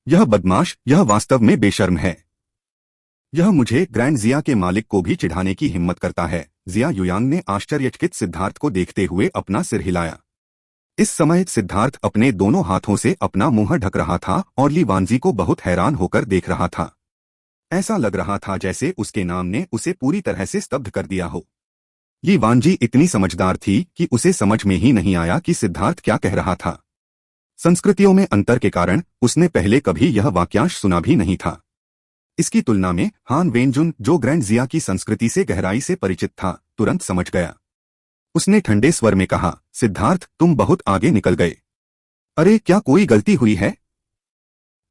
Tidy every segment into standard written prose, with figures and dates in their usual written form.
यह बदमाश, यह वास्तव में बेशर्म है। यह मुझे ग्रैंड जिया के मालिक को भी चिढ़ाने की हिम्मत करता है। जिया युयांग ने आश्चर्यचकित सिद्धार्थ को देखते हुए अपना सिर हिलाया। इस समय सिद्धार्थ अपने दोनों हाथों से अपना मुंह ढक रहा था और ली वानजी को बहुत हैरान होकर देख रहा था। ऐसा लग रहा था जैसे उसके नाम ने उसे पूरी तरह से स्तब्ध कर दिया हो। ली वानजी इतनी समझदार थी कि उसे समझ में ही नहीं आया कि सिद्धार्थ क्या कह रहा था। संस्कृतियों में अंतर के कारण उसने पहले कभी यह वाक्यांश सुना भी नहीं था। इसकी तुलना में हान वेनजुन, जो ग्रैंड जिया की संस्कृति से गहराई से परिचित था, तुरंत समझ गया। उसने ठंडे स्वर में कहा, सिद्धार्थ, तुम बहुत आगे निकल गए। अरे, क्या कोई गलती हुई है?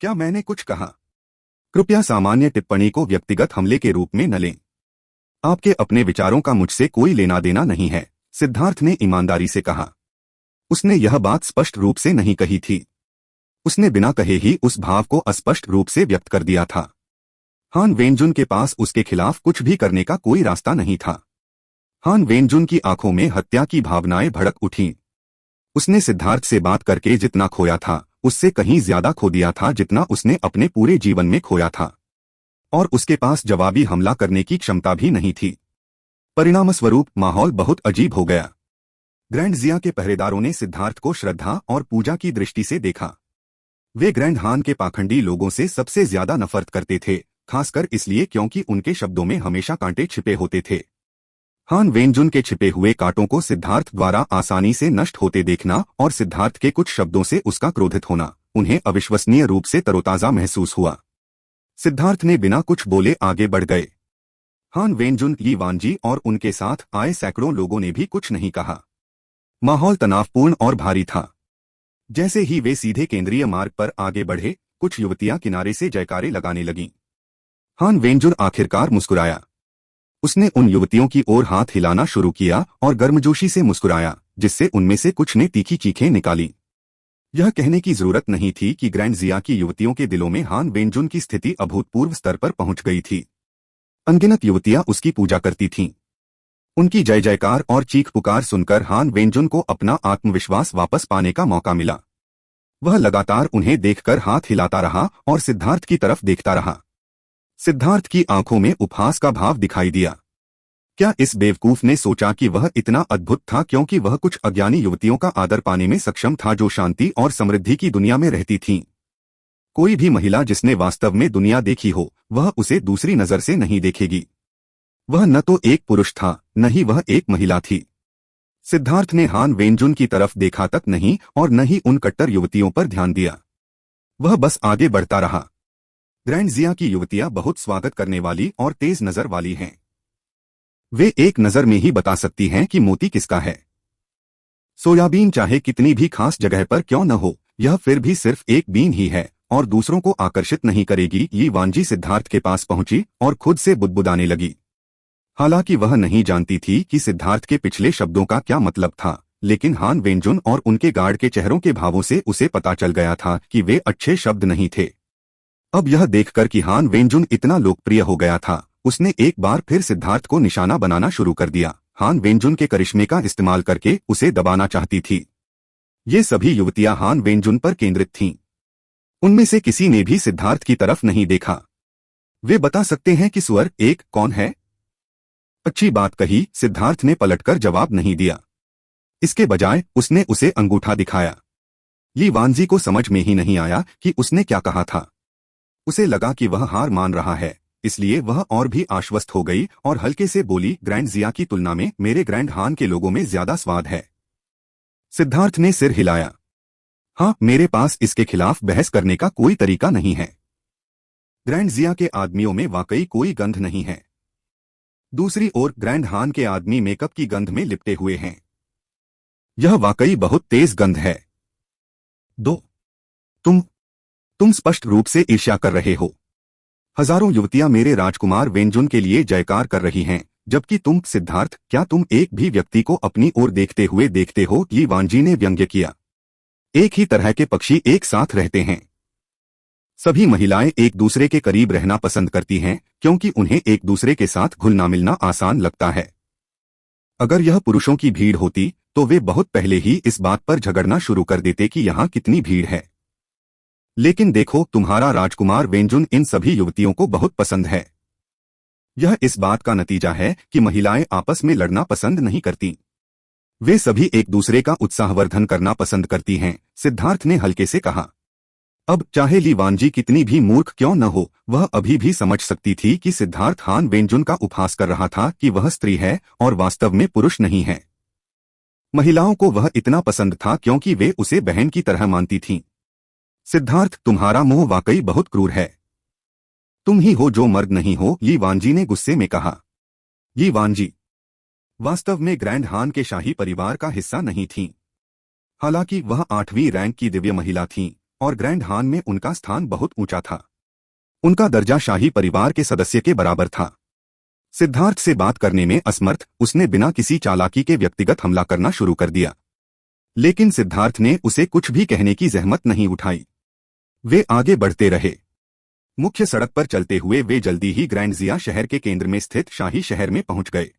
क्या मैंने कुछ कहा? कृपया सामान्य टिप्पणी को व्यक्तिगत हमले के रूप में न लें। आपके अपने विचारों का मुझसे कोई लेना देना नहीं है, सिद्धार्थ ने ईमानदारी से कहा। उसने यह बात स्पष्ट रूप से नहीं कही थी। उसने बिना कहे ही उस भाव को अस्पष्ट रूप से व्यक्त कर दिया था। हान वेनजुन के पास उसके खिलाफ कुछ भी करने का कोई रास्ता नहीं था। हान वेनजुन की आंखों में हत्या की भावनाएं भड़क उठीं। उसने सिद्धार्थ से बात करके जितना खोया था, उससे कहीं ज्यादा खो दिया था जितना उसने अपने पूरे जीवन में खोया था। और उसके पास जवाबी हमला करने की क्षमता भी नहीं थी। परिणामस्वरूप माहौल बहुत अजीब हो गया। ग्रैंड जिया के पहरेदारों ने सिद्धार्थ को श्रद्धा और पूजा की दृष्टि से देखा। वे ग्रैंड हान के पाखंडी लोगों से सबसे ज्यादा नफरत करते थे, खासकर इसलिए क्योंकि उनके शब्दों में हमेशा कांटे छिपे होते थे। हान वेनजुन के छिपे हुए कांटों को सिद्धार्थ द्वारा आसानी से नष्ट होते देखना और सिद्धार्थ के कुछ शब्दों से उसका क्रोधित होना उन्हें अविश्वसनीय रूप से तरोताजा महसूस हुआ। सिद्धार्थ ने बिना कुछ बोले आगे बढ़ गए। हान वेनजुन, ली वानजी और उनके साथ आए सैकड़ों लोगों ने भी कुछ नहीं कहा। माहौल तनावपूर्ण और भारी था। जैसे ही वे सीधे केंद्रीय मार्ग पर आगे बढ़े, कुछ युवतियां किनारे से जयकारे लगाने लगीं। हान वेनजुन आखिरकार मुस्कुराया। उसने उन युवतियों की ओर हाथ हिलाना शुरू किया और गर्मजोशी से मुस्कुराया, जिससे उनमें से कुछ ने तीखी चीखें निकाली। यह कहने की जरूरत नहीं थी कि ग्रैंड जिया की युवतियों के दिलों में हान वेनजुन की स्थिति अभूतपूर्व स्तर पर पहुंच गई थी। अनगिनत युवतियां उसकी पूजा करती थीं। उनकी जय जयकार और चीख पुकार सुनकर हान वेनजुन को अपना आत्मविश्वास वापस पाने का मौका मिला। वह लगातार उन्हें देखकर हाथ हिलाता रहा और सिद्धार्थ की तरफ देखता रहा। सिद्धार्थ की आंखों में उपहास का भाव दिखाई दिया। क्या इस बेवकूफ ने सोचा कि वह इतना अद्भुत था क्योंकि वह कुछ अज्ञानी युवतियों का आदर पाने में सक्षम था जो शांति और समृद्धि की दुनिया में रहती थीं? कोई भी महिला जिसने वास्तव में दुनिया देखी हो, वह उसे दूसरी नजर से नहीं देखेगी। वह न तो एक पुरुष था, न ही वह एक महिला थी। सिद्धार्थ ने हान वेनजुन की तरफ देखा तक नहीं और न ही उन कट्टर युवतियों पर ध्यान दिया। वह बस आगे बढ़ता रहा। ग्रैंड जिया की युवतियां बहुत स्वागत करने वाली और तेज नजर वाली हैं। वे एक नजर में ही बता सकती हैं कि मोती किसका है। सोयाबीन चाहे कितनी भी खास जगह पर क्यों न हो, यह फिर भी सिर्फ एक बीन ही है और दूसरों को आकर्षित नहीं करेगी। ली वानजी सिद्धार्थ के पास पहुंची और खुद से बुदबुदाने लगी। हालांकि वह नहीं जानती थी कि सिद्धार्थ के पिछले शब्दों का क्या मतलब था, लेकिन हान वेनजुन और उनके गार्ड के चेहरों के भावों से उसे पता चल गया था कि वे अच्छे शब्द नहीं थे। अब यह देखकर कि हान वेनजुन इतना लोकप्रिय हो गया था, उसने एक बार फिर सिद्धार्थ को निशाना बनाना शुरू कर दिया। हान वेनजुन के करिश्मे का इस्तेमाल करके उसे दबाना चाहती थी। ये सभी युवतियां हान वेनजुन पर केंद्रित थीं। उनमें से किसी ने भी सिद्धार्थ की तरफ नहीं देखा। वे बता सकते हैं कि स्वर एक कौन है? अच्छी बात कही, सिद्धार्थ ने पलटकर जवाब नहीं दिया। इसके बजाय उसने उसे अंगूठा दिखाया। ली वानजी को समझ में ही नहीं आया कि उसने क्या कहा था। उसे लगा कि वह हार मान रहा है, इसलिए वह और भी आश्वस्त हो गई और हल्के से बोली, ग्रैंड जिया की तुलना में मेरे ग्रैंड हान के लोगों में ज्यादा स्वाद है। सिद्धार्थ ने सिर हिलाया। हाँ, मेरे पास इसके खिलाफ बहस करने का कोई तरीका नहीं है। ग्रैंड जिया के आदमियों में वाकई कोई गंध नहीं है। दूसरी ओर ग्रैंड हान के आदमी मेकअप की गंध में लिपटे हुए हैं। यह वाकई बहुत तेज गंध है। दो तुम स्पष्ट रूप से ईर्ष्या कर रहे हो। हजारों युवतियां मेरे राजकुमार वेनजुन के लिए जयकार कर रही हैं, जबकि तुम, सिद्धार्थ, क्या तुम एक भी व्यक्ति को अपनी ओर देखते हुए देखते हो? ली वानजी ने व्यंग्य किया। एक ही तरह के पक्षी एक साथ रहते हैं। सभी महिलाएं एक दूसरे के करीब रहना पसंद करती हैं क्योंकि उन्हें एक दूसरे के साथ घुलना मिलना आसान लगता है। अगर यह पुरुषों की भीड़ होती तो वे बहुत पहले ही इस बात पर झगड़ना शुरू कर देते कि यहाँ कितनी भीड़ है। लेकिन देखो, तुम्हारा राजकुमार वेंजुन इन सभी युवतियों को बहुत पसंद है। यह इस बात का नतीजा है कि महिलाएं आपस में लड़ना पसंद नहीं करती। वे सभी एक दूसरे का उत्साहवर्धन करना पसंद करती हैं, सिद्धार्थ ने हल्के से कहा। अब चाहे ली वानजी कितनी भी मूर्ख क्यों न हो, वह अभी भी समझ सकती थी कि सिद्धार्थ हान वेंजुन का उपहास कर रहा था कि वह स्त्री है और वास्तव में पुरुष नहीं है। महिलाओं को वह इतना पसंद था क्योंकि वे उसे बहन की तरह मानती थीं। सिद्धार्थ, तुम्हारा मोह वाकई बहुत क्रूर है। तुम ही हो जो मर्द नहीं हो, ली वानजी ने गुस्से में कहा। ली वानजी वास्तव में ग्रैंड हान के शाही परिवार का हिस्सा नहीं थीं। हालांकि वह 8वीं रैंक की दिव्य महिला थीं और ग्रैंड हान में उनका स्थान बहुत ऊंचा था। उनका दर्जा शाही परिवार के सदस्य के बराबर था। सिद्धार्थ से बात करने में असमर्थ उसने बिना किसी चालाकी के व्यक्तिगत हमला करना शुरू कर दिया। लेकिन सिद्धार्थ ने उसे कुछ भी कहने की जहमत नहीं उठाई। वे आगे बढ़ते रहे। मुख्य सड़क पर चलते हुए वे जल्दी ही ग्रैंड जिया शहर के केंद्र में स्थित शाही शहर में पहुंच गए।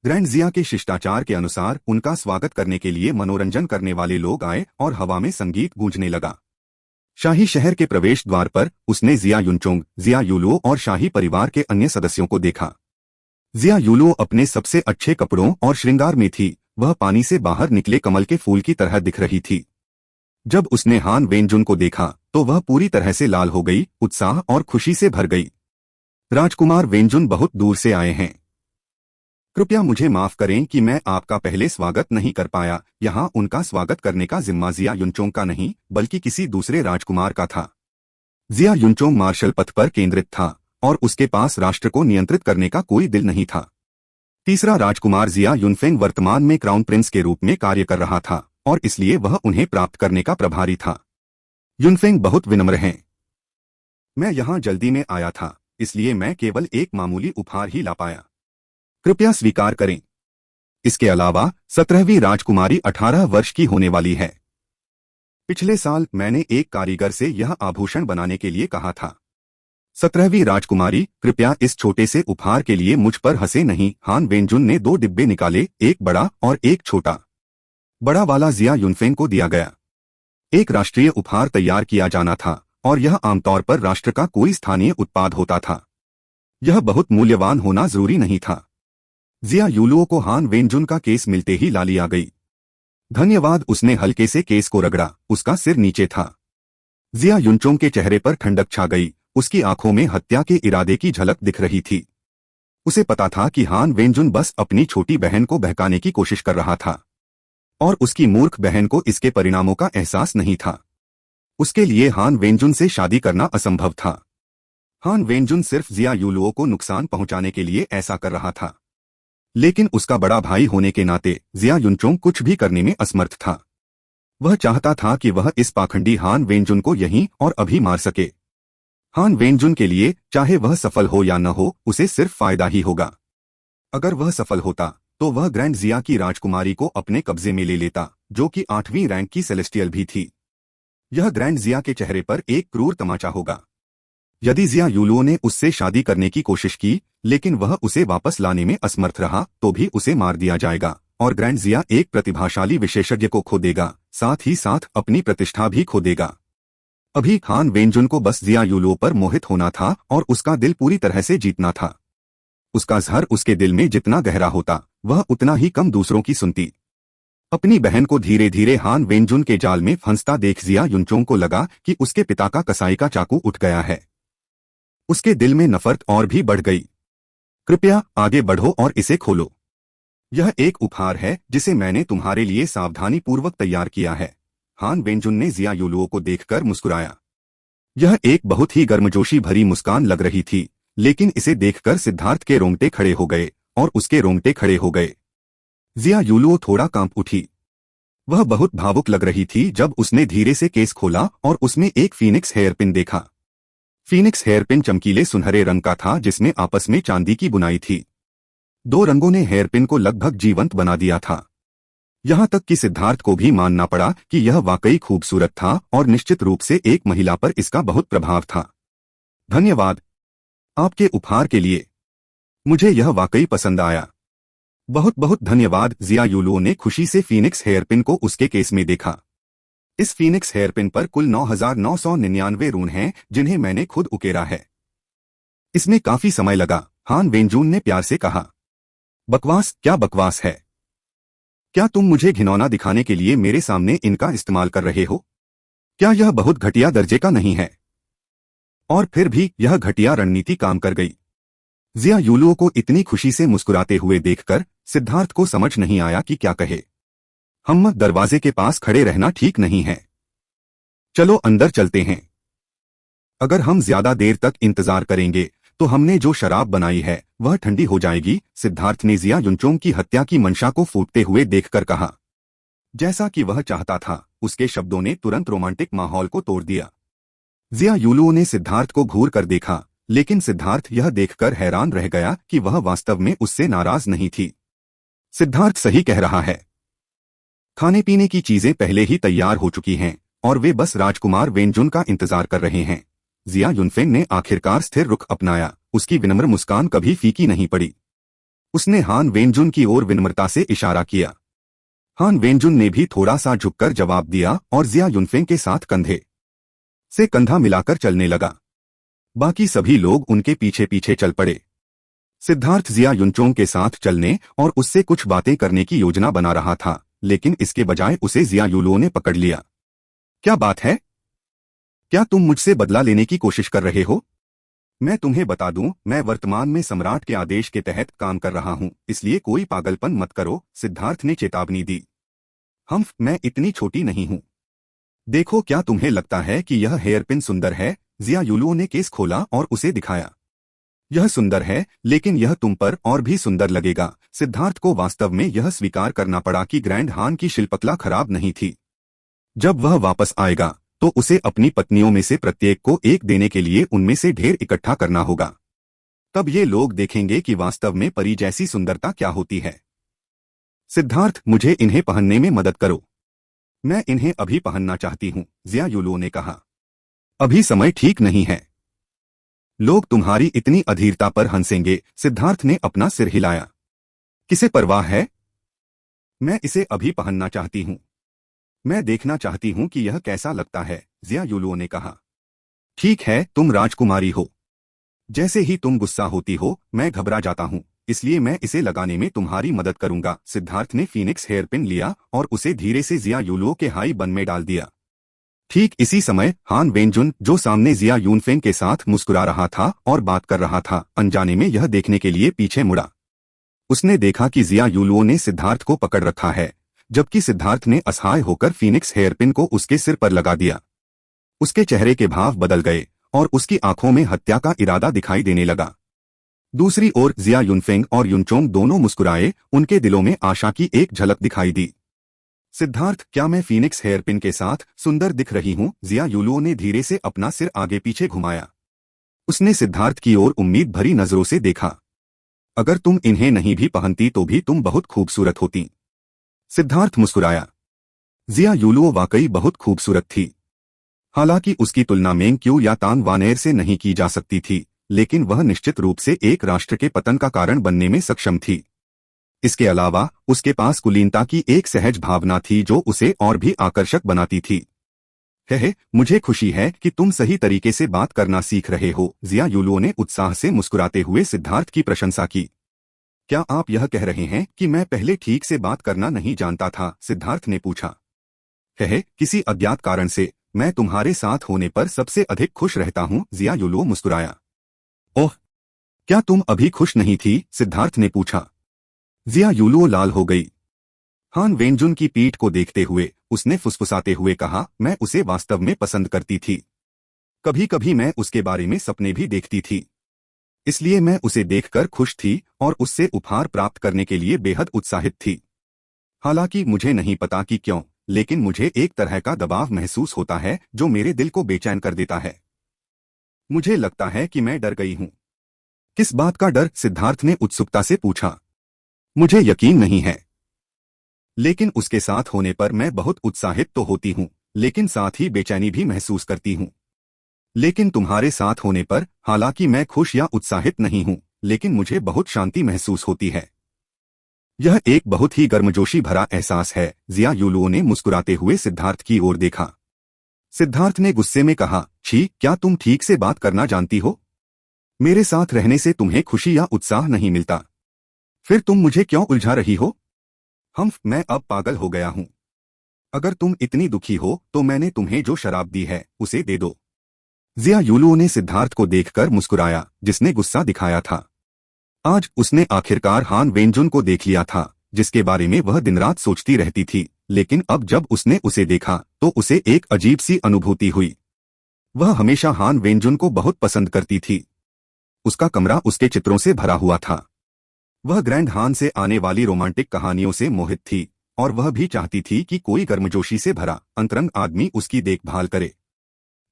ग्रैंड जिया के शिष्टाचार के अनुसार उनका स्वागत करने के लिए मनोरंजन करने वाले लोग आए और हवा में संगीत गूंजने लगा। शाही शहर के प्रवेश द्वार पर उसने जिया युनचोंग, जिया यूलो और शाही परिवार के अन्य सदस्यों को देखा। जिया यूलो अपने सबसे अच्छे कपड़ों और श्रृंगार में थी। वह पानी से बाहर निकले कमल के फूल की तरह दिख रही थी। जब उसने हान वेंजुन को देखा तो वह पूरी तरह से लाल हो गई, उत्साह और खुशी से भर गई। राजकुमार वेंजुन बहुत दूर से आए हैं। कृपया मुझे माफ करें कि मैं आपका पहले स्वागत नहीं कर पाया। यहाँ उनका स्वागत करने का जिम्मा जिया युनचोंग का नहीं बल्कि किसी दूसरे राजकुमार का था। जिया युनचोंग मार्शल पथ पर केंद्रित था और उसके पास राष्ट्र को नियंत्रित करने का कोई दिल नहीं था। तीसरा राजकुमार जिया युनफेंग वर्तमान में क्राउन प्रिंस के रूप में कार्य कर रहा था और इसलिए वह उन्हें प्राप्त करने का प्रभारी था। युनफेंग बहुत विनम्र हैं। मैं यहाँ जल्दी में आया था, इसलिए मैं केवल एक मामूली उपहार ही ला पाया। कृपया स्वीकार करें। इसके अलावा 17वीं राजकुमारी 18 वर्ष की होने वाली है। पिछले साल मैंने एक कारीगर से यह आभूषण बनाने के लिए कहा था। 17वीं राजकुमारी, कृपया इस छोटे से उपहार के लिए मुझ पर हंसे नहीं। हान वेंजुन ने 2 डिब्बे निकाले, एक बड़ा और एक छोटा। बड़ा वाला जिया युनफेंग को दिया गया। एक राष्ट्रीय उपहार तैयार किया जाना था और यह आमतौर पर राष्ट्र का कोई स्थानीय उत्पाद होता था। यह बहुत मूल्यवान होना जरूरी नहीं था। जिया यूलुओ को हान वेंजुन का केस मिलते ही लाली आ गई। धन्यवाद, उसने हल्के से केस को रगड़ा। उसका सिर नीचे था। जिया युनचोंग के चेहरे पर ठंडक छा गई। उसकी आंखों में हत्या के इरादे की झलक दिख रही थी। उसे पता था कि हान वेंजुन बस अपनी छोटी बहन को बहकाने की कोशिश कर रहा था और उसकी मूर्ख बहन को इसके परिणामों का एहसास नहीं था। उसके लिए हान वेंजुन से शादी करना असंभव था। हान वेंजुन सिर्फ जिया यूलुओ को नुकसान पहुंचाने के लिए ऐसा कर रहा था। लेकिन उसका बड़ा भाई होने के नाते जिया युनचोंग कुछ भी करने में असमर्थ था। वह चाहता था कि वह इस पाखंडी हान वेंजुन को यहीं और अभी मार सके। हान वेंजुन के लिए चाहे वह सफल हो या न हो, उसे सिर्फ फायदा ही होगा। अगर वह सफल होता तो वह ग्रैंड जिया की राजकुमारी को अपने कब्जे में ले लेता, जो कि 8वीं रैंक की सेलेस्टियल भी थी। यह ग्रैंड जिया के चेहरे पर एक क्रूर तमाचा होगा। यदि जिया यूलुओ ने उससे शादी करने की कोशिश की लेकिन वह उसे वापस लाने में असमर्थ रहा तो भी उसे मार दिया जाएगा और ग्रैंड जिया एक प्रतिभाशाली विशेषज्ञ को खो देगा, साथ ही साथ अपनी प्रतिष्ठा भी खो देगा। अभी हान वेंजुन को बस जिया यूलुओ पर मोहित होना था और उसका दिल पूरी तरह से जीतना था। उसका जहर उसके दिल में जितना गहरा होता वह उतना ही कम दूसरों की सुनती। अपनी बहन को धीरे धीरे हान वेंजुन के जाल में फंसता देख जिया युनचोंग को लगा कि उसके पिता का कसाई का चाकू उठ गया है। उसके दिल में नफरत और भी बढ़ गई। कृपया आगे बढ़ो और इसे खोलो। यह एक उपहार है जिसे मैंने तुम्हारे लिए सावधानी पूर्वक तैयार किया है। हान वेंजुन ने जिया यूलुओ को देखकर मुस्कुराया। यह एक बहुत ही गर्मजोशी भरी मुस्कान लग रही थी, लेकिन इसे देखकर सिद्धार्थ के रोंगटे खड़े हो गए और उसके रोंगटे खड़े हो गए। जिया यूलुओ थोड़ा कांप उठी। वह बहुत भावुक लग रही थी जब उसने धीरे से केस खोला और उसमें एक फीनिक्स हेयरपिन देखा। फीनिक्स हेयरपिन चमकीले सुनहरे रंग का था जिसमें आपस में चांदी की बुनाई थी। 2 रंगों ने हेयरपिन को लगभग जीवंत बना दिया था। यहाँ तक कि सिद्धार्थ को भी मानना पड़ा कि यह वाकई खूबसूरत था और निश्चित रूप से एक महिला पर इसका बहुत प्रभाव था। धन्यवाद आपके उपहार के लिए। मुझे यह वाकई पसंद आया। बहुत बहुत धन्यवाद। जिया यूलुओ ने खुशी से फीनिक्स हेयरपिन को उसके केस में देखा। इस फीनिक्स हेयरपिन पर कुल 9,999 रून हैं जिन्हें मैंने खुद उकेरा है। इसमें काफी समय लगा, हान वेंजून ने प्यार से कहा। बकवास? क्या बकवास है? क्या तुम मुझे घिनौना दिखाने के लिए मेरे सामने इनका इस्तेमाल कर रहे हो? क्या यह बहुत घटिया दर्जे का नहीं है? और फिर भी यह घटिया रणनीति काम कर गई। जिया यूलुओ को इतनी खुशी से मुस्कुराते हुए देखकर सिद्धार्थ को समझ नहीं आया कि क्या कहे। हम दरवाजे के पास खड़े रहना ठीक नहीं है। चलो अंदर चलते हैं। अगर हम ज्यादा देर तक इंतजार करेंगे तो हमने जो शराब बनाई है वह ठंडी हो जाएगी, सिद्धार्थ ने जिया युनचोंग की हत्या की मंशा को फूटते हुए देखकर कहा। जैसा कि वह चाहता था, उसके शब्दों ने तुरंत रोमांटिक माहौल को तोड़ दिया। जिया यूलुओ ने सिद्धार्थ को घूर कर देखा, लेकिन सिद्धार्थ यह देखकर हैरान रह गया कि वह वास्तव में उससे नाराज नहीं थी। सिद्धार्थ सही कह रहा है। खाने पीने की चीजें पहले ही तैयार हो चुकी हैं और वे बस राजकुमार वेंजुन का इंतजार कर रहे हैं। जिया युनफेंग ने आखिरकार स्थिर रुख अपनाया, उसकी विनम्र मुस्कान कभी फीकी नहीं पड़ी। उसने हान वेंजुन की ओर विनम्रता से इशारा किया। हान वेंजुन ने भी थोड़ा सा झुककर जवाब दिया और जिया युनफेंग के साथ कंधे से कंधा मिलाकर चलने लगा। बाकी सभी लोग उनके पीछे पीछे चल पड़े। सिद्धार्थ जिया युनचोंग के साथ चलने और उससे कुछ बातें करने की योजना बना रहा था, लेकिन इसके बजाय उसे जिया यूलुओ ने पकड़ लिया। क्या बात है? क्या तुम मुझसे बदला लेने की कोशिश कर रहे हो? मैं तुम्हें बता दूं, मैं वर्तमान में सम्राट के आदेश के तहत काम कर रहा हूं, इसलिए कोई पागलपन मत करो, सिद्धार्थ ने चेतावनी दी। मैं इतनी छोटी नहीं हूं। देखो, क्या तुम्हें लगता है कि यह हेयरपिन सुंदर है? जिया यूलुओ ने केस खोला और उसे दिखाया। यह सुंदर है, लेकिन यह तुम पर और भी सुंदर लगेगा। सिद्धार्थ को वास्तव में यह स्वीकार करना पड़ा कि ग्रैंड हान की शिल्पकला खराब नहीं थी। जब वह वापस आएगा तो उसे अपनी पत्नियों में से प्रत्येक को एक देने के लिए उनमें से ढेर इकट्ठा करना होगा। तब ये लोग देखेंगे कि वास्तव में परी जैसी सुंदरता क्या होती है। सिद्धार्थ, मुझे इन्हें पहनने में मदद करो। मैं इन्हें अभी पहनना चाहती हूं, जिया यूलुओ ने कहा। अभी समय ठीक नहीं है। लोग तुम्हारी इतनी अधीरता पर हंसेंगे। सिद्धार्थ ने अपना सिर हिलाया। किसे परवाह है? मैं इसे अभी पहनना चाहती हूं। मैं देखना चाहती हूं कि यह कैसा लगता है, जिया यूलुओ ने कहा। ठीक है, तुम राजकुमारी हो। जैसे ही तुम गुस्सा होती हो मैं घबरा जाता हूं, इसलिए मैं इसे लगाने में तुम्हारी मदद करूंगा। सिद्धार्थ ने फीनिक्स हेयरपिन लिया और उसे धीरे से जिया यूलुओ के हाई बन में डाल दिया। ठीक इसी समय हान वेंजुन, जो सामने जिया यूनफेंग के साथ मुस्कुरा रहा था और बात कर रहा था, अनजाने में यह देखने के लिए पीछे मुड़ा। उसने देखा कि जिया यूलुओ ने सिद्धार्थ को पकड़ रखा है, जबकि सिद्धार्थ ने असहाय होकर फीनिक्स हेयरपिन को उसके सिर पर लगा दिया। उसके चेहरे के भाव बदल गए और उसकी आंखों में हत्या का इरादा दिखाई देने लगा। दूसरी ओर जिया युनफेंग और युनचोंग दोनों मुस्कुराए, उनके दिलों में आशा की एक झलक दिखाई दी। सिद्धार्थ, क्या मैं फीनिक्स हेयरपिन के साथ सुंदर दिख रही हूं? जिया यूलुओ ने धीरे से अपना सिर आगे पीछे घुमाया। उसने सिद्धार्थ की ओर उम्मीद भरी नजरों से देखा। अगर तुम इन्हें नहीं भी पहनती तो भी तुम बहुत खूबसूरत होती। सिद्धार्थ मुस्कुराया। जिया यूलुओ वाकई बहुत खूबसूरत थी। हालांकि उसकी तुलना मेंग्क्यू या तांग वानेर से नहीं की जा सकती थी, लेकिन वह निश्चित रूप से एक राष्ट्र के पतन का कारण बनने में सक्षम थी। इसके अलावा उसके पास कुलीनता की एक सहज भावना थी जो उसे और भी आकर्षक बनाती थी। मुझे खुशी है कि तुम सही तरीके से बात करना सीख रहे हो, जिया यूलुओ ने उत्साह से मुस्कुराते हुए सिद्धार्थ की प्रशंसा की। क्या आप यह कह रहे हैं कि मैं पहले ठीक से बात करना नहीं जानता था? सिद्धार्थ ने पूछा। किसी अज्ञात कारण से मैं तुम्हारे साथ होने पर सबसे अधिक खुश रहता हूँ, जिया यूलुओ मुस्कुराया। ओह, क्या तुम अभी खुश नहीं थी? सिद्धार्थ ने पूछा। जिया यूलुओ लाल हो गई। हान वेंजुन की पीठ को देखते हुए उसने फुसफुसाते हुए कहा, मैं उसे वास्तव में पसंद करती थी। कभी कभी मैं उसके बारे में सपने भी देखती थी। इसलिए मैं उसे देखकर खुश थी और उससे उपहार प्राप्त करने के लिए बेहद उत्साहित थी। हालांकि मुझे नहीं पता कि क्यों, लेकिन मुझे एक तरह का दबाव महसूस होता है जो मेरे दिल को बेचैन कर देता है। मुझे लगता है कि मैं डर गई हूं। किस बात का डर? सिद्धार्थ ने उत्सुकता से पूछा। मुझे यकीन नहीं है, लेकिन उसके साथ होने पर मैं बहुत उत्साहित तो होती हूँ, लेकिन साथ ही बेचैनी भी महसूस करती हूँ। लेकिन तुम्हारे साथ होने पर हालांकि मैं खुश या उत्साहित नहीं हूँ, लेकिन मुझे बहुत शांति महसूस होती है। यह एक बहुत ही गर्मजोशी भरा एहसास है। जिया युलुओ ने मुस्कुराते हुए सिद्धार्थ की ओर देखा। सिद्धार्थ ने गुस्से में कहा, छी, क्या तुम ठीक से बात करना जानती हो? मेरे साथ रहने से तुम्हें खुशी या उत्साह नहीं मिलता, फिर तुम मुझे क्यों उलझा रही हो? मैं अब पागल हो गया हूं। अगर तुम इतनी दुखी हो तो मैंने तुम्हें जो शराब दी है उसे दे दो। जिया युलुओ ने सिद्धार्थ को देखकर मुस्कुराया, जिसने गुस्सा दिखाया था। आज उसने आखिरकार हान वेंजुन को देख लिया था, जिसके बारे में वह दिन रात सोचती रहती थी। लेकिन अब जब उसने उसे देखा तो उसे एक अजीब सी अनुभूति हुई। वह हमेशा हान वेंजुन को बहुत पसंद करती थी। उसका कमरा उसके चित्रों से भरा हुआ था। वह ग्रैंड हान से आने वाली रोमांटिक कहानियों से मोहित थी, और वह भी चाहती थी कि कोई गर्मजोशी से भरा अंतरंग आदमी उसकी देखभाल करे।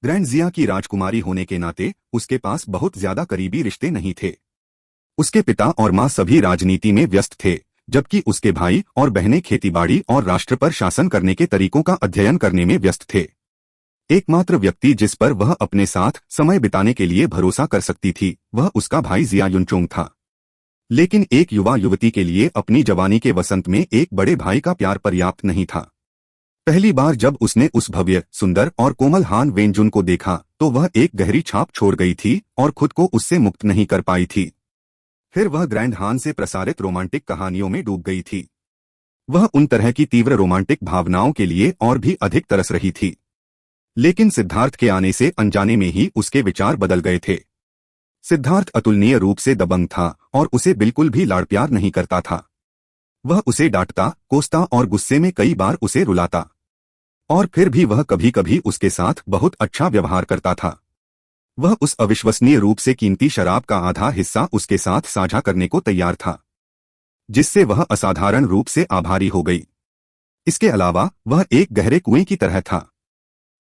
ग्रैंड जिया की राजकुमारी होने के नाते उसके पास बहुत ज्यादा करीबी रिश्ते नहीं थे। उसके पिता और माँ सभी राजनीति में व्यस्त थे, जबकि उसके भाई और बहनें खेतीबाड़ी और राष्ट्र पर शासन करने के तरीकों का अध्ययन करने में व्यस्त थे। एकमात्र व्यक्ति जिस पर वह अपने साथ समय बिताने के लिए भरोसा कर सकती थी वह उसका भाई जिया युनचोंग था। लेकिन एक युवा युवती के लिए अपनी जवानी के वसंत में एक बड़े भाई का प्यार पर्याप्त नहीं था। पहली बार जब उसने उस भव्य, सुंदर और कोमल हान वेंजुन को देखा तो वह एक गहरी छाप छोड़ गई थी और खुद को उससे मुक्त नहीं कर पाई थी। फिर वह ग्रैंड हान से प्रसारित रोमांटिक कहानियों में डूब गई थी। वह उन तरह की तीव्र रोमांटिक भावनाओं के लिए और भी अधिक तरस रही थी। लेकिन सिद्धार्थ के आने से अनजाने में ही उसके विचार बदल गए थे। सिद्धार्थ अतुलनीय रूप से दबंग था और उसे बिल्कुल भी लाड़ प्यार नहीं करता था। वह उसे डांटता, कोसता और गुस्से में कई बार उसे रुलाता। और फिर भी वह कभी कभी उसके साथ बहुत अच्छा व्यवहार करता था। वह उस अविश्वसनीय रूप से कीमती शराब का आधा हिस्सा उसके साथ साझा करने को तैयार था, जिससे वह असाधारण रूप से आभारी हो गई। इसके अलावा वह एक गहरे कुएं की तरह था।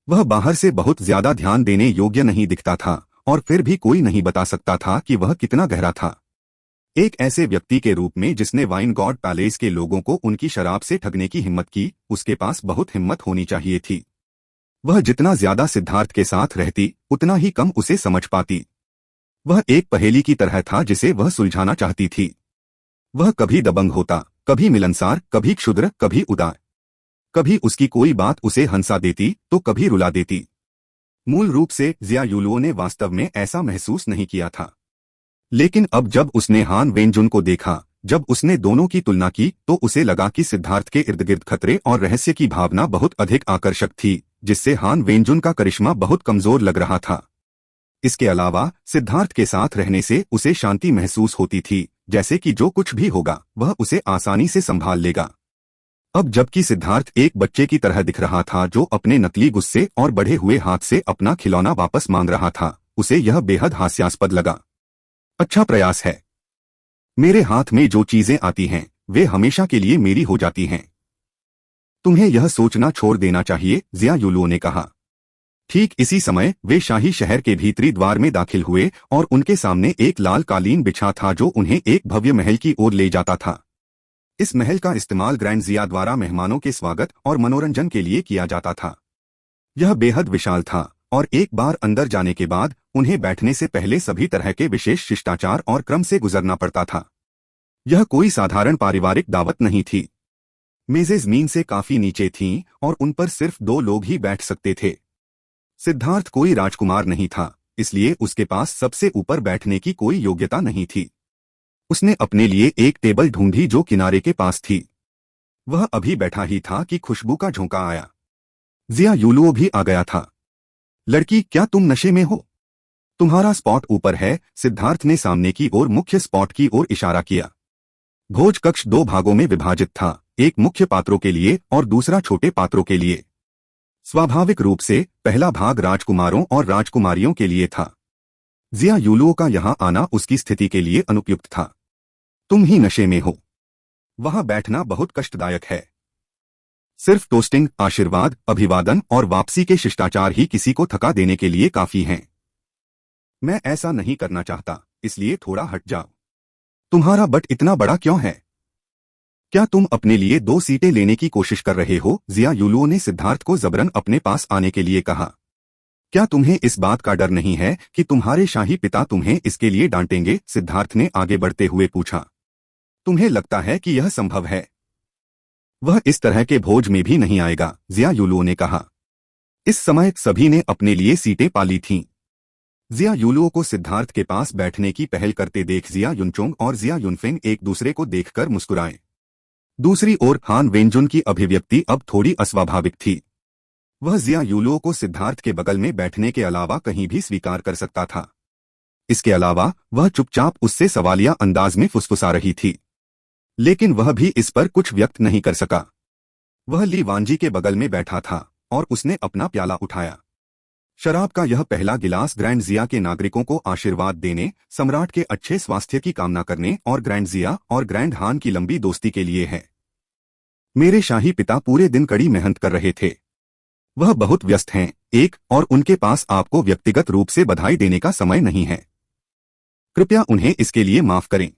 वह बाहर से बहुत ज्यादा ध्यान देने योग्य नहीं दिखता था, और फिर भी कोई नहीं बता सकता था कि वह कितना गहरा था। एक ऐसे व्यक्ति के रूप में जिसने वाइन गॉड पैलेस के लोगों को उनकी शराब से ठगने की हिम्मत की, उसके पास बहुत हिम्मत होनी चाहिए थी। वह जितना ज्यादा सिद्धार्थ के साथ रहती उतना ही कम उसे समझ पाती। वह एक पहेली की तरह था जिसे वह सुलझाना चाहती थी। वह कभी दबंग होता, कभी मिलनसार, कभी क्षुद्र, कभी उदार। कभी उसकी कोई बात उसे हंसा देती तो कभी रुला देती। मूल रूप से जिया युलुओ ने वास्तव में ऐसा महसूस नहीं किया था। लेकिन अब जब उसने हान वेंजुन को देखा, जब उसने दोनों की तुलना की, तो उसे लगा कि सिद्धार्थ के इर्द गिर्द खतरे और रहस्य की भावना बहुत अधिक आकर्षक थी, जिससे हान वेंजुन का करिश्मा बहुत कमजोर लग रहा था। इसके अलावा सिद्धार्थ के साथ रहने से उसे शांति महसूस होती थी, जैसे कि जो कुछ भी होगा वह उसे आसानी से संभाल लेगा। अब जबकि सिद्धार्थ एक बच्चे की तरह दिख रहा था जो अपने नकली गुस्से और बढ़े हुए हाथ से अपना खिलौना वापस मांग रहा था, उसे यह बेहद हास्यास्पद लगा। अच्छा प्रयास है। मेरे हाथ में जो चीजें आती हैं वे हमेशा के लिए मेरी हो जाती हैं। तुम्हें यह सोचना छोड़ देना चाहिए, जिया युलुओ ने कहा। ठीक इसी समय वे शाही शहर के भीतरी द्वार में दाखिल हुए और उनके सामने एक लाल कालीन बिछा था जो उन्हें एक भव्य महल की ओर ले जाता था। इस महल का इस्तेमाल ग्रैंड जिया द्वारा मेहमानों के स्वागत और मनोरंजन के लिए किया जाता था। यह बेहद विशाल था और एक बार अंदर जाने के बाद उन्हें बैठने से पहले सभी तरह के विशेष शिष्टाचार और क्रम से गुजरना पड़ता था। यह कोई साधारण पारिवारिक दावत नहीं थी। मेजें जमीन से काफी नीचे थीं और उन पर सिर्फ 2 लोग ही बैठ सकते थे। सिद्धार्थ कोई राजकुमार नहीं था, इसलिए उसके पास सबसे ऊपर बैठने की कोई योग्यता नहीं थी। उसने अपने लिए एक टेबल ढूंढी जो किनारे के पास थी। वह अभी बैठा ही था कि खुशबू का झोंका आया। जिया युलुओ भी आ गया था। लड़की, क्या तुम नशे में हो? तुम्हारा स्पॉट ऊपर है, सिद्धार्थ ने सामने की ओर मुख्य स्पॉट की ओर इशारा किया। भोज कक्ष 2 भागों में विभाजित था, एक मुख्य पात्रों के लिए और दूसरा छोटे पात्रों के लिए। स्वाभाविक रूप से पहला भाग राजकुमारों और राजकुमारियों के लिए था। जिया युलुओ का यहां आना उसकी स्थिति के लिए अनुपयुक्त था। तुम ही नशे में हो। वहां बैठना बहुत कष्टदायक है। सिर्फ टोस्टिंग, आशीर्वाद, अभिवादन और वापसी के शिष्टाचार ही किसी को थका देने के लिए काफी हैं। मैं ऐसा नहीं करना चाहता, इसलिए थोड़ा हट जाओ। तुम्हारा बट इतना बड़ा क्यों है? क्या तुम अपने लिए 2 सीटें लेने की कोशिश कर रहे हो? जिया युलुओ ने सिद्धार्थ को जबरन अपने पास आने के लिए कहा। क्या तुम्हें इस बात का डर नहीं है कि तुम्हारे शाही पिता तुम्हें इसके लिए डांटेंगे? सिद्धार्थ ने आगे बढ़ते हुए पूछा। तुम्हें लगता है कि यह संभव है? वह इस तरह के भोज में भी नहीं आएगा, जिया युलुओ ने कहा। इस समय सभी ने अपने लिए सीटें पाली थीं। जिया युलुओ को सिद्धार्थ के पास बैठने की पहल करते देख जिया युनचोंग और जिया युनफेंग एक दूसरे को देखकर मुस्कुराए। दूसरी ओर हान वेंजुन की अभिव्यक्ति अब थोड़ी अस्वाभाविक थी। वह जिया युलुओ को सिद्धार्थ के बगल में बैठने के अलावा कहीं भी स्वीकार कर सकता था। इसके अलावा वह चुपचाप उससे सवालिया अंदाज में फुसफुसा रही थी, लेकिन वह भी इस पर कुछ व्यक्त नहीं कर सका। वह ली वांजी के बगल में बैठा था और उसने अपना प्याला उठाया। शराब का यह पहला गिलास ग्रैंड जिया के नागरिकों को आशीर्वाद देने, सम्राट के अच्छे स्वास्थ्य की कामना करने और ग्रैंड जिया और ग्रैंड हान की लंबी दोस्ती के लिए है। मेरे शाही पिता पूरे दिन कड़ी मेहनत कर रहे थे। वह बहुत व्यस्त हैं, और उनके पास आपको व्यक्तिगत रूप से बधाई देने का समय नहीं है। कृपया उन्हें इसके लिए माफ करें।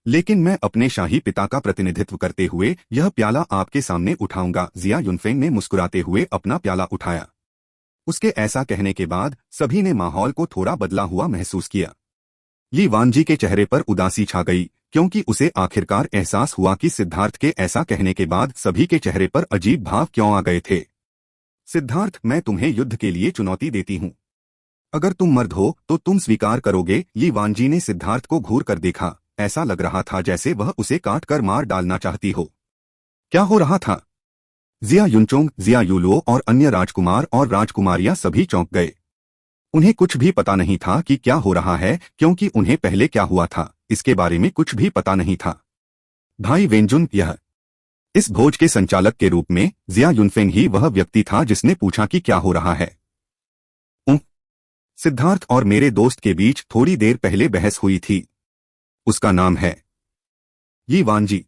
लेकिन मैं अपने शाही पिता का प्रतिनिधित्व करते हुए यह प्याला आपके सामने उठाऊंगा। जिया युनफेंग ने मुस्कुराते हुए अपना प्याला उठाया। उसके ऐसा कहने के बाद सभी ने माहौल को थोड़ा बदला हुआ महसूस किया। ली वांजी के चेहरे पर उदासी छा गई, क्योंकि उसे आखिरकार एहसास हुआ कि सिद्धार्थ के ऐसा कहने के बाद सभी के चेहरे पर अजीब भाव क्यों आ गए थे। सिद्धार्थ, मैं तुम्हें युद्ध के लिए चुनौती देती हूँ। अगर तुम मर्द हो तो तुम स्वीकार करोगे? ली वांजी ने सिद्धार्थ को घूर कर देखा। ऐसा लग रहा था जैसे वह उसे काट कर मार डालना चाहती हो। क्या हो रहा था? जिया युनचोंग, जिया युलुओ और अन्य राजकुमार और राजकुमारियां सभी चौंक गए। उन्हें कुछ भी पता नहीं था कि क्या हो रहा है, क्योंकि उन्हें पहले क्या हुआ था इसके बारे में कुछ भी पता नहीं था। भाई वेंजुन, इस भोज के संचालक के रूप में जिया युनफेंग ही वह व्यक्ति था जिसने पूछा कि क्या हो रहा है। सिद्धार्थ और मेरे दोस्त के बीच थोड़ी देर पहले बहस हुई थी। उसका नाम है यी वांजी।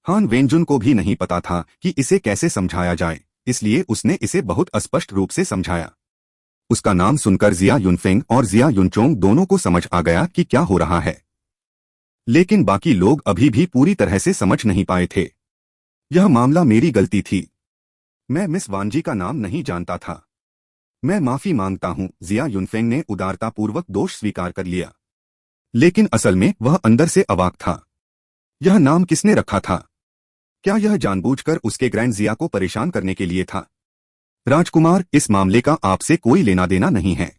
हान वेंजुन को भी नहीं पता था कि इसे कैसे समझाया जाए, इसलिए उसने इसे बहुत अस्पष्ट रूप से समझाया। उसका नाम सुनकर जिया युनफेंग और जिया युनचोंग दोनों को समझ आ गया कि क्या हो रहा है, लेकिन बाकी लोग अभी भी पूरी तरह से समझ नहीं पाए थे। यह मामला मेरी गलती थी। मैं मिस वांजी का नाम नहीं जानता था। मैं माफी मांगता हूं। जिया युनफेंग ने उदारतापूर्वक दोष स्वीकार कर लिया, लेकिन असल में वह अंदर से अवाक था। यह नाम किसने रखा था? क्या यह जानबूझकर उसके ग्रैंड जिया को परेशान करने के लिए था? राजकुमार, इस मामले का आपसे कोई लेना देना नहीं है।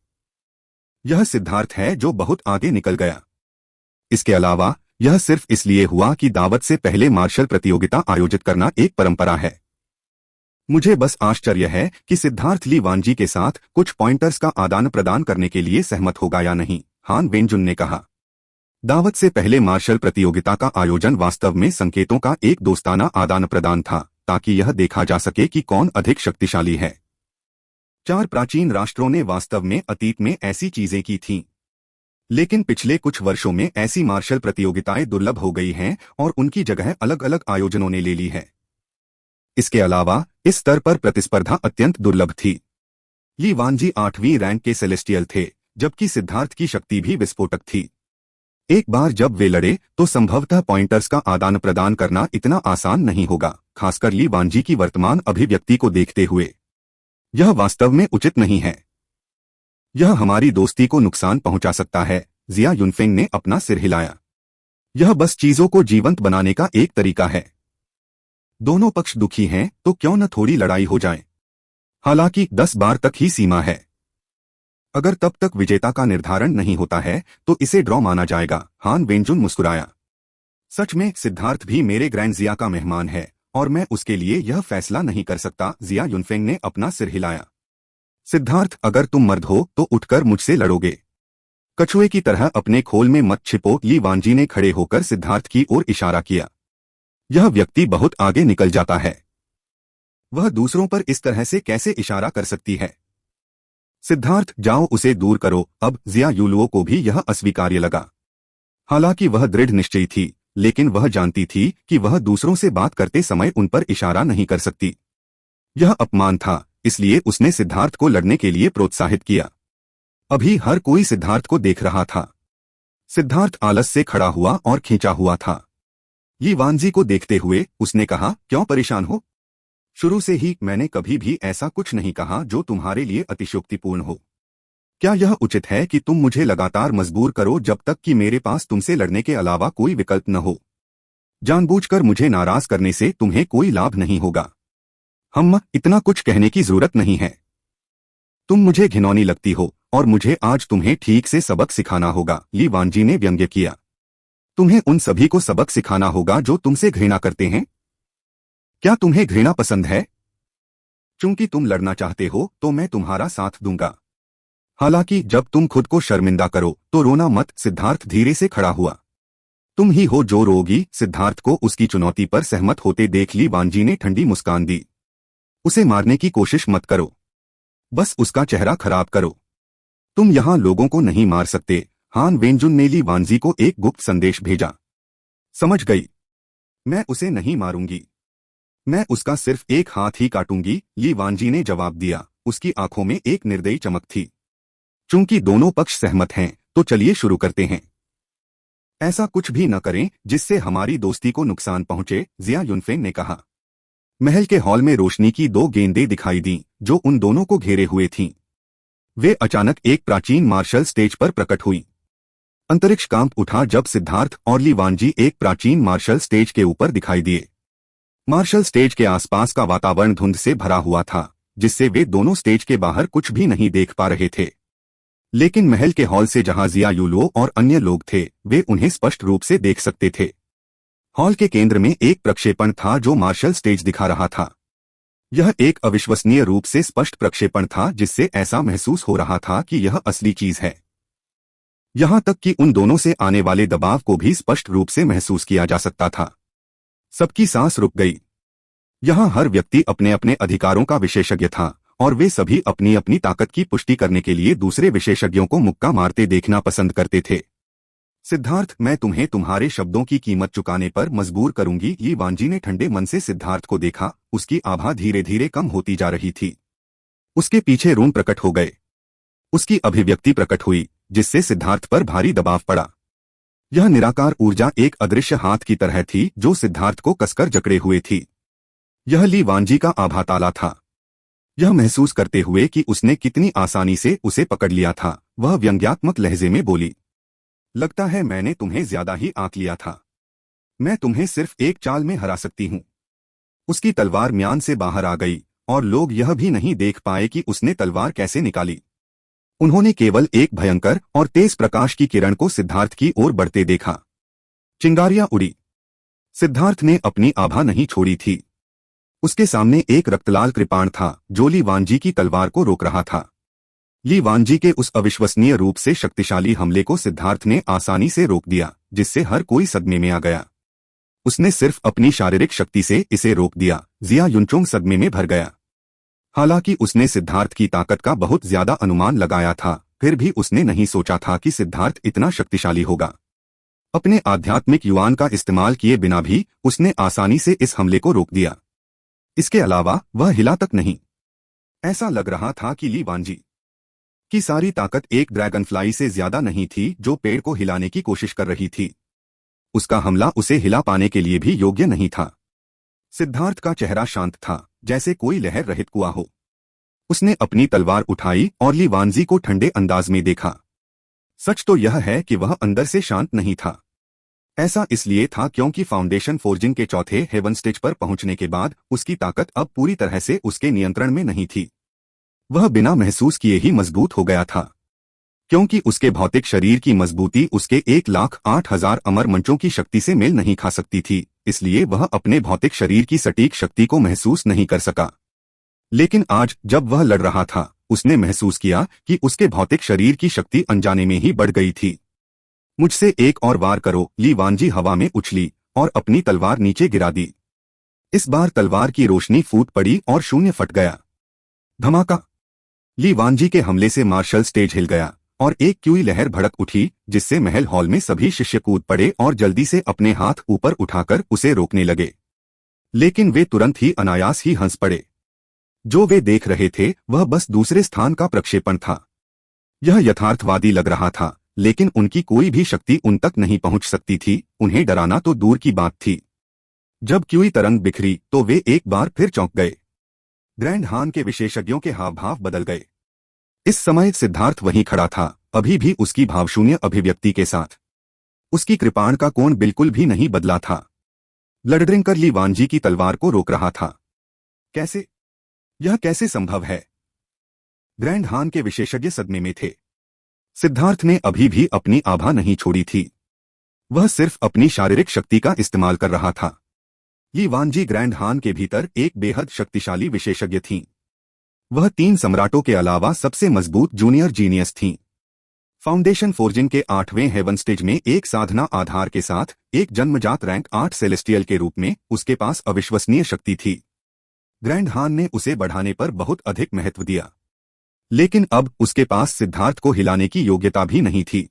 यह सिद्धार्थ है जो बहुत आगे निकल गया। इसके अलावा यह सिर्फ इसलिए हुआ कि दावत से पहले मार्शल प्रतियोगिता आयोजित करना एक परंपरा है। मुझे बस आश्चर्य है कि सिद्धार्थ ली वांजी के साथ कुछ पॉइंटर्स का आदान प्रदान करने के लिए सहमत होगा या नहीं, हान वेंजुन ने कहा। दावत से पहले मार्शल प्रतियोगिता का आयोजन वास्तव में संकेतों का एक दोस्ताना आदान प्रदान था, ताकि यह देखा जा सके कि कौन अधिक शक्तिशाली है। 4 प्राचीन राष्ट्रों ने वास्तव में अतीत में ऐसी चीजें की थीं, लेकिन पिछले कुछ वर्षों में ऐसी मार्शल प्रतियोगिताएं दुर्लभ हो गई हैं और उनकी जगह अलग अलग आयोजनों ने ले ली है। इसके अलावा इस स्तर पर प्रतिस्पर्धा अत्यंत दुर्लभ थी। ली वांजी 8वीं रैंक के सेलेस्टियल थे, जबकि सिद्धार्थ की शक्ति भी विस्फोटक थी। एक बार जब वे लड़े तो संभवतः पॉइंटर्स का आदान प्रदान करना इतना आसान नहीं होगा, खासकर ली वांजी की वर्तमान अभिव्यक्ति को देखते हुए। यह वास्तव में उचित नहीं है। यह हमारी दोस्ती को नुकसान पहुंचा सकता है। जिया युनफेंग ने अपना सिर हिलाया। यह बस चीजों को जीवंत बनाने का एक तरीका है। दोनों पक्ष दुखी हैं तो क्यों न थोड़ी लड़ाई हो जाए। हालांकि 10 बार तक ही सीमा है। अगर तब तक विजेता का निर्धारण नहीं होता है तो इसे ड्रॉ माना जाएगा। हान वेंजुन मुस्कुराया। सच में सिद्धार्थ भी मेरे ग्रैंड जिया का मेहमान है और मैं उसके लिए यह फैसला नहीं कर सकता। जिया युनफेंग ने अपना सिर हिलाया। सिद्धार्थ, अगर तुम मर्द हो तो उठकर मुझसे लड़ोगे। कछुए की तरह अपने खोल में मत छिपो। ली वांजी ने खड़े होकर सिद्धार्थ की ओर इशारा किया। यह व्यक्ति बहुत आगे निकल जाता है। वह दूसरों पर इस तरह से कैसे इशारा कर सकती है? सिद्धार्थ, जाओ उसे दूर करो। अब जिया युलुओ को भी यह अस्वीकार्य लगा। हालांकि वह दृढ़ निश्चयी थी, लेकिन वह जानती थी कि वह दूसरों से बात करते समय उन पर इशारा नहीं कर सकती। यह अपमान था, इसलिए उसने सिद्धार्थ को लड़ने के लिए प्रोत्साहित किया। अभी हर कोई सिद्धार्थ को देख रहा था। सिद्धार्थ आलस से खड़ा हुआ और खींचा हुआ था। यी वांजी को देखते हुए उसने कहा, क्यों परेशान हो? शुरू से ही मैंने कभी भी ऐसा कुछ नहीं कहा जो तुम्हारे लिए अतिशयोक्तिपूर्ण हो। क्या यह उचित है कि तुम मुझे लगातार मजबूर करो जब तक कि मेरे पास तुमसे लड़ने के अलावा कोई विकल्प न हो? जानबूझकर मुझे नाराज करने से तुम्हें कोई लाभ नहीं होगा। इतना कुछ कहने की जरूरत नहीं है। तुम मुझे घिनौनी लगती हो और मुझे आज तुम्हें ठीक से सबक सिखाना होगा, ली वानजी ने व्यंग्य किया। तुम्हें उन सभी को सबक सिखाना होगा जो तुमसे घृणा करते हैं। क्या तुम्हें घृणा पसंद है? चूंकि तुम लड़ना चाहते हो तो मैं तुम्हारा साथ दूंगा। हालांकि जब तुम खुद को शर्मिंदा करो तो रोना मत। सिद्धार्थ धीरे से खड़ा हुआ। तुम ही हो जो रोगी। सिद्धार्थ को उसकी चुनौती पर सहमत होते देख ली वानजी ने ठंडी मुस्कान दी। उसे मारने की कोशिश मत करो, बस उसका चेहरा खराब करो। तुम यहां लोगों को नहीं मार सकते। हान वेंजुन ने ली वानजी को एक गुप्त संदेश भेजा। समझ गई, मैं उसे नहीं मारूंगी, मैं उसका सिर्फ एक हाथ ही काटूंगी, ली वानजी ने जवाब दिया। उसकी आंखों में एक निर्दयी चमक थी। चूंकि दोनों पक्ष सहमत हैं तो चलिए शुरू करते हैं। ऐसा कुछ भी न करें जिससे हमारी दोस्ती को नुकसान पहुंचे, जिया युनफेंग ने कहा। महल के हॉल में रोशनी की दो गेंदें दिखाई दीं जो उन दोनों को घेरे हुए थीं। वे अचानक एक प्राचीन मार्शल स्टेज पर प्रकट हुई। अंतरिक्ष कांप उठा जब सिद्धार्थ और ली वानजी एक प्राचीन मार्शल स्टेज के ऊपर दिखाई दिए। मार्शल स्टेज के आसपास का वातावरण धुंध से भरा हुआ था, जिससे वे दोनों स्टेज के बाहर कुछ भी नहीं देख पा रहे थे। लेकिन महल के हॉल से जहां जिया यूलो और अन्य लोग थे, वे उन्हें स्पष्ट रूप से देख सकते थे। हॉल के केंद्र में एक प्रक्षेपण था जो मार्शल स्टेज दिखा रहा था। यह एक अविश्वसनीय रूप से स्पष्ट प्रक्षेपण था जिससे ऐसा महसूस हो रहा था कि यह असली चीज है। यहां तक कि उन दोनों से आने वाले दबाव को भी स्पष्ट रूप से महसूस किया जा सकता था। सबकी सांस रुक गई। यहां हर व्यक्ति अपने अपने अधिकारों का विशेषज्ञ था और वे सभी अपनी अपनी ताकत की पुष्टि करने के लिए दूसरे विशेषज्ञों को मुक्का मारते देखना पसंद करते थे। सिद्धार्थ, मैं तुम्हें तुम्हारे शब्दों की कीमत चुकाने पर मजबूर करूंगी, ली वानजी ने ठंडे मन से सिद्धार्थ को देखा। उसकी आभा धीरे धीरे कम होती जा रही थी। उसके पीछे रून प्रकट हो गए। उसकी अभिव्यक्ति प्रकट हुई जिससे सिद्धार्थ पर भारी दबाव पड़ा। यह निराकार ऊर्जा एक अदृश्य हाथ की तरह थी जो सिद्धार्थ को कसकर जकड़े हुए थी। यह ली वानजी का आभा ताला था। यह महसूस करते हुए कि उसने कितनी आसानी से उसे पकड़ लिया था, वह व्यंग्यात्मक लहजे में बोली, लगता है मैंने तुम्हें ज्यादा ही आंक लिया था। मैं तुम्हें सिर्फ एक चाल में हरा सकती हूं। उसकी तलवार म्यान से बाहर आ गई और लोग यह भी नहीं देख पाए कि उसने तलवार कैसे निकाली। उन्होंने केवल एक भयंकर और तेज प्रकाश की किरण को सिद्धार्थ की ओर बढ़ते देखा। चिंगारियां उड़ी। सिद्धार्थ ने अपनी आभा नहीं छोड़ी थी। उसके सामने एक रक्तलाल कृपाण था जो ली वानजी की तलवार को रोक रहा था। ली वानजी के उस अविश्वसनीय रूप से शक्तिशाली हमले को सिद्धार्थ ने आसानी से रोक दिया, जिससे हर कोई सदमे में आ गया। उसने सिर्फ अपनी शारीरिक शक्ति से इसे रोक दिया। जिया युनचोंग सदमे में भर गया। हालांकि उसने सिद्धार्थ की ताकत का बहुत ज्यादा अनुमान लगाया था, फिर भी उसने नहीं सोचा था कि सिद्धार्थ इतना शक्तिशाली होगा। अपने आध्यात्मिक युआन का इस्तेमाल किए बिना भी उसने आसानी से इस हमले को रोक दिया। इसके अलावा वह हिला तक नहीं। ऐसा लग रहा था कि ली वानजी की सारी ताकत एक ड्रैगनफ्लाई से ज्यादा नहीं थी जो पेड़ को हिलाने की कोशिश कर रही थी। उसका हमला उसे हिला पाने के लिए भी योग्य नहीं था। सिद्धार्थ का चेहरा शांत था, जैसे कोई लहर रहित कुआं हो। उसने अपनी तलवार उठाई और ली वानजी को ठंडे अंदाज में देखा। सच तो यह है कि वह अंदर से शांत नहीं था। ऐसा इसलिए था क्योंकि फाउंडेशन फोर्जिंग के चौथे हेवन स्टेज पर पहुंचने के बाद उसकी ताकत अब पूरी तरह से उसके नियंत्रण में नहीं थी। वह बिना महसूस किए ही मजबूत हो गया था। क्योंकि उसके भौतिक शरीर की मजबूती उसके 1,08,000 अमर मंचों की शक्ति से मेल नहीं खा सकती थी, इसलिए वह अपने भौतिक शरीर की सटीक शक्ति को महसूस नहीं कर सका। लेकिन आज जब वह लड़ रहा था, उसने महसूस किया कि उसके भौतिक शरीर की शक्ति अनजाने में ही बढ़ गई थी। मुझसे एक और वार करो, ली वानजी हवा में उछली और अपनी तलवार नीचे गिरा दी। इस बार तलवार की रोशनी फूट पड़ी और शून्य फट गया। धमाका! ली वानजी के हमले से मार्शल स्टेज हिल गया और एक क्यूई लहर भड़क उठी, जिससे महल हॉल में सभी शिष्य कूद पड़े और जल्दी से अपने हाथ ऊपर उठाकर उसे रोकने लगे। लेकिन वे तुरंत ही अनायास ही हंस पड़े। जो वे देख रहे थे वह बस दूसरे स्थान का प्रक्षेपण था। यह यथार्थवादी लग रहा था, लेकिन उनकी कोई भी शक्ति उन तक नहीं पहुंच सकती थी। उन्हें डराना तो दूर की बात थी। जब क्यूई तरंग बिखरी तो वे एक बार फिर चौंक गए। ग्रैंड हान के विशेषज्ञों के हाव भाव बदल गए। इस समय सिद्धार्थ वहीं खड़ा था, अभी भी उसकी भावशून्य अभिव्यक्ति के साथ। उसकी कृपाण का कोण बिल्कुल भी नहीं बदला था। ब्लडड्रिंकर ली वानजी की तलवार को रोक रहा था। कैसे? यह कैसे संभव है? ग्रैंड हान के विशेषज्ञ सदमे में थे। सिद्धार्थ ने अभी भी अपनी आभा नहीं छोड़ी थी। वह सिर्फ अपनी शारीरिक शक्ति का इस्तेमाल कर रहा था। ली वानजी ग्रैंड हान के भीतर एक बेहद शक्तिशाली विशेषज्ञ थीं। वह 3 सम्राटों के अलावा सबसे मजबूत जूनियर जीनियस थीं। फाउंडेशन फोर्जिंग के 8वें हेवन स्टेज में एक साधना आधार के साथ एक जन्मजात रैंक 8 सेलेस्टियल के रूप में उसके पास अविश्वसनीय शक्ति थी। ग्रैंड हान ने उसे बढ़ाने पर बहुत अधिक महत्व दिया, लेकिन अब उसके पास सिद्धार्थ को हिलाने की योग्यता भी नहीं थी।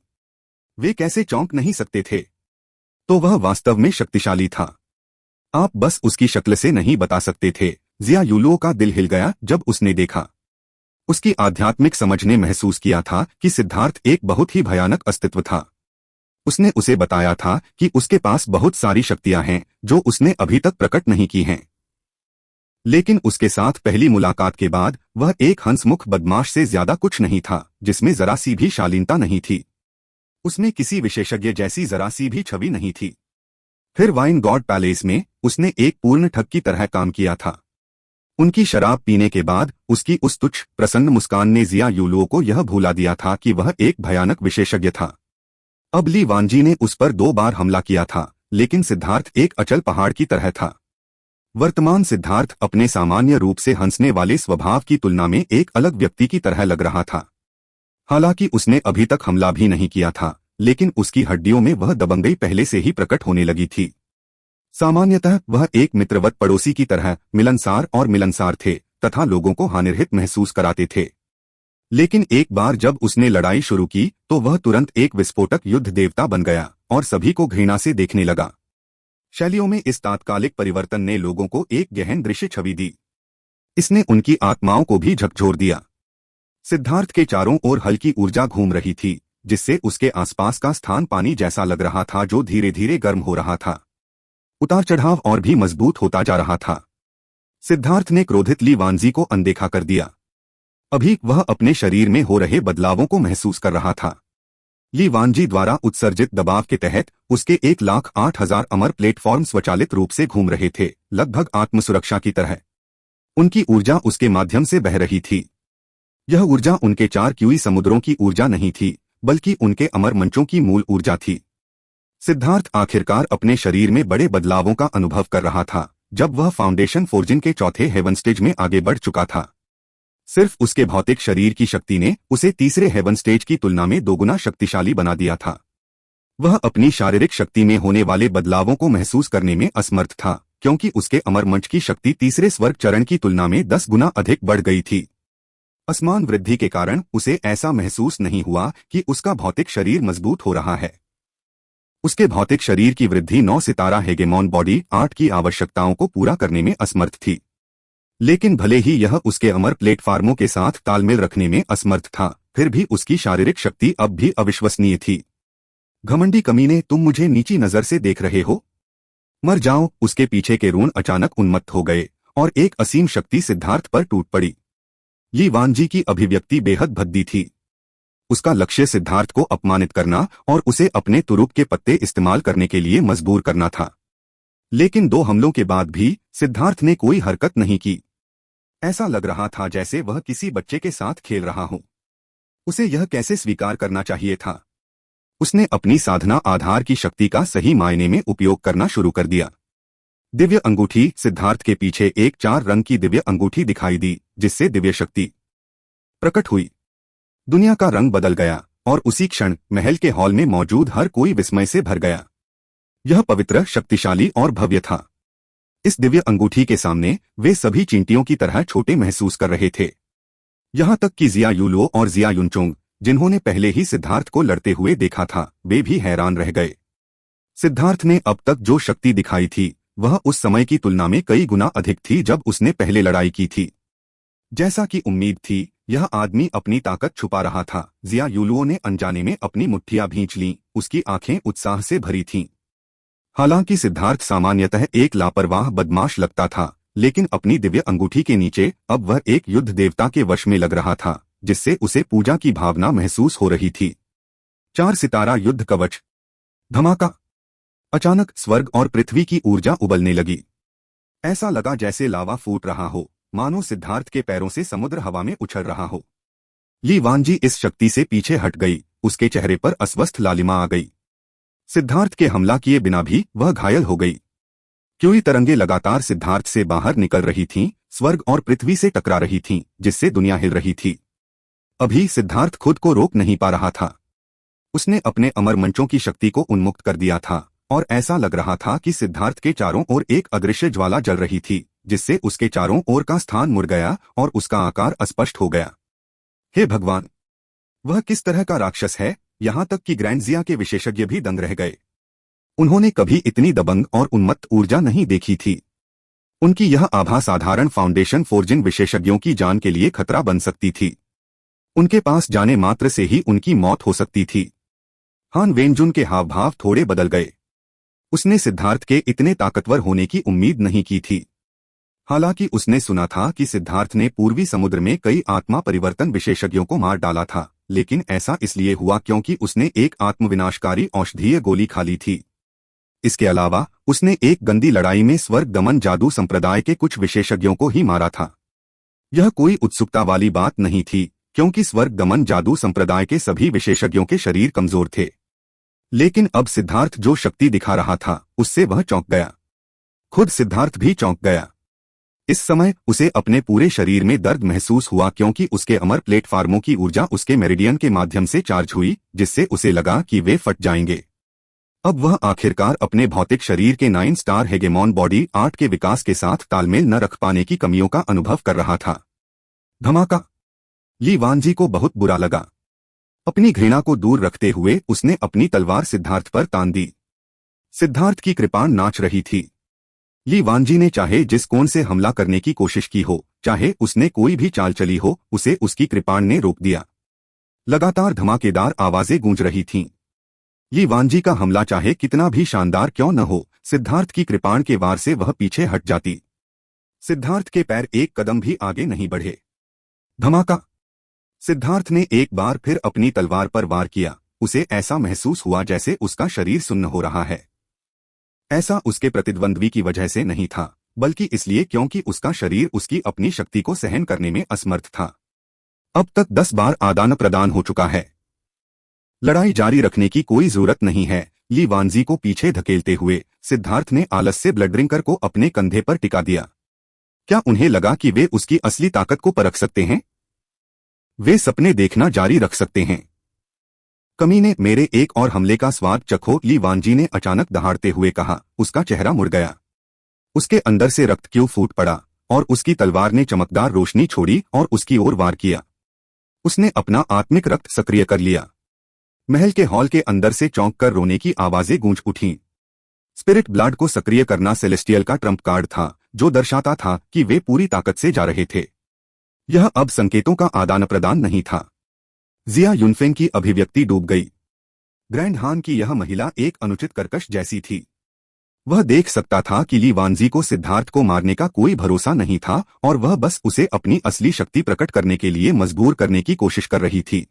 वे कैसे चौंक नहीं सकते थे? तो वह वास्तव में शक्तिशाली था। आप बस उसकी शक्ल से नहीं बता सकते थे। जिया यूलुओ का दिल हिल गया जब उसने देखा। उसकी आध्यात्मिक समझ ने महसूस किया था कि सिद्धार्थ एक बहुत ही भयानक अस्तित्व था। उसने उसे बताया था कि उसके पास बहुत सारी शक्तियां हैं जो उसने अभी तक प्रकट नहीं की हैं। लेकिन उसके साथ पहली मुलाकात के बाद वह एक हंसमुख बदमाश से ज्यादा कुछ नहीं था, जिसमें जरा सी भी शालीनता नहीं थी। उसमें किसी विशेषज्ञ जैसी जरा सी भी छवि नहीं थी। फिर वाइन गॉड पैलेस में उसने एक पूर्ण ठग की तरह काम किया था। उनकी शराब पीने के बाद उसकी उस तुच्छ प्रसन्न मुस्कान ने जिया यूलुओ को यह भुला दिया था कि वह एक भयानक विशेषज्ञ था। अब ली वानजी ने उस पर 2 बार हमला किया था, लेकिन सिद्धार्थ एक अचल पहाड़ की तरह था। वर्तमान सिद्धार्थ अपने सामान्य रूप से हंसने वाले स्वभाव की तुलना में एक अलग व्यक्ति की तरह लग रहा था। हालांकि उसने अभी तक हमला भी नहीं किया था, लेकिन उसकी हड्डियों में वह दबंगई पहले से ही प्रकट होने लगी थी। सामान्यतः वह एक मित्रवत पड़ोसी की तरह मिलनसार थे तथा लोगों को हानिरहित महसूस कराते थे। लेकिन एक बार जब उसने लड़ाई शुरू की तो वह तुरंत एक विस्फोटक युद्ध देवता बन गया और सभी को घृणा से देखने लगा। शैलियों में इस तात्कालिक परिवर्तन ने लोगों को एक गहन दृश्य छवि दी। इसने उनकी आत्माओं को भी झकझोर दिया। सिद्धार्थ के चारों ओर हल्की ऊर्जा घूम रही थी, जिससे उसके आसपास का स्थान पानी जैसा लग रहा था जो धीरे धीरे गर्म हो रहा था। उतार चढ़ाव और भी मजबूत होता जा रहा था। सिद्धार्थ ने क्रोधित ली वानजी को अनदेखा कर दिया। अभी वह अपने शरीर में हो रहे बदलावों को महसूस कर रहा था। ली वानजी द्वारा उत्सर्जित दबाव के तहत उसके 1,08,000 अमर प्लेटफॉर्म स्वचालित रूप से घूम रहे थे, लगभग आत्मसुरक्षा की तरह। उनकी ऊर्जा उसके माध्यम से बह रही थी। यह ऊर्जा उनके 4 क्यूई समुद्रों की ऊर्जा नहीं थी, बल्कि उनके अमर मंचों की मूल ऊर्जा थी। सिद्धार्थ आखिरकार अपने शरीर में बड़े बदलावों का अनुभव कर रहा था जब वह फाउंडेशन फोर्जिन के चौथे हेवन स्टेज में आगे बढ़ चुका था। सिर्फ उसके भौतिक शरीर की शक्ति ने उसे तीसरे हेवन स्टेज की तुलना में 2 गुना शक्तिशाली बना दिया था। वह अपनी शारीरिक शक्ति में होने वाले बदलावों को महसूस करने में असमर्थ था, क्योंकि उसके अमर मंच की शक्ति तीसरे स्वर्ग चरण की तुलना में 10 गुना अधिक बढ़ गई थी। असमान वृद्धि के कारण उसे ऐसा महसूस नहीं हुआ कि उसका भौतिक शरीर मजबूत हो रहा है। उसके भौतिक शरीर की वृद्धि 9 सितारा हेगेमॉन बॉडी 8 की आवश्यकताओं को पूरा करने में असमर्थ थी। लेकिन भले ही यह उसके अमर प्लेटफार्मों के साथ तालमेल रखने में असमर्थ था, फिर भी उसकी शारीरिक शक्ति अब भी अविश्वसनीय थी। घमंडी कमीने, तुम मुझे नीची नजर से देख रहे हो? मर जाओ! उसके पीछे के रून अचानक उन्मत्त हो गए और एक असीम शक्ति सिद्धार्थ पर टूट पड़ी। ली वानजी की अभिव्यक्ति बेहद भद्दी थी। उसका लक्ष्य सिद्धार्थ को अपमानित करना और उसे अपने तुरुप के पत्ते इस्तेमाल करने के लिए मजबूर करना था। लेकिन 2 हमलों के बाद भी सिद्धार्थ ने कोई हरकत नहीं की। ऐसा लग रहा था जैसे वह किसी बच्चे के साथ खेल रहा हो। उसे यह कैसे स्वीकार करना चाहिए था? उसने अपनी साधना आधार की शक्ति का सही मायने में उपयोग करना शुरू कर दिया। दिव्य अंगूठी। सिद्धार्थ के पीछे एक 4 रंग की दिव्य अंगूठी दिखाई दी, जिससे दिव्य शक्ति प्रकट हुई। दुनिया का रंग बदल गया और उसी क्षण महल के हॉल में मौजूद हर कोई विस्मय से भर गया। यह पवित्र, शक्तिशाली और भव्य था। इस दिव्य अंगूठी के सामने वे सभी चींटियों की तरह छोटे महसूस कर रहे थे। यहाँ तक कि जिया यूलुओ और जिया युनचोंग, जिन्होंने पहले ही सिद्धार्थ को लड़ते हुए देखा था, वे भी हैरान रह गए। सिद्धार्थ ने अब तक जो शक्ति दिखाई थी वह उस समय की तुलना में कई गुना अधिक थी जब उसने पहले लड़ाई की थी। जैसा कि उम्मीद थी, यह आदमी अपनी ताकत छुपा रहा था। जिया यूलुओ ने अनजाने में अपनी मुट्ठियां भींच लीं, उसकी आंखें उत्साह से भरी थीं। हालांकि सिद्धार्थ सामान्यतः एक लापरवाह बदमाश लगता था, लेकिन अपनी दिव्य अंगूठी के नीचे अब वह एक युद्ध देवता के वश में लग रहा था, जिससे उसे पूजा की भावना महसूस हो रही थी। 4 सितारा युद्ध कवच। धमाका। अचानक स्वर्ग और पृथ्वी की ऊर्जा उबलने लगी। ऐसा लगा जैसे लावा फूट रहा हो, मानो सिद्धार्थ के पैरों से समुद्र हवा में उछल रहा हो। ली वानजी इस शक्ति से पीछे हट गई, उसके चेहरे पर अस्वस्थ लालिमा आ गई। सिद्धार्थ के हमला किए बिना भी वह घायल हो गई। क्योंकि तरंगे लगातार सिद्धार्थ से बाहर निकल रही थीं, स्वर्ग और पृथ्वी से टकरा रही थीं, जिससे दुनिया हिल रही थी। अभी सिद्धार्थ खुद को रोक नहीं पा रहा था। उसने अपने अमर मंचों की शक्ति को उन्मुक्त कर दिया था और ऐसा लग रहा था कि सिद्धार्थ के चारों ओर एक अदृश्य ज्वाला जल रही थी, जिससे उसके चारों ओर का स्थान मुड़ गया और उसका आकार अस्पष्ट हो गया। हे भगवान, वह किस तरह का राक्षस है? यहां तक कि ग्रैंडजिया के विशेषज्ञ भी दंग रह गए। उन्होंने कभी इतनी दबंग और उन्मत्त ऊर्जा नहीं देखी थी। उनकी यह आभा साधारण फाउंडेशन फोर्जिंग विशेषज्ञों की जान के लिए खतरा बन सकती थी। उनके पास जाने मात्र से ही उनकी मौत हो सकती थी। हान वेनजुन के हाव भाव थोड़े बदल गए। उसने सिद्धार्थ के इतने ताकतवर होने की उम्मीद नहीं की थी। हालांकि उसने सुना था कि सिद्धार्थ ने पूर्वी समुद्र में कई आत्मा परिवर्तन विशेषज्ञों को मार डाला था, लेकिन ऐसा इसलिए हुआ क्योंकि उसने एक आत्मविनाशकारी औषधीय गोली खा ली थी। इसके अलावा उसने एक गंदी लड़ाई में स्वर्ग दमन जादू संप्रदाय के कुछ विशेषज्ञों को ही मारा था। यह कोई उत्सुकता वाली बात नहीं थी, क्योंकि स्वर्ग दमन जादू संप्रदाय के सभी विशेषज्ञों के शरीर कमजोर थे। लेकिन अब सिद्धार्थ जो शक्ति दिखा रहा था, उससे वह चौंक गया। खुद सिद्धार्थ भी चौंक गया। इस समय उसे अपने पूरे शरीर में दर्द महसूस हुआ, क्योंकि उसके अमर प्लेटफार्मों की ऊर्जा उसके मेरिडियन के माध्यम से चार्ज हुई, जिससे उसे लगा कि वे फट जाएंगे। अब वह आखिरकार अपने भौतिक शरीर के 9 स्टार हेगेमॉन बॉडी आर्ट के विकास के साथ तालमेल न रख पाने की कमियों का अनुभव कर रहा था। धमाका! ली वानजी को बहुत बुरा लगा। अपनी घृणा को दूर रखते हुए उसने अपनी तलवार सिद्धार्थ पर तान दी। सिद्धार्थ की कृपाण नाच रही थी। ली वानजी ने चाहे जिस कोण से हमला करने की कोशिश की हो, चाहे उसने कोई भी चाल चली हो, उसे उसकी कृपाण ने रोक दिया। लगातार धमाकेदार आवाजें गूंज रही थीं। ली वानजी का हमला चाहे कितना भी शानदार क्यों न हो, सिद्धार्थ की कृपाण के वार से वह पीछे हट जाती। सिद्धार्थ के पैर एक कदम भी आगे नहीं बढ़े। धमाका! सिद्धार्थ ने एक बार फिर अपनी तलवार पर वार किया। उसे ऐसा महसूस हुआ जैसे उसका शरीर सुन्न हो रहा है। ऐसा उसके प्रतिद्वंद्वी की वजह से नहीं था, बल्कि इसलिए क्योंकि उसका शरीर उसकी अपनी शक्ति को सहन करने में असमर्थ था। अब तक 10 बार आदान प्रदान हो चुका है। लड़ाई जारी रखने की कोई जरूरत नहीं है। ली वानजी को पीछे धकेलते हुए सिद्धार्थ ने आलस से ब्लड ड्रिंकर को अपने कंधे पर टिका दिया। क्या उन्हें लगा कि वे उसकी असली ताकत को परख सकते हैं? वे सपने देखना जारी रख सकते हैं। कमीने, मेरे एक और हमले का स्वाद चखो, ली वानजी ने अचानक दहाड़ते हुए कहा। उसका चेहरा मुड़ गया। उसके अंदर से रक्त क्यों फूट पड़ा और उसकी तलवार ने चमकदार रोशनी छोड़ी और उसकी ओर वार किया। उसने अपना आत्मिक रक्त सक्रिय कर लिया। महल के हॉल के अंदर से चौंक कर रोने की आवाजें गूंज उठीं। स्पिरिट ब्लड को सक्रिय करना सेलेस्टियल का ट्रम्प कार्ड था, जो दर्शाता था कि वे पूरी ताकत से जा रहे थे। यह अब संकेतों का आदान प्रदान नहीं था। जिया युनफेंग की अभिव्यक्ति डूब गई। ग्रैंड हान की यह महिला एक अनुचित कर्कश जैसी थी। वह देख सकता था कि ली वानजी को सिद्धार्थ को मारने का कोई भरोसा नहीं था और वह बस उसे अपनी असली शक्ति प्रकट करने के लिए मजबूर करने की कोशिश कर रही थी।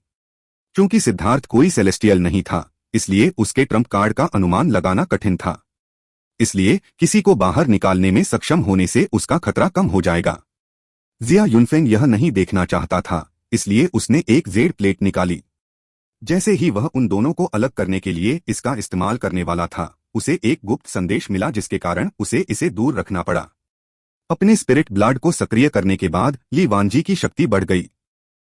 क्योंकि सिद्धार्थ कोई सेलेस्टियल नहीं था, इसलिए उसके ट्रम्प कार्ड का अनुमान लगाना कठिन था। इसलिए किसी को बाहर निकालने में सक्षम होने से उसका खतरा कम हो जाएगा। जिया युनफेंग यह नहीं देखना चाहता था, इसलिए उसने एक जेड प्लेट निकाली। जैसे ही वह उन दोनों को अलग करने के लिए इसका इस्तेमाल करने वाला था, उसे एक गुप्त संदेश मिला, जिसके कारण उसे इसे दूर रखना पड़ा। अपने स्पिरिट ब्लड को सक्रिय करने के बाद ली वानजी की शक्ति बढ़ गई।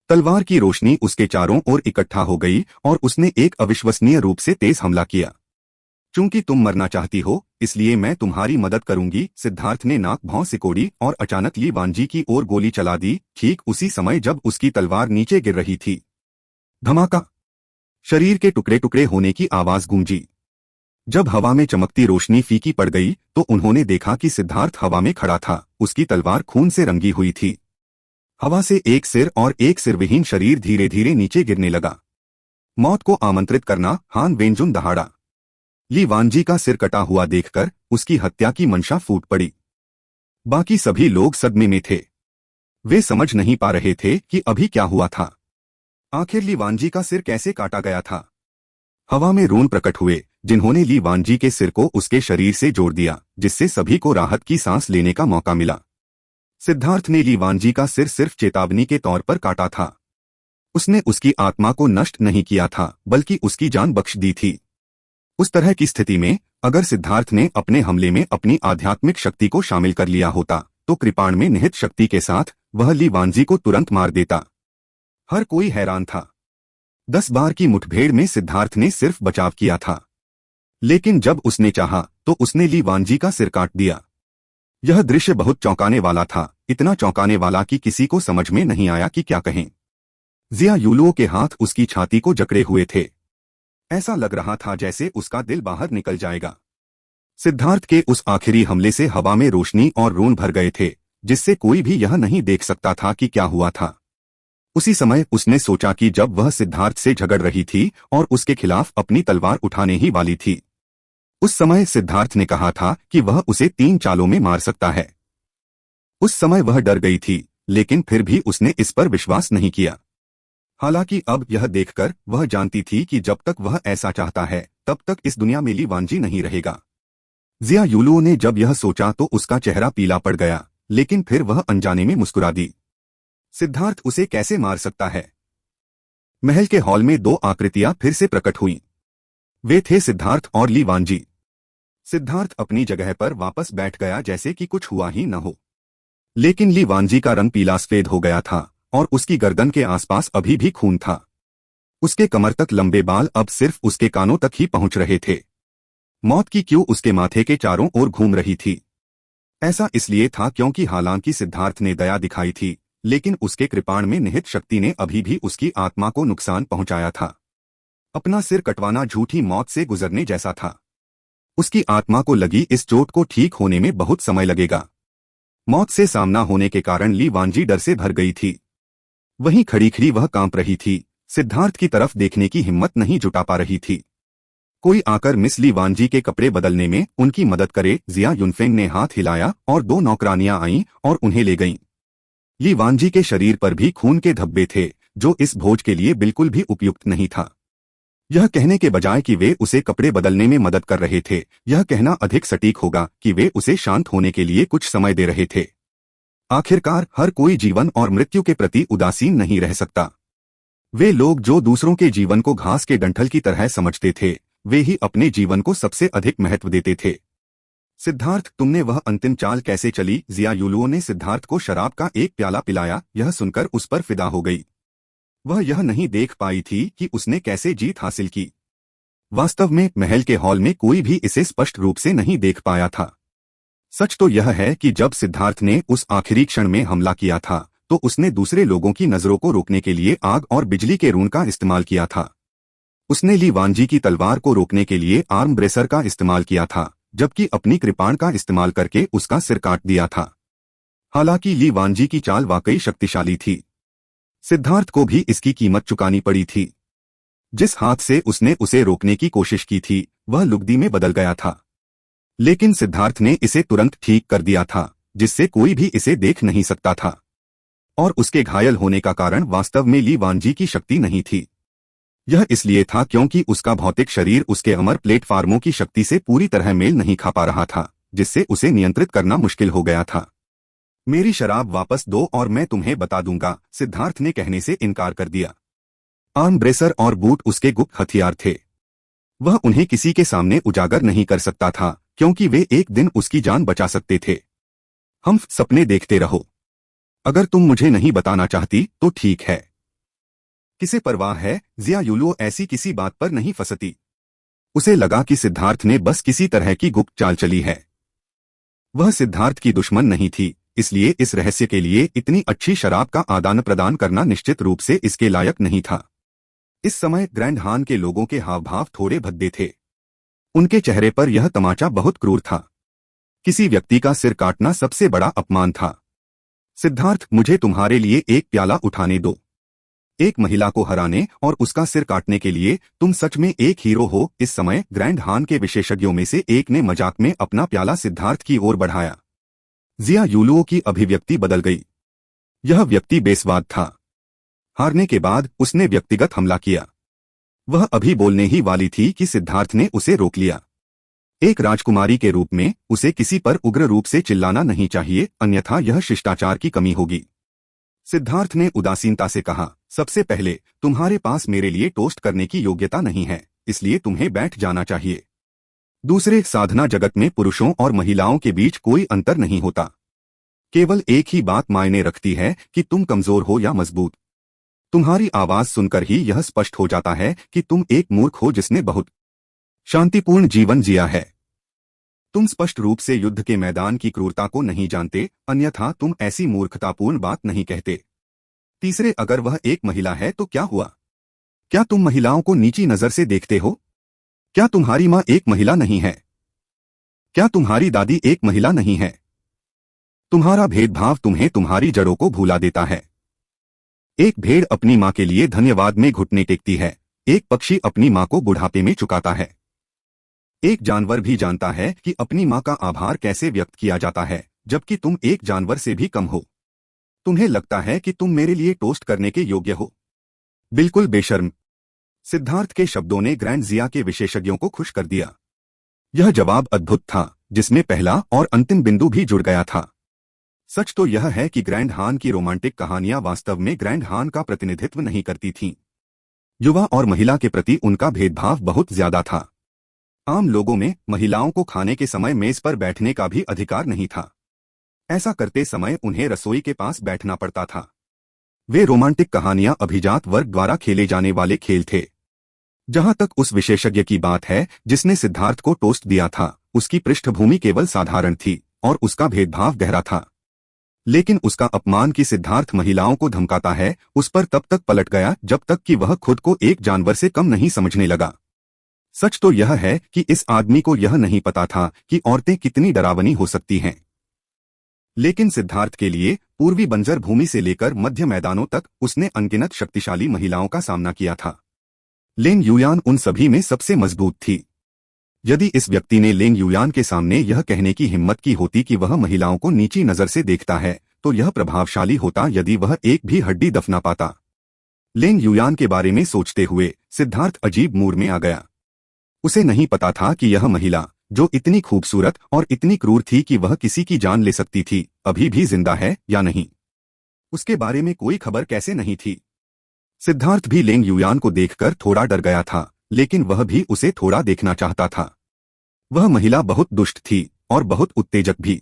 तलवार की रोशनी उसके चारों ओर इकट्ठा हो गई और उसने एक अविश्वसनीय रूप से तेज हमला किया। चूंकि तुम मरना चाहती हो, इसलिए मैं तुम्हारी मदद करूंगी, सिद्धार्थ ने नाक भौं सिकोड़ी और अचानक ली वानजी की ओर गोली चला दी, ठीक उसी समय जब उसकी तलवार नीचे गिर रही थी। धमाका! शरीर के टुकड़े टुकड़े होने की आवाज गूंजी। जब हवा में चमकती रोशनी फीकी पड़ गई तो उन्होंने देखा कि सिद्धार्थ हवा में खड़ा था। उसकी तलवार खून से रंगी हुई थी। हवा से एक सिर और एक सिरविहीन शरीर धीरे धीरे नीचे गिरने लगा। मौत को आमंत्रित करना, हान वेनजुन दहाड़ा। ली वानजी का सिर कटा हुआ देखकर उसकी हत्या की मंशा फूट पड़ी। बाकी सभी लोग सदमे में थे। वे समझ नहीं पा रहे थे कि अभी क्या हुआ था। आखिर ली वानजी का सिर कैसे काटा गया था। हवा में रून प्रकट हुए जिन्होंने ली वानजी के सिर को उसके शरीर से जोड़ दिया, जिससे सभी को राहत की सांस लेने का मौका मिला। सिद्धार्थ ने ली वानजी का सिर सिर्फ चेतावनी के तौर पर काटा था। उसने उसकी आत्मा को नष्ट नहीं किया था, बल्कि उसकी जान बख्श दी थी। उस तरह की स्थिति में अगर सिद्धार्थ ने अपने हमले में अपनी आध्यात्मिक शक्ति को शामिल कर लिया होता तो कृपाण में निहित शक्ति के साथ वह ली वानजी को तुरंत मार देता। हर कोई हैरान था। 10 बार की मुठभेड़ में सिद्धार्थ ने सिर्फ बचाव किया था, लेकिन जब उसने चाहा तो उसने ली वानजी का सिर काट दिया। यह दृश्य बहुत चौंकाने वाला था, इतना चौंकाने वाला कि किसी को समझ में नहीं आया कि क्या कहें। जिया यूलुओ के हाथ उसकी छाती को जकड़े हुए थे। ऐसा लग रहा था जैसे उसका दिल बाहर निकल जाएगा। सिद्धार्थ के उस आखिरी हमले से हवा में रोशनी और रून भर गए थे, जिससे कोई भी यह नहीं देख सकता था कि क्या हुआ था। उसी समय उसने सोचा कि जब वह सिद्धार्थ से झगड़ रही थी और उसके खिलाफ अपनी तलवार उठाने ही वाली थी, उस समय सिद्धार्थ ने कहा था कि वह उसे 3 चालों में मार सकता है। उस समय वह डर गई थी, लेकिन फिर भी उसने इस पर विश्वास नहीं किया। हालांकि अब यह देखकर वह जानती थी कि जब तक वह ऐसा चाहता है तब तक इस दुनिया में ली वानजी नहीं रहेगा। जिया यूलुओ ने जब यह सोचा तो उसका चेहरा पीला पड़ गया, लेकिन फिर वह अनजाने में मुस्कुरा दी। सिद्धार्थ उसे कैसे मार सकता है? महल के हॉल में 2 आकृतियां फिर से प्रकट हुईं। वे थे सिद्धार्थ और ली वानजी। सिद्धार्थ अपनी जगह पर वापस बैठ गया जैसे कि कुछ हुआ ही न हो, लेकिन ली वानजी का रंग पीला सफेद हो गया था और उसकी गर्दन के आसपास अभी भी खून था। उसके कमर तक लंबे बाल अब सिर्फ उसके कानों तक ही पहुंच रहे थे। मौत की क्यों उसके माथे के चारों ओर घूम रही थी। ऐसा इसलिए था क्योंकि हालांकि सिद्धार्थ ने दया दिखाई थी, लेकिन उसके कृपाण में निहित शक्ति ने अभी भी उसकी आत्मा को नुकसान पहुंचाया था। अपना सिर कटवाना झूठी मौत से गुजरने जैसा था। उसकी आत्मा को लगी इस चोट को ठीक होने में बहुत समय लगेगा। मौत से सामना होने के कारण ली वानजी डर से भर गई थी। वहीं खड़ी खड़ी वह कांप रही थी, सिद्धार्थ की तरफ देखने की हिम्मत नहीं जुटा पा रही थी। कोई आकर मिस ली वानजी के कपड़े बदलने में उनकी मदद करे। जिया युनफेंग ने हाथ हिलाया और 2 नौकरानियां आईं और उन्हें ले गईं। ली वानजी के शरीर पर भी खून के धब्बे थे, जो इस भोज के लिए बिल्कुल भी उपयुक्त नहीं था। यह कहने के बजाय कि वे उसे कपड़े बदलने में मदद कर रहे थे, यह कहना अधिक सटीक होगा कि वे उसे शांत होने के लिए कुछ समय दे रहे थे। आखिरकार हर कोई जीवन और मृत्यु के प्रति उदासीन नहीं रह सकता। वे लोग जो दूसरों के जीवन को घास के डंठल की तरह समझते थे, वे ही अपने जीवन को सबसे अधिक महत्व देते थे। सिद्धार्थ, तुमने वह अंतिम चाल कैसे चली? जिया यूलुओ ने सिद्धार्थ को शराब का एक प्याला पिलाया। यह सुनकर उस पर फिदा हो गई। वह यह नहीं देख पाई थी कि उसने कैसे जीत हासिल की। वास्तव में महल के हॉल में कोई भी इसे स्पष्ट रूप से नहीं देख पाया था। सच तो यह है कि जब सिद्धार्थ ने उस आखिरी क्षण में हमला किया था तो उसने दूसरे लोगों की नजरों को रोकने के लिए आग और बिजली के रून का इस्तेमाल किया था। उसने ली वानजी की तलवार को रोकने के लिए आर्म ब्रेसर का इस्तेमाल किया था, जबकि अपनी कृपाण का इस्तेमाल करके उसका सिर काट दिया था। हालांकि ली वानजी की चाल वाकई शक्तिशाली थी। सिद्धार्थ को भी इसकी कीमत चुकानी पड़ी थी। जिस हाथ से उसने उसे रोकने की कोशिश की थी वह लुगदी में बदल गया था, लेकिन सिद्धार्थ ने इसे तुरंत ठीक कर दिया था, जिससे कोई भी इसे देख नहीं सकता था। और उसके घायल होने का कारण वास्तव में ली वानजी की शक्ति नहीं थी। यह इसलिए था क्योंकि उसका भौतिक शरीर उसके अमर प्लेटफार्मों की शक्ति से पूरी तरह मेल नहीं खा पा रहा था, जिससे उसे नियंत्रित करना मुश्किल हो गया था। मेरी शराब वापस दो और मैं तुम्हें बता दूंगा, सिद्धार्थ ने कहने से इनकार कर दिया। आर्म ब्रेसर और बूट उसके गुप्त हथियार थे। वह उन्हें किसी के सामने उजागर नहीं कर सकता था, क्योंकि वे एक दिन उसकी जान बचा सकते थे। हम सपने देखते रहो। अगर तुम मुझे नहीं बताना चाहती तो ठीक है। किसे परवाह है? जिया यूलुओ ऐसी किसी बात पर नहीं फंसती। उसे लगा कि सिद्धार्थ ने बस किसी तरह की गुप्त चाल चली है। वह सिद्धार्थ की दुश्मन नहीं थी, इसलिए इस रहस्य के लिए इतनी अच्छी शराब का आदान प्रदान करना निश्चित रूप से इसके लायक नहीं था। इस समय ग्रैंड हान के लोगों के हाव भाव थोड़े भद्दे थे। उनके चेहरे पर यह तमाचा बहुत क्रूर था। किसी व्यक्ति का सिर काटना सबसे बड़ा अपमान था। सिद्धार्थ, मुझे तुम्हारे लिए एक प्याला उठाने दो। एक महिला को हराने और उसका सिर काटने के लिए तुम सच में एक हीरो हो। इस समय ग्रैंड हान के विशेषज्ञों में से एक ने मजाक में अपना प्याला सिद्धार्थ की ओर बढ़ाया। जिया यूलुओ की अभिव्यक्ति बदल गई। यह व्यक्ति बेस्वाद था। हारने के बाद उसने व्यक्तिगत हमला किया। वह अभी बोलने ही वाली थी कि सिद्धार्थ ने उसे रोक लिया। एक राजकुमारी के रूप में उसे किसी पर उग्र रूप से चिल्लाना नहीं चाहिए, अन्यथा यह शिष्टाचार की कमी होगी। सिद्धार्थ ने उदासीनता से कहा, सबसे पहले तुम्हारे पास मेरे लिए टोस्ट करने की योग्यता नहीं है, इसलिए तुम्हें बैठ जाना चाहिए। दूसरे, साधना जगत में पुरुषों और महिलाओं के बीच कोई अंतर नहीं होता। केवल एक ही बात मायने रखती है कि तुम कमजोर हो या मजबूत। तुम्हारी आवाज सुनकर ही यह स्पष्ट हो जाता है कि तुम एक मूर्ख हो जिसने बहुत शांतिपूर्ण जीवन जिया है। तुम स्पष्ट रूप से युद्ध के मैदान की क्रूरता को नहीं जानते, अन्यथा तुम ऐसी मूर्खतापूर्ण बात नहीं कहते। तीसरे, अगर वह एक महिला है तो क्या हुआ? क्या तुम महिलाओं को नीची नजर से देखते हो? क्या तुम्हारी माँ एक महिला नहीं है? क्या तुम्हारी दादी एक महिला नहीं है? तुम्हारा भेदभाव तुम्हें तुम्हारी जड़ों को भुला देता है। एक भेड़ अपनी माँ के लिए धन्यवाद में घुटने टेकती है, एक पक्षी अपनी माँ को बुढ़ापे में चुकाता है। एक जानवर भी जानता है कि अपनी माँ का आभार कैसे व्यक्त किया जाता है, जबकि तुम एक जानवर से भी कम हो। तुम्हें लगता है कि तुम मेरे लिए टोस्ट करने के योग्य हो? बिल्कुल बेशर्म। सिद्धार्थ के शब्दों ने ग्रैंड जिया के विशेषज्ञों को खुश कर दिया। यह जवाब अद्भुत था, जिसमें पहला और अंतिम बिंदु भी जुड़ गया था। सच तो यह है कि ग्रैंड हान की रोमांटिक कहानियां वास्तव में ग्रैंड हान का प्रतिनिधित्व नहीं करती थीं। युवा और महिला के प्रति उनका भेदभाव बहुत ज्यादा था। आम लोगों में महिलाओं को खाने के समय मेज पर बैठने का भी अधिकार नहीं था। ऐसा करते समय उन्हें रसोई के पास बैठना पड़ता था। वे रोमांटिक कहानियां अभिजात वर्ग द्वारा खेले जाने वाले खेल थे। जहां तक उस विशेषज्ञ की बात है जिसने सिद्धार्थ को टोस्ट दिया था, उसकी पृष्ठभूमि केवल साधारण थी और उसका भेदभाव गहरा था। लेकिन उसका अपमान कि सिद्धार्थ महिलाओं को धमकाता है, उस पर तब तक पलट गया जब तक कि वह खुद को एक जानवर से कम नहीं समझने लगा। सच तो यह है कि इस आदमी को यह नहीं पता था कि औरतें कितनी डरावनी हो सकती हैं। लेकिन सिद्धार्थ के लिए पूर्वी बंजर भूमि से लेकर मध्य मैदानों तक उसने अनगिनत शक्तिशाली महिलाओं का सामना किया था। लेंग युयान उन सभी में सबसे मजबूत थी। यदि इस व्यक्ति ने लेंग युयान के सामने यह कहने की हिम्मत की होती कि वह महिलाओं को नीची नजर से देखता है, तो यह प्रभावशाली होता यदि वह एक भी हड्डी दफना पाता। लेंग युयान के बारे में सोचते हुए सिद्धार्थ अजीब मूड में आ गया। उसे नहीं पता था कि यह महिला, जो इतनी खूबसूरत और इतनी क्रूर थी कि वह किसी की जान ले सकती थी, अभी भी जिंदा है या नहीं। उसके बारे में कोई खबर कैसे नहीं थी? सिद्धार्थ भी लेंग युयान को देखकर थोड़ा डर गया था, लेकिन वह भी उसे थोड़ा देखना चाहता था। वह महिला बहुत दुष्ट थी और बहुत उत्तेजक भी।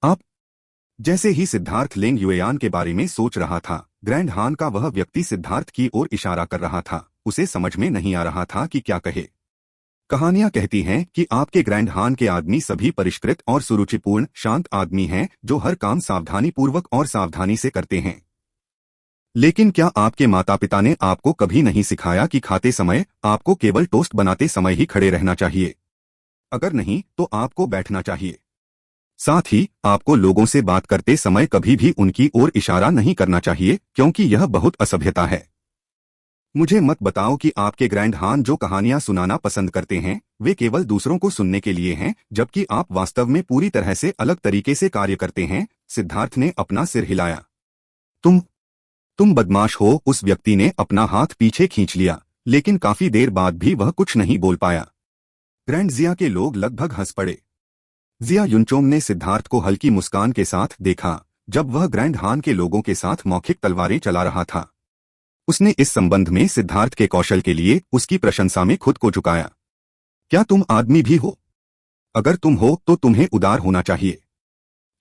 आप जैसे ही सिद्धार्थ लेंग युयान के बारे में सोच रहा था, ग्रैंड हान का वह व्यक्ति सिद्धार्थ की ओर इशारा कर रहा था। उसे समझ में नहीं आ रहा था कि क्या कहे। कहानियां कहती हैं कि आपके ग्रैंड हान के आदमी सभी परिष्कृत और सुरुचिपूर्ण शांत आदमी हैं, जो हर काम सावधानीपूर्वक और सावधानी से करते हैं। लेकिन क्या आपके माता पिता ने आपको कभी नहीं सिखाया कि खाते समय आपको केवल टोस्ट बनाते समय ही खड़े रहना चाहिए? अगर नहीं तो आपको बैठना चाहिए। साथ ही आपको लोगों से बात करते समय कभी भी उनकी ओर इशारा नहीं करना चाहिए, क्योंकि यह बहुत असभ्यता है। मुझे मत बताओ कि आपके ग्रैंड हान जो कहानियां सुनाना पसंद करते हैं, वे केवल दूसरों को सुनने के लिए हैं, जबकि आप वास्तव में पूरी तरह से अलग तरीके से कार्य करते हैं। सिद्धार्थ ने अपना सिर हिलाया। तुम बदमाश हो। उस व्यक्ति ने अपना हाथ पीछे खींच लिया, लेकिन काफी देर बाद भी वह कुछ नहीं बोल पाया। ग्रैंड जिया के लोग लगभग हंस पड़े। जिया युनचोंग ने सिद्धार्थ को हल्की मुस्कान के साथ देखा जब वह ग्रैंड हान के लोगों के साथ मौखिक तलवारें चला रहा था। उसने इस संबंध में सिद्धार्थ के कौशल के लिए उसकी प्रशंसा में खुद को झुकाया। क्या तुम आदमी भी हो? अगर तुम हो तो तुम्हें उदार होना चाहिए।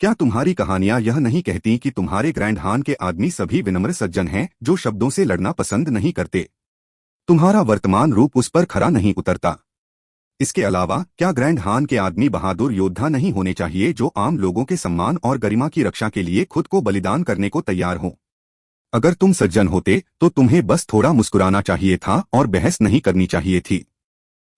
क्या तुम्हारी कहानियां यह नहीं कहती कि तुम्हारे ग्रैंड हान के आदमी सभी विनम्र सज्जन हैं, जो शब्दों से लड़ना पसंद नहीं करते? तुम्हारा वर्तमान रूप उस पर खरा नहीं उतरता। इसके अलावा क्या ग्रैंड हान के आदमी बहादुर योद्धा नहीं होने चाहिए, जो आम लोगों के सम्मान और गरिमा की रक्षा के लिए खुद को बलिदान करने को तैयार हों? अगर तुम सज्जन होते तो तुम्हें बस थोड़ा मुस्कुराना चाहिए था और बहस नहीं करनी चाहिए थी।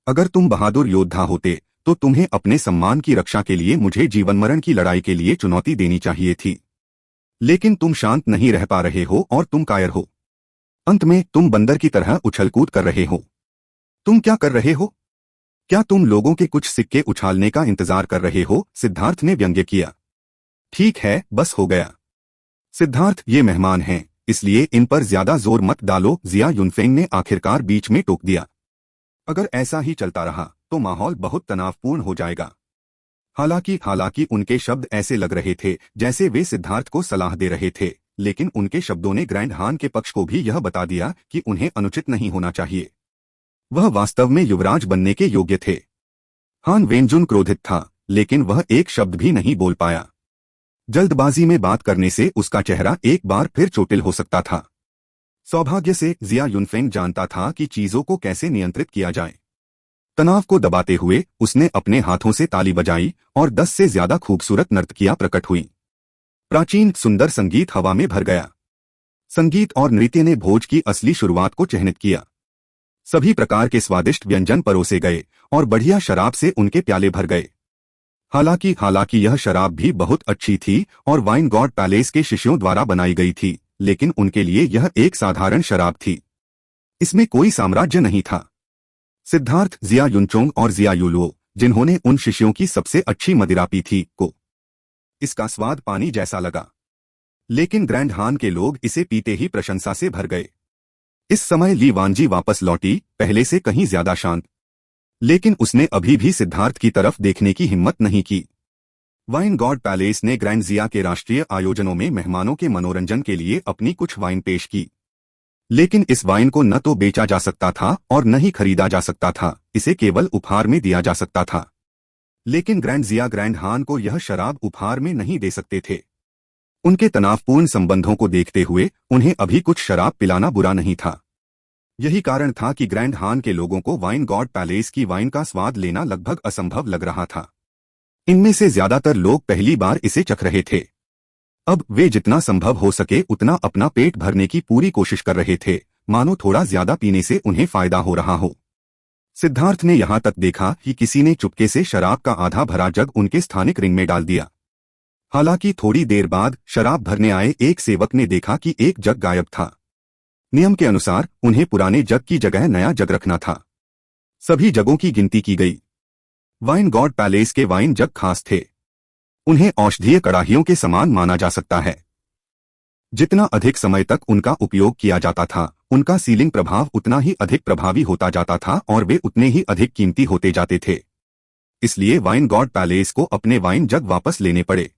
अगर तुम बहादुर योद्धा होते तो तुम्हें अपने सम्मान की रक्षा के लिए मुझे जीवन मरण की लड़ाई के लिए चुनौती देनी चाहिए थी। लेकिन तुम शांत नहीं रह पा रहे हो और तुम कायर हो। अंत में तुम बंदर की तरह उछलकूद कर रहे हो। तुम क्या कर रहे हो? क्या तुम लोगों के कुछ सिक्के उछालने का इंतजार कर रहे हो? सिद्धार्थ ने व्यंग्य किया। ठीक है, बस हो गया। सिद्धार्थ, ये मेहमान हैं, इसलिए इन पर ज्यादा जोर मत डालो, जिया युनफेंग ने आखिरकार बीच में टोक दिया। अगर ऐसा ही चलता रहा तो माहौल बहुत तनावपूर्ण हो जाएगा। हालांकि उनके शब्द ऐसे लग रहे थे जैसे वे सिद्धार्थ को सलाह दे रहे थे, लेकिन उनके शब्दों ने ग्रैंड हान के पक्ष को भी यह बता दिया कि उन्हें अनुचित नहीं होना चाहिए। वह वास्तव में युवराज बनने के योग्य थे। हान वेंजुन क्रोधित था, लेकिन वह एक शब्द भी नहीं बोल पाया। जल्दबाजी में बात करने से उसका चेहरा एक बार फिर चोटिल हो सकता था। सौभाग्य से जिया युनफेंग जानता था कि चीजों को कैसे नियंत्रित किया जाए। तनाव को दबाते हुए उसने अपने हाथों से ताली बजाई और 10 से ज्यादा खूबसूरत नर्तकियां प्रकट हुईं। प्राचीन सुंदर संगीत हवा में भर गया। संगीत और नृत्य ने भोज की असली शुरुआत को चिह्नित किया। सभी प्रकार के स्वादिष्ट व्यंजन परोसे गए और बढ़िया शराब से उनके प्याले भर गए। हालांकि यह शराब भी बहुत अच्छी थी और वाइन गॉड पैलेस के शिष्यों द्वारा बनाई गई थी, लेकिन उनके लिए यह एक साधारण शराब थी। इसमें कोई साम्राज्य नहीं था। सिद्धार्थ, जिया युनचोंग और जिया युलुओ, जिन्होंने उन शिष्यों की सबसे अच्छी मदिरा पी थी, को इसका स्वाद पानी जैसा लगा। लेकिन ग्रैंड हान के लोग इसे पीते ही प्रशंसा से भर गए। इस समय ली वानजी वापस लौटी, पहले से कहीं ज्यादा शांत, लेकिन उसने अभी भी सिद्धार्थ की तरफ देखने की हिम्मत नहीं की। वाइन गॉड पैलेस ने ग्रैंड जिया के राष्ट्रीय आयोजनों में मेहमानों के मनोरंजन के लिए अपनी कुछ वाइन पेश की, लेकिन इस वाइन को न तो बेचा जा सकता था और न ही खरीदा जा सकता था। इसे केवल उपहार में दिया जा सकता था। लेकिन ग्रैंड जिया ग्रैंड हान को यह शराब उपहार में नहीं दे सकते थे। उनके तनावपूर्ण संबंधों को देखते हुए उन्हें अभी कुछ शराब पिलाना बुरा नहीं था। यही कारण था कि ग्रैंड हान के लोगों को वाइन गॉड पैलेस की वाइन का स्वाद लेना लगभग असंभव लग रहा था। इनमें से ज्यादातर लोग पहली बार इसे चख रहे थे। अब वे जितना संभव हो सके उतना अपना पेट भरने की पूरी कोशिश कर रहे थे, मानो थोड़ा ज्यादा पीने से उन्हें फायदा हो रहा हो। सिद्धार्थ ने यहां तक देखा कि किसी ने चुपके से शराब का आधा भरा जग उनके स्थानिक रिंग में डाल दिया। हालांकि थोड़ी देर बाद शराब भरने आए एक सेवक ने देखा कि एक जग गायब था। नियम के अनुसार उन्हें पुराने जग की जगह नया जग रखना था। सभी जगों की गिनती की गई। वाइन गॉड पैलेस के वाइन जग खास थे। उन्हें औषधीय कड़ाहियों के समान माना जा सकता है। जितना अधिक समय तक उनका उपयोग किया जाता था, उनका सीलिंग प्रभाव उतना ही अधिक प्रभावी होता जाता था और वे उतने ही अधिक कीमती होते जाते थे। इसलिए वाइन गॉड पैलेस को अपने वाइन जग वापस लेने पड़े।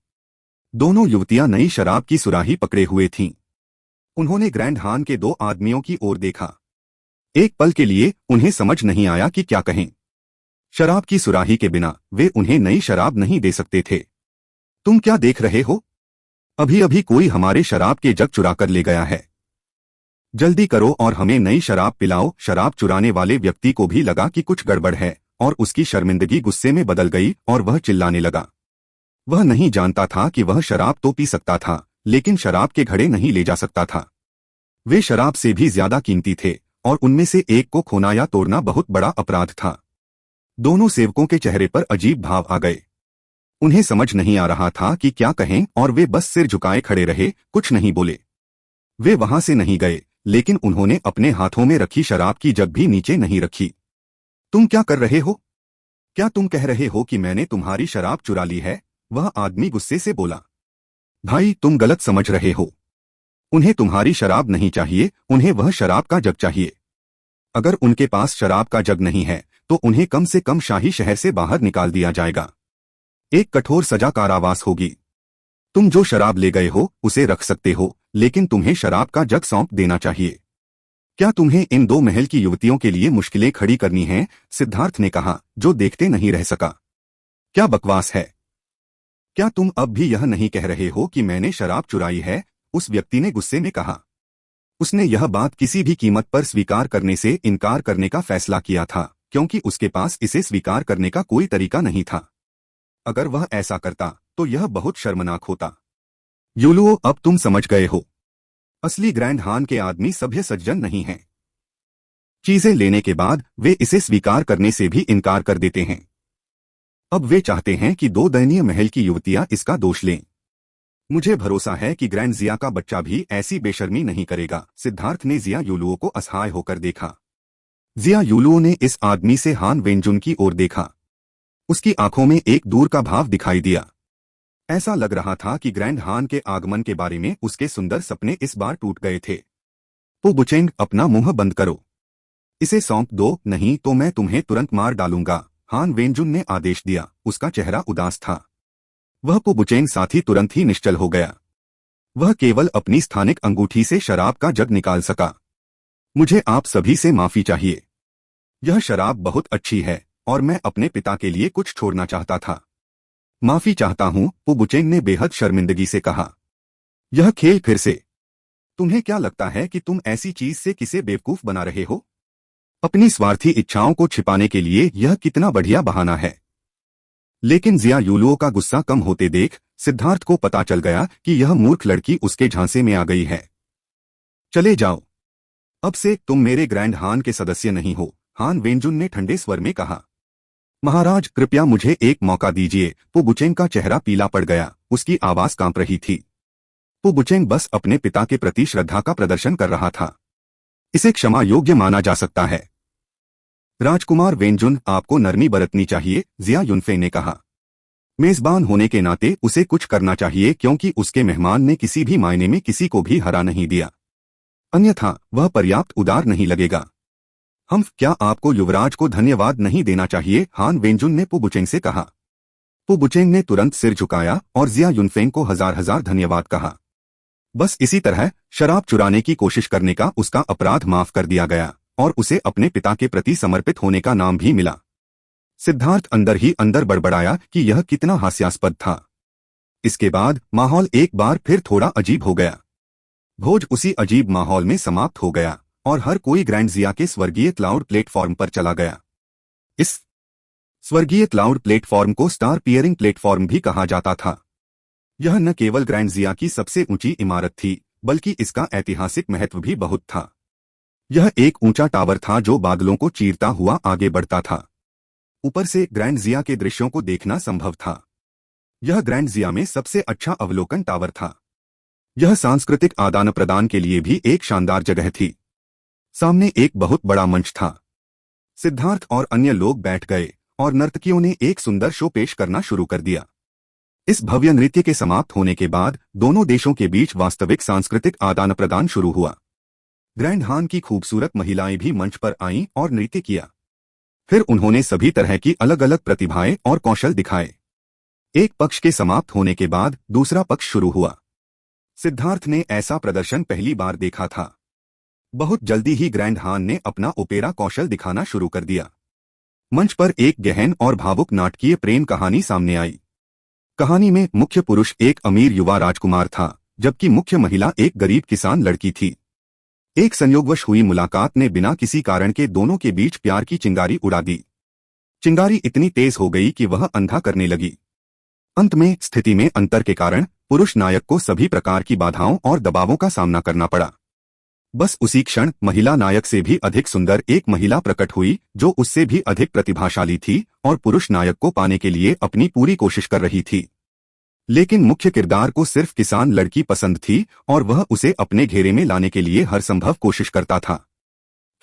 दोनों युवतियां नई शराब की सुराही पकड़े हुए थीं। उन्होंने ग्रैंड हान के दो आदमियों की ओर देखा। एक पल के लिए उन्हें समझ नहीं आया कि क्या कहें। शराब की सुराही के बिना वे उन्हें नई शराब नहीं दे सकते थे। तुम क्या देख रहे हो? अभी अभी कोई हमारे शराब के जग चुरा कर ले गया है। जल्दी करो और हमें नई शराब पिलाओ। शराब चुराने वाले व्यक्ति को भी लगा कि कुछ गड़बड़ है और उसकी शर्मिंदगी गुस्से में बदल गई और वह चिल्लाने लगा। वह नहीं जानता था कि वह शराब तो पी सकता था, लेकिन शराब के घड़े नहीं ले जा सकता था। वे शराब से भी ज्यादा कीमती थे और उनमें से एक को खोना या तोड़ना बहुत बड़ा अपराध था। दोनों सेवकों के चेहरे पर अजीब भाव आ गए। उन्हें समझ नहीं आ रहा था कि क्या कहें और वे बस सिर झुकाए खड़े रहे, कुछ नहीं बोले। वे वहां से नहीं गए, लेकिन उन्होंने अपने हाथों में रखी शराब की जग भी नीचे नहीं रखी। तुम क्या कर रहे हो? क्या तुम कह रहे हो कि मैंने तुम्हारी शराब चुरा ली है? वह आदमी गुस्से से बोला। भाई, तुम गलत समझ रहे हो। उन्हें तुम्हारी शराब नहीं चाहिए, उन्हें वह शराब का जग चाहिए। अगर उनके पास शराब का जग नहीं है तो उन्हें कम से कम शाही शहर से बाहर निकाल दिया जाएगा। एक कठोर सजा कारावास होगी। तुम जो शराब ले गए हो उसे रख सकते हो, लेकिन तुम्हें शराब का जग सौंप देना चाहिए। क्या तुम्हें इन दो महल की युवतियों के लिए मुश्किलें खड़ी करनी हैं? सिद्धार्थ ने कहा, जो देखते नहीं रह सका। क्या बकवास है? क्या तुम अब भी यह नहीं कह रहे हो कि मैंने शराब चुराई है? उस व्यक्ति ने गुस्से में कहा। उसने यह बात किसी भी कीमत पर स्वीकार करने से इनकार करने का फैसला किया था, क्योंकि उसके पास इसे स्वीकार करने का कोई तरीका नहीं था। अगर वह ऐसा करता तो यह बहुत शर्मनाक होता। युलुओ, अब तुम समझ गए हो। असली ग्रैंड हान के आदमी सभ्य सज्जन नहीं हैं। चीजें लेने के बाद वे इसे स्वीकार करने से भी इनकार कर देते हैं। अब वे चाहते हैं कि दो दयनीय महल की युवतियां इसका दोष लें। मुझे भरोसा है कि ग्रैंड जिया का बच्चा भी ऐसी बेशर्मी नहीं करेगा। सिद्धार्थ ने जिया युलुओ को असहाय होकर देखा। जिया युलुओ ने इस आदमी से हान वेंजुन की ओर देखा। उसकी आंखों में एक दूर का भाव दिखाई दिया। ऐसा लग रहा था कि ग्रैंड हान के आगमन के बारे में उसके सुंदर सपने इस बार टूट गए थे। पु बुचेंग, अपना मुंह बंद करो। इसे सौंप दो, नहीं तो मैं तुम्हें तुरंत मार डालूंगा, हान वेंजुन ने आदेश दिया। उसका चेहरा उदास था। वह पु बुचेंग साथी तुरंत ही निश्चल हो गया। वह केवल अपनी स्थानिक अंगूठी से शराब का जग निकाल सका। मुझे आप सभी से माफी चाहिए। यह शराब बहुत अच्छी है और मैं अपने पिता के लिए कुछ छोड़ना चाहता था। माफी चाहता हूं, पु बुचेंग ने बेहद शर्मिंदगी से कहा। यह खेल फिर से। तुम्हें क्या लगता है कि तुम ऐसी चीज से किसे बेवकूफ बना रहे हो? अपनी स्वार्थी इच्छाओं को छिपाने के लिए यह कितना बढ़िया बहाना है। लेकिन जिया यूलुओ का गुस्सा कम होते देख सिद्धार्थ को पता चल गया कि यह मूर्ख लड़की उसके झांसे में आ गई है। चले जाओ। अब से तुम मेरे ग्रैंड हान के सदस्य नहीं हो, हान वेंजुन ने ठंडे स्वर में कहा। महाराज, कृपया मुझे एक मौका दीजिए। पु बुचेंग का चेहरा पीला पड़ गया, उसकी आवाज कांप रही थी। पु बुचेंग बस अपने पिता के प्रति श्रद्धा का प्रदर्शन कर रहा था। इसे क्षमा योग्य माना जा सकता है। राजकुमार वेंजुन, आपको नरमी बरतनी चाहिए, जिया युनफे ने कहा। मेजबान होने के नाते उसे कुछ करना चाहिए क्योंकि उसके मेहमान ने किसी भी मायने में किसी को भी हरा नहीं दिया। अन्यथा वह पर्याप्त उदार नहीं लगेगा। हम क्या आपको युवराज को धन्यवाद नहीं देना चाहिए? हान वेंजुन ने पु बुचेंग से कहा। पु बुचेंग ने तुरंत सिर झुकाया और जिया युनफेंग को हजार हजार धन्यवाद कहा। बस इसी तरह शराब चुराने की कोशिश करने का उसका अपराध माफ कर दिया गया और उसे अपने पिता के प्रति समर्पित होने का नाम भी मिला। सिद्धार्थ अंदर ही अंदर बड़बड़ाया कि यह कितना हास्यास्पद था। इसके बाद माहौल एक बार फिर थोड़ा अजीब हो गया। भोज उसी अजीब माहौल में समाप्त हो गया और हर कोई ग्रैंड जिया के स्वर्गीय क्लाउड प्लेटफॉर्म पर चला गया। इस स्वर्गीय क्लाउड प्लेटफॉर्म को स्टार पियरिंग प्लेटफॉर्म भी कहा जाता था। यह न केवल ग्रैंड जिया की सबसे ऊंची इमारत थी, बल्कि इसका ऐतिहासिक महत्व भी बहुत था। यह एक ऊंचा टावर था जो बादलों को चीरता हुआ आगे बढ़ता था। ऊपर से ग्रैंड जिया के दृश्यों को देखना संभव था। यह ग्रैंड जिया में सबसे अच्छा अवलोकन टावर था। यह सांस्कृतिक आदान प्रदान के लिए भी एक शानदार जगह थी। सामने एक बहुत बड़ा मंच था। सिद्धार्थ और अन्य लोग बैठ गए और नर्तकियों ने एक सुंदर शो पेश करना शुरू कर दिया। इस भव्य नृत्य के समाप्त होने के बाद दोनों देशों के बीच वास्तविक सांस्कृतिक आदान प्रदान शुरू हुआ। ग्रैंड हान की खूबसूरत महिलाएं भी मंच पर आईं और नृत्य किया। फिर उन्होंने सभी तरह की अलग अलग प्रतिभाएं और कौशल दिखाए। एक पक्ष के समाप्त होने के बाद दूसरा पक्ष शुरू हुआ। सिद्धार्थ ने ऐसा प्रदर्शन पहली बार देखा था। बहुत जल्दी ही ग्रैंड हान ने अपना ओपेरा कौशल दिखाना शुरू कर दिया। मंच पर एक गहन और भावुक नाटकीय प्रेम कहानी सामने आई। कहानी में मुख्य पुरुष एक अमीर युवा राजकुमार था, जबकि मुख्य महिला एक गरीब किसान लड़की थी। एक संयोगवश हुई मुलाकात ने बिना किसी कारण के दोनों के बीच प्यार की चिंगारी उड़ा दी। चिंगारी इतनी तेज हो गई कि वह अंधा करने लगी। अंत में स्थिति में अंतर के कारण पुरुष नायक को सभी प्रकार की बाधाओं और दबावों का सामना करना पड़ा। बस उसी क्षण महिला नायक से भी अधिक सुंदर एक महिला प्रकट हुई जो उससे भी अधिक प्रतिभाशाली थी और पुरुष नायक को पाने के लिए अपनी पूरी कोशिश कर रही थी। लेकिन मुख्य किरदार को सिर्फ किसान लड़की पसंद थी और वह उसे अपने घेरे में लाने के लिए हर संभव कोशिश करता था।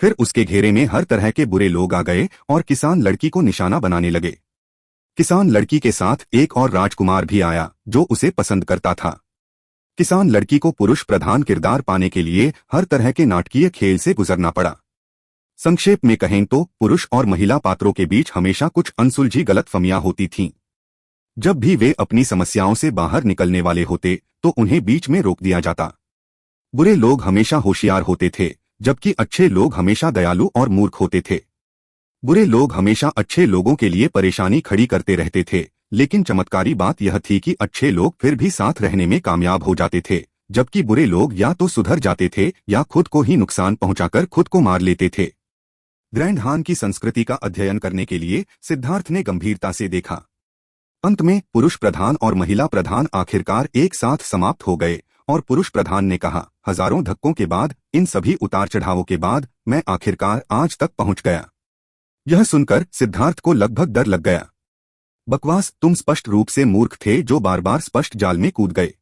फिर उसके घेरे में हर तरह के बुरे लोग आ गए और किसान लड़की को निशाना बनाने लगे। किसान लड़की के साथ एक और राजकुमार भी आया जो उसे पसंद करता था। किसान लड़की को पुरुष प्रधान किरदार पाने के लिए हर तरह के नाटकीय खेल से गुजरना पड़ा। संक्षेप में कहें तो पुरुष और महिला पात्रों के बीच हमेशा कुछ अनसुलझी गलतफहमियां होती थीं। जब भी वे अपनी समस्याओं से बाहर निकलने वाले होते तो उन्हें बीच में रोक दिया जाता। बुरे लोग हमेशा होशियार होते थे, जबकि अच्छे लोग हमेशा दयालु और मूर्ख होते थे। बुरे लोग हमेशा अच्छे लोगों के लिए परेशानी खड़ी करते रहते थे, लेकिन चमत्कारी बात यह थी कि अच्छे लोग फिर भी साथ रहने में कामयाब हो जाते थे, जबकि बुरे लोग या तो सुधर जाते थे या खुद को ही नुकसान पहुंचाकर खुद को मार लेते थे। ग्रैंड हान की संस्कृति का अध्ययन करने के लिए सिद्धार्थ ने गंभीरता से देखा। अंत में पुरुष प्रधान और महिला प्रधान आखिरकार एक साथ समाप्त हो गए और पुरुष प्रधान ने कहा, हजारों धक्कों के बाद, इन सभी उतार चढ़ावों के बाद मैं आखिरकार आज तक पहुंच गया। यह सुनकर सिद्धार्थ को लगभग डर लग गया। बकवास, तुम स्पष्ट रूप से मूर्ख थे जो बार बार स्पष्ट जाल में कूद गए।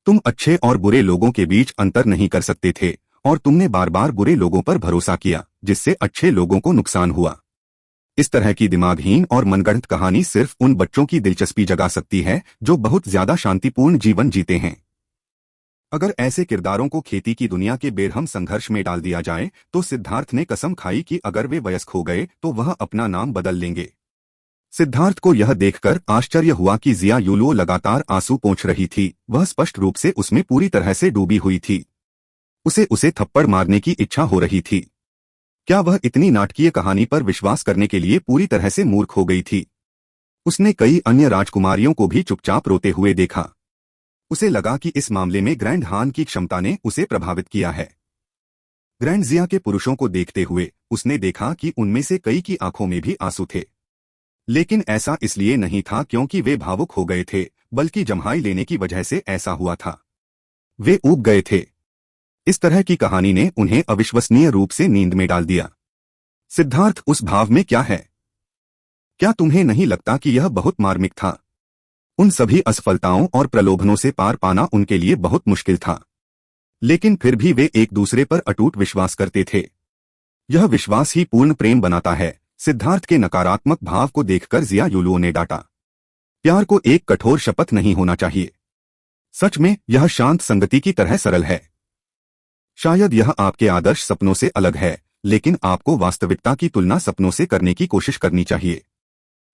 तुम अच्छे और बुरे लोगों के बीच अंतर नहीं कर सकते थे और तुमने बार बार बुरे लोगों पर भरोसा किया, जिससे अच्छे लोगों को नुकसान हुआ। इस तरह की दिमागहीन और मनगढ़ंत कहानी सिर्फ उन बच्चों की दिलचस्पी जगा सकती है जो बहुत ज्यादा शांतिपूर्ण जीवन जीते हैं। अगर ऐसे किरदारों को खेती की दुनिया के बेरहम संघर्ष में डाल दिया जाए तो सिद्धार्थ ने कसम खाई कि अगर वे वयस्क हो गए तो वह अपना नाम बदल लेंगे। सिद्धार्थ को यह देखकर आश्चर्य हुआ कि जिया यूलुओ लगातार आंसू पोंछ रही थी। वह स्पष्ट रूप से उसमें पूरी तरह से डूबी हुई थी। उसे थप्पड़ मारने की इच्छा हो रही थी। क्या वह इतनी नाटकीय कहानी पर विश्वास करने के लिए पूरी तरह से मूर्ख हो गई थी? उसने कई अन्य राजकुमारियों को भी चुपचाप रोते हुए देखा। उसे लगा कि इस मामले में ग्रैंड हान की क्षमता ने उसे प्रभावित किया है। ग्रैंड जिया के पुरुषों को देखते हुए उसने देखा कि उनमें से कई की आंखों में भी आंसू थे। लेकिन ऐसा इसलिए नहीं था क्योंकि वे भावुक हो गए थे, बल्कि जम्हाई लेने की वजह से ऐसा हुआ था। वे ऊब गए थे। इस तरह की कहानी ने उन्हें अविश्वसनीय रूप से नींद में डाल दिया। सिद्धार्थ उस भाव में क्या है? क्या तुम्हें नहीं लगता कि यह बहुत मार्मिक था? उन सभी असफलताओं और प्रलोभनों से पार पाना उनके लिए बहुत मुश्किल था, लेकिन फिर भी वे एक दूसरे पर अटूट विश्वास करते थे। यह विश्वास ही पूर्ण प्रेम बनाता है। सिद्धार्थ के नकारात्मक भाव को देखकर जिया यूलुओ ने डांटा। प्यार को एक कठोर शपथ नहीं होना चाहिए। सच में यह शांत संगति की तरह सरल है। शायद यह आपके आदर्श सपनों से अलग है, लेकिन आपको वास्तविकता की तुलना सपनों से करने की कोशिश करनी चाहिए।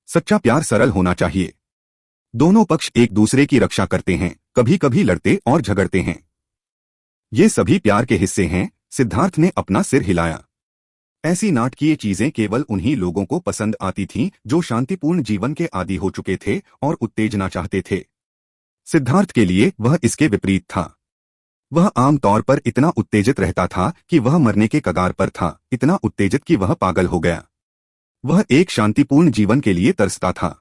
सच्चा प्यार सरल होना चाहिए। दोनों पक्ष एक दूसरे की रक्षा करते हैं, कभी कभी लड़ते और झगड़ते हैं। ये सभी प्यार के हिस्से हैं। सिद्धार्थ ने अपना सिर हिलाया। ऐसी नाटकीय चीजें केवल उन्हीं लोगों को पसंद आती थीं जो शांतिपूर्ण जीवन के आदी हो चुके थे और उत्तेजना चाहते थे। सिद्धार्थ के लिए वह इसके विपरीत था। वह आमतौर पर इतना उत्तेजित रहता था कि वह मरने के कगार पर था, इतना उत्तेजित कि वह पागल हो गया। वह एक शांतिपूर्ण जीवन के लिए तरसता था।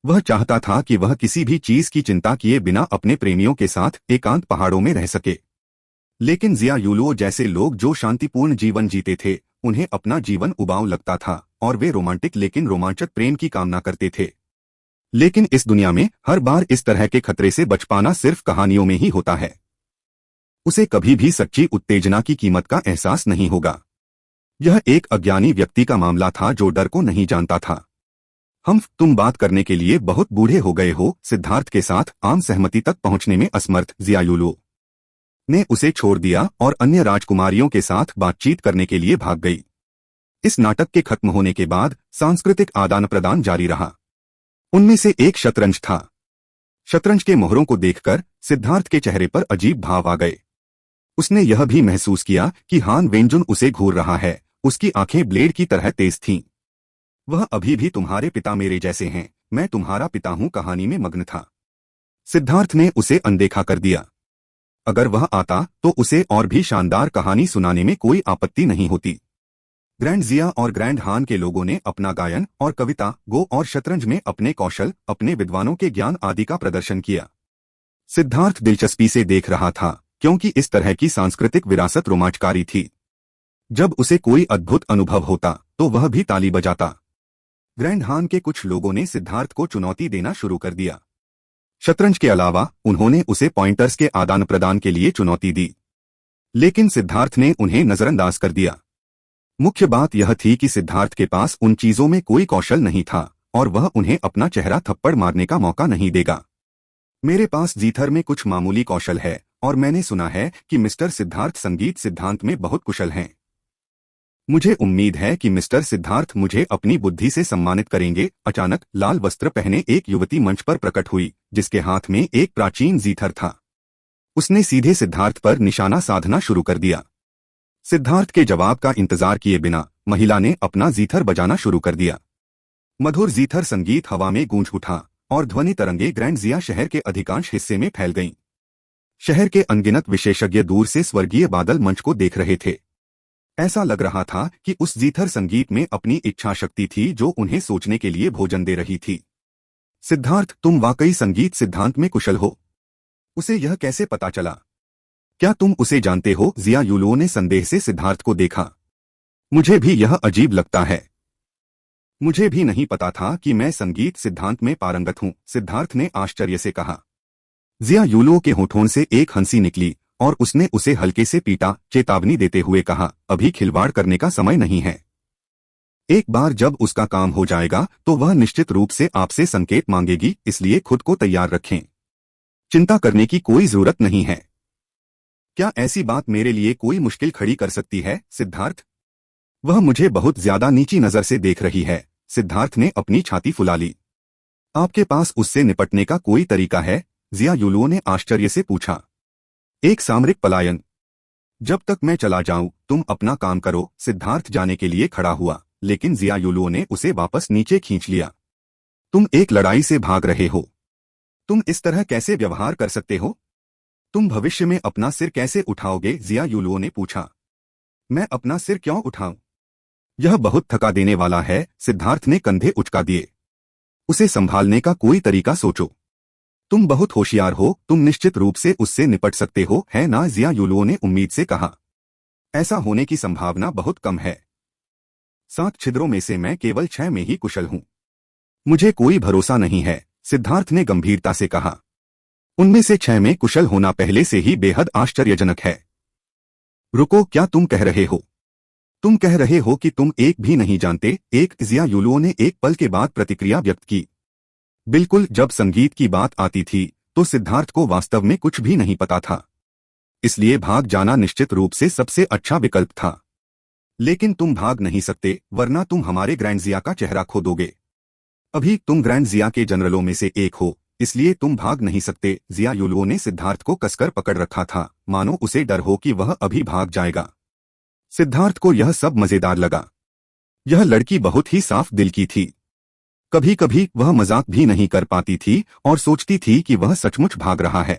वह चाहता था कि वह किसी भी चीज की चिंता किए बिना अपने प्रेमियों के साथ एकांत पहाड़ों में रह सके। लेकिन जिया यूलुओ जैसे लोग जो शांतिपूर्ण जीवन जीते थे, उन्हें अपना जीवन उबाऊ लगता था और वे रोमांटिक लेकिन रोमांचक प्रेम की कामना करते थे। लेकिन इस दुनिया में हर बार इस तरह के खतरे से बच पाना सिर्फ कहानियों में ही होता है। उसे कभी भी सच्ची उत्तेजना की कीमत का एहसास नहीं होगा। यह एक अज्ञानी व्यक्ति का मामला था जो डर को नहीं जानता था। तुम बात करने के लिए बहुत बूढ़े हो गए हो। सिद्धार्थ के साथ आम सहमति तक पहुंचने में असमर्थ जिया यूलुओ ने उसे छोड़ दिया और अन्य राजकुमारियों के साथ बातचीत करने के लिए भाग गई। इस नाटक के खत्म होने के बाद सांस्कृतिक आदान प्रदान जारी रहा। उनमें से एक शतरंज था। शतरंज के मोहरों को देखकर सिद्धार्थ के चेहरे पर अजीब भाव आ गए। उसने यह भी महसूस किया कि हान वेंजुन उसे घूर रहा है। उसकी आंखें ब्लेड की तरह तेज थीं। वह अभी भी तुम्हारे पिता मेरे जैसे हैं, मैं तुम्हारा पिता हूं कहानी में मग्न था। सिद्धार्थ ने उसे अनदेखा कर दिया। अगर वह आता तो उसे और भी शानदार कहानी सुनाने में कोई आपत्ति नहीं होती। ग्रैंड जिया और ग्रैंड हान के लोगों ने अपना गायन और कविता, गो और शतरंज में अपने कौशल, अपने विद्वानों के ज्ञान आदि का प्रदर्शन किया। सिद्धार्थ दिलचस्पी से देख रहा था क्योंकि इस तरह की सांस्कृतिक विरासत रोमांचकारी थी। जब उसे कोई अद्भुत अनुभव होता तो वह भी ताली बजाता। ग्रैंड हान के कुछ लोगों ने सिद्धार्थ को चुनौती देना शुरू कर दिया। शतरंज के अलावा उन्होंने उसे पॉइंटर्स के आदान प्रदान के लिए चुनौती दी, लेकिन सिद्धार्थ ने उन्हें नजरअंदाज कर दिया। मुख्य बात यह थी कि सिद्धार्थ के पास उन चीजों में कोई कौशल नहीं था और वह उन्हें अपना चेहरा थप्पड़ मारने का मौका नहीं देगा। मेरे पास जीथर में कुछ मामूली कौशल है और मैंने सुना है कि मिस्टर सिद्धार्थ संगीत सिद्धांत में बहुत कुशल हैं। मुझे उम्मीद है कि मिस्टर सिद्धार्थ मुझे अपनी बुद्धि से सम्मानित करेंगे। अचानक लाल वस्त्र पहने एक युवती मंच पर प्रकट हुई जिसके हाथ में एक प्राचीन जीथर था। उसने सीधे सिद्धार्थ पर निशाना साधना शुरू कर दिया। सिद्धार्थ के जवाब का इंतजार किए बिना महिला ने अपना जीथर बजाना शुरू कर दिया। मधुर जीथर संगीत हवा में गूंज उठा और ध्वनि तरंगे ग्रैंड जिया शहर के अधिकांश हिस्से में फैल गईं। शहर के अनगिनत विशेषज्ञ दूर से स्वर्गीय बादल मंच को देख रहे थे। ऐसा लग रहा था कि उस जीथर संगीत में अपनी इच्छा शक्ति थी जो उन्हें सोचने के लिए भोजन दे रही थी। सिद्धार्थ, तुम वाकई संगीत सिद्धांत में कुशल हो। उसे यह कैसे पता चला? क्या तुम उसे जानते हो? जिया यूलुओ ने संदेह से सिद्धार्थ को देखा। मुझे भी यह अजीब लगता है। मुझे भी नहीं पता था कि मैं संगीत सिद्धांत में पारंगत हूं, सिद्धार्थ ने आश्चर्य से कहा। जिया यूलुओ के होठों से एक हंसी निकली और उसने उसे हल्के से पीटा, चेतावनी देते हुए कहा, अभी खिलवाड़ करने का समय नहीं है। एक बार जब उसका काम हो जाएगा तो वह निश्चित रूप से आपसे संकेत मांगेगी, इसलिए खुद को तैयार रखें। चिंता करने की कोई जरूरत नहीं है। क्या ऐसी बात मेरे लिए कोई मुश्किल खड़ी कर सकती है, सिद्धार्थ? वह मुझे बहुत ज्यादा नीची नजर से देख रही है। सिद्धार्थ ने अपनी छाती फुला ली। आपके पास उससे निपटने का कोई तरीका है? जिया युलुओ ने आश्चर्य से पूछा। एक सामरिक पलायन। जब तक मैं चला जाऊं तुम अपना काम करो। सिद्धार्थ जाने के लिए खड़ा हुआ, लेकिन जिया युलुओ ने उसे वापस नीचे खींच लिया। तुम एक लड़ाई से भाग रहे हो। तुम इस तरह कैसे व्यवहार कर सकते हो? तुम भविष्य में अपना सिर कैसे उठाओगे? जिया युलुओ ने पूछा। मैं अपना सिर क्यों उठाऊं? यह बहुत थका देने वाला है। सिद्धार्थ ने कंधे उचका दिए। उसे संभालने का कोई तरीका सोचो। तुम बहुत होशियार हो, तुम निश्चित रूप से उससे निपट सकते हो, है ना? जिया युलुओ ने उम्मीद से कहा। ऐसा होने की संभावना बहुत कम है। 7 छिद्रों में से मैं केवल 6 में ही कुशल हूं। मुझे कोई भरोसा नहीं है, सिद्धार्थ ने गंभीरता से कहा। उनमें से 6 में कुशल होना पहले से ही बेहद आश्चर्यजनक है। रुको, क्या तुम कह रहे हो? तुम कह रहे हो कि तुम एक भी नहीं जानते? जिया युलुओ ने एक पल के बाद प्रतिक्रिया व्यक्त की। बिल्कुल, जब संगीत की बात आती थी तो सिद्धार्थ को वास्तव में कुछ भी नहीं पता था। इसलिए भाग जाना निश्चित रूप से सबसे अच्छा विकल्प था। लेकिन तुम भाग नहीं सकते, वरना तुम हमारे ग्रैंड जिया का चेहरा खो दोगे। अभी तुम ग्रैंड जिया के जनरलों में से एक हो, इसलिए तुम भाग नहीं सकते। जिया युलुओ ने सिद्धार्थ को कसकर पकड़ रखा था, मानो उसे डर हो कि वह अभी भाग जाएगा। सिद्धार्थ को यह सब मजेदार लगा। यह लड़की बहुत ही साफ दिल की थी। कभी कभी वह मजाक भी नहीं कर पाती थी और सोचती थी कि वह सचमुच भाग रहा है।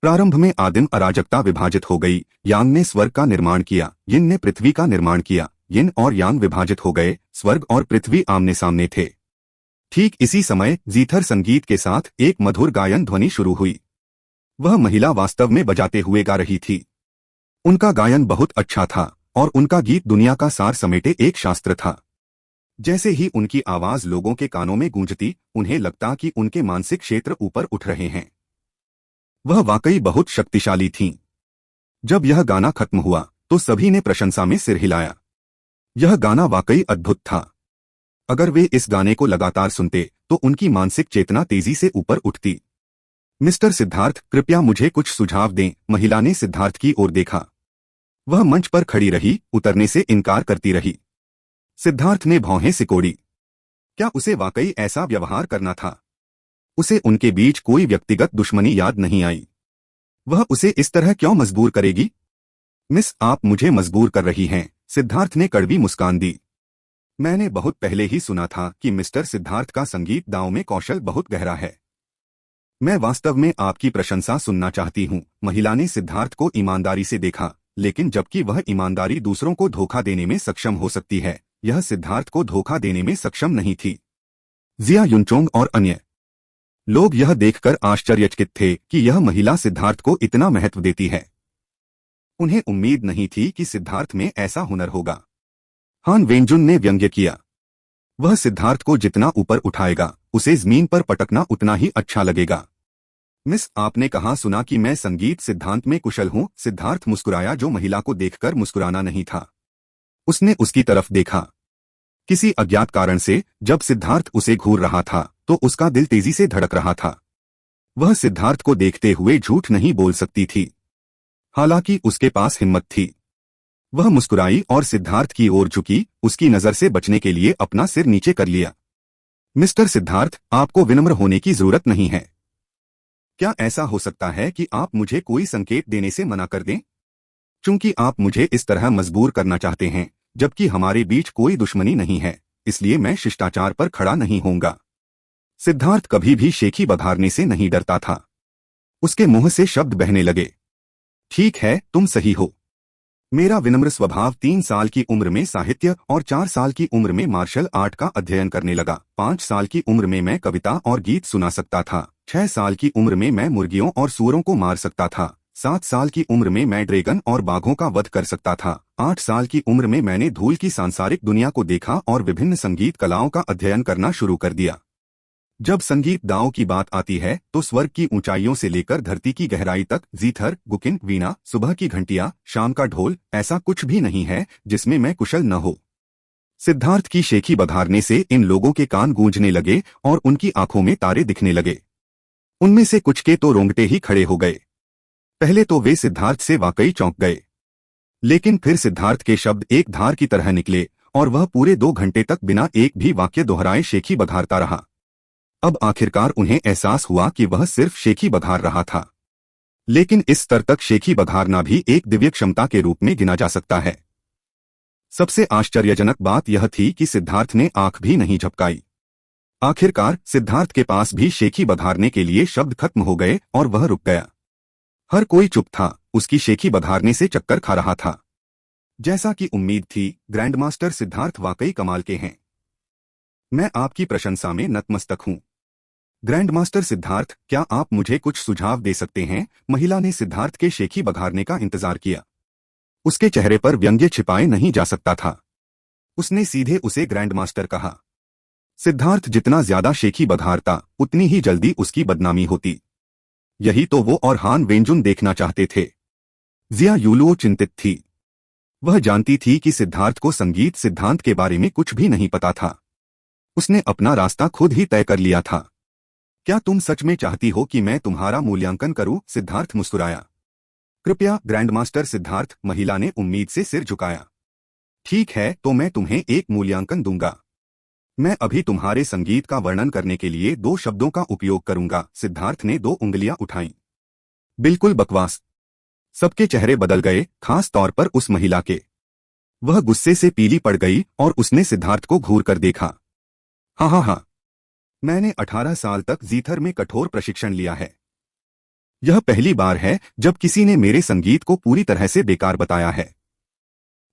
प्रारंभ में आदिम अराजकता विभाजित हो गई। यांग ने स्वर्ग का निर्माण किया, यिन ने पृथ्वी का निर्माण किया। यिन और यांग विभाजित हो गए, स्वर्ग और पृथ्वी आमने सामने थे। ठीक इसी समय जीथर संगीत के साथ एक मधुर गायन ध्वनि शुरू हुई। वह महिला वास्तव में बजाते हुए गा रही थी। उनका गायन बहुत अच्छा था और उनका गीत दुनिया का सार समेटे एक शास्त्र था। जैसे ही उनकी आवाज लोगों के कानों में गूंजती, उन्हें लगता कि उनके मानसिक क्षेत्र ऊपर उठ रहे हैं। वह वाकई बहुत शक्तिशाली थीं। जब यह गाना खत्म हुआ तो सभी ने प्रशंसा में सिर हिलाया। यह गाना वाकई अद्भुत था। अगर वे इस गाने को लगातार सुनते तो उनकी मानसिक चेतना तेजी से ऊपर उठती। मिस्टर सिद्धार्थ, कृपया मुझे कुछ सुझाव दें। महिला ने सिद्धार्थ की ओर देखा। वह मंच पर खड़ी रही, उतरने से इनकार करती रही। सिद्धार्थ ने भौहें सिकोड़ी। क्या उसे वाकई ऐसा व्यवहार करना था? उसे उनके बीच कोई व्यक्तिगत दुश्मनी याद नहीं आई। वह उसे इस तरह क्यों मजबूर करेगी? मिस, आप मुझे मजबूर कर रही हैं। सिद्धार्थ ने कड़वी मुस्कान दी। मैंने बहुत पहले ही सुना था कि मिस्टर सिद्धार्थ का संगीत दांव में कौशल बहुत गहरा है। मैं वास्तव में आपकी प्रशंसा सुनना चाहती हूँ। महिला ने सिद्धार्थ को ईमानदारी से देखा, लेकिन जबकि वह ईमानदारी दूसरों को धोखा देने में सक्षम हो सकती है, यह सिद्धार्थ को धोखा देने में सक्षम नहीं थी। जिया युनचोंग और अन्य लोग यह देखकर आश्चर्यचकित थे कि यह महिला सिद्धार्थ को इतना महत्व देती है। उन्हें उम्मीद नहीं थी कि सिद्धार्थ में ऐसा हुनर होगा। हान वेंजुन ने व्यंग्य किया। वह सिद्धार्थ को जितना ऊपर उठाएगा, उसे जमीन पर पटकना उतना ही अच्छा लगेगा। मिस, आपने कहा सुना कि मैं संगीत सिद्धांत में कुशल हूं। सिद्धार्थ मुस्कुराया, जो महिला को देखकर मुस्कुराना नहीं था। उसने उसकी तरफ देखा। किसी अज्ञात कारण से जब सिद्धार्थ उसे घूर रहा था तो उसका दिल तेजी से धड़क रहा था। वह सिद्धार्थ को देखते हुए झूठ नहीं बोल सकती थी, हालांकि उसके पास हिम्मत थी। वह मुस्कुराई और सिद्धार्थ की ओर झुकी, उसकी नजर से बचने के लिए अपना सिर नीचे कर लिया। मिस्टर सिद्धार्थ, आपको विनम्र होने की जरूरत नहीं है। क्या ऐसा हो सकता है कि आप मुझे कोई संकेत देने से मना कर दें? चूंकि आप मुझे इस तरह मजबूर करना चाहते हैं, जबकि हमारे बीच कोई दुश्मनी नहीं है, इसलिए मैं शिष्टाचार पर खड़ा नहीं होऊंगा। सिद्धार्थ कभी भी शेखी बघारने से नहीं डरता था। उसके मुंह से शब्द बहने लगे। ठीक है, तुम सही हो। मेरा विनम्र स्वभाव 3 साल की उम्र में साहित्य और 4 साल की उम्र में मार्शल आर्ट का अध्ययन करने लगा। 5 साल की उम्र में मैं कविता और गीत सुना सकता था। 6 साल की उम्र में मैं मुर्गियों और सूअरों को मार सकता था। 7 साल की उम्र में मैं ड्रैगन और बाघों का वध कर सकता था। 8 साल की उम्र में मैंने धूल की सांसारिक दुनिया को देखा और विभिन्न संगीत कलाओं का अध्ययन करना शुरू कर दिया। जब संगीत दांव की बात आती है तो स्वर्ग की ऊंचाइयों से लेकर धरती की गहराई तक, जीथर, गुकिन, वीणा, सुबह की घंटियां, शाम का ढोल, ऐसा कुछ भी नहीं है जिसमें मैं कुशल न हो। सिद्धार्थ की शेखी बघारने से इन लोगों के कान गूंजने लगे और उनकी आंखों में तारे दिखने लगे। उनमें से कुछ के तो रोंगटे ही खड़े हो गए। पहले तो वे सिद्धार्थ से वाकई चौंक गए, लेकिन फिर सिद्धार्थ के शब्द एक धार की तरह निकले और वह पूरे 2 घंटे तक बिना एक भी वाक्य दोहराए शेखी बघारता रहा। अब आखिरकार उन्हें एहसास हुआ कि वह सिर्फ शेखी बघार रहा था, लेकिन इस स्तर तक शेखी बघारना भी एक दिव्य क्षमता के रूप में गिना जा सकता है। सबसे आश्चर्यजनक बात यह थी कि सिद्धार्थ ने आंख भी नहीं झपकाई। आखिरकार सिद्धार्थ के पास भी शेखी बघारने के लिए शब्द खत्म हो गए और वह रुक गया। हर कोई चुप था, उसकी शेखी बघारने से चक्कर खा रहा था। जैसा कि उम्मीद थी, ग्रैंडमास्टर सिद्धार्थ वाकई कमाल के हैं। मैं आपकी प्रशंसा में नतमस्तक हूं। ग्रैंडमास्टर सिद्धार्थ, क्या आप मुझे कुछ सुझाव दे सकते हैं? महिला ने सिद्धार्थ के शेखी बघारने का इंतजार किया। उसके चेहरे पर व्यंग्य छिपाए नहीं जा सकता था। उसने सीधे उसे ग्रैंडमास्टर कहा। सिद्धार्थ जितना ज्यादा शेखी बघारता, उतनी ही जल्दी उसकी बदनामी होती। यही तो वो और हान वेंजुन देखना चाहते थे। जिया यूलुओ चिंतित थी। वह जानती थी कि सिद्धार्थ को संगीत सिद्धांत के बारे में कुछ भी नहीं पता था। उसने अपना रास्ता खुद ही तय कर लिया था। क्या तुम सच में चाहती हो कि मैं तुम्हारा मूल्यांकन करूं? सिद्धार्थ मुस्कुराया। कृपया ग्रैंडमास्टर सिद्धार्थ, महिला ने उम्मीद से सिर झुकाया। ठीक है, तो मैं तुम्हें एक मूल्यांकन दूंगा। मैं अभी तुम्हारे संगीत का वर्णन करने के लिए 2 शब्दों का उपयोग करूंगा। सिद्धार्थ ने 2 उंगलियां उठाईं। बिल्कुल बकवास। सबके चेहरे बदल गए, खास तौर पर उस महिला के। वह गुस्से से पीली पड़ गई और उसने सिद्धार्थ को घूर कर देखा। हाँ, मैंने 18 साल तक जीथर में कठोर प्रशिक्षण लिया है। यह पहली बार है जब किसी ने मेरे संगीत को पूरी तरह से बेकार बताया है।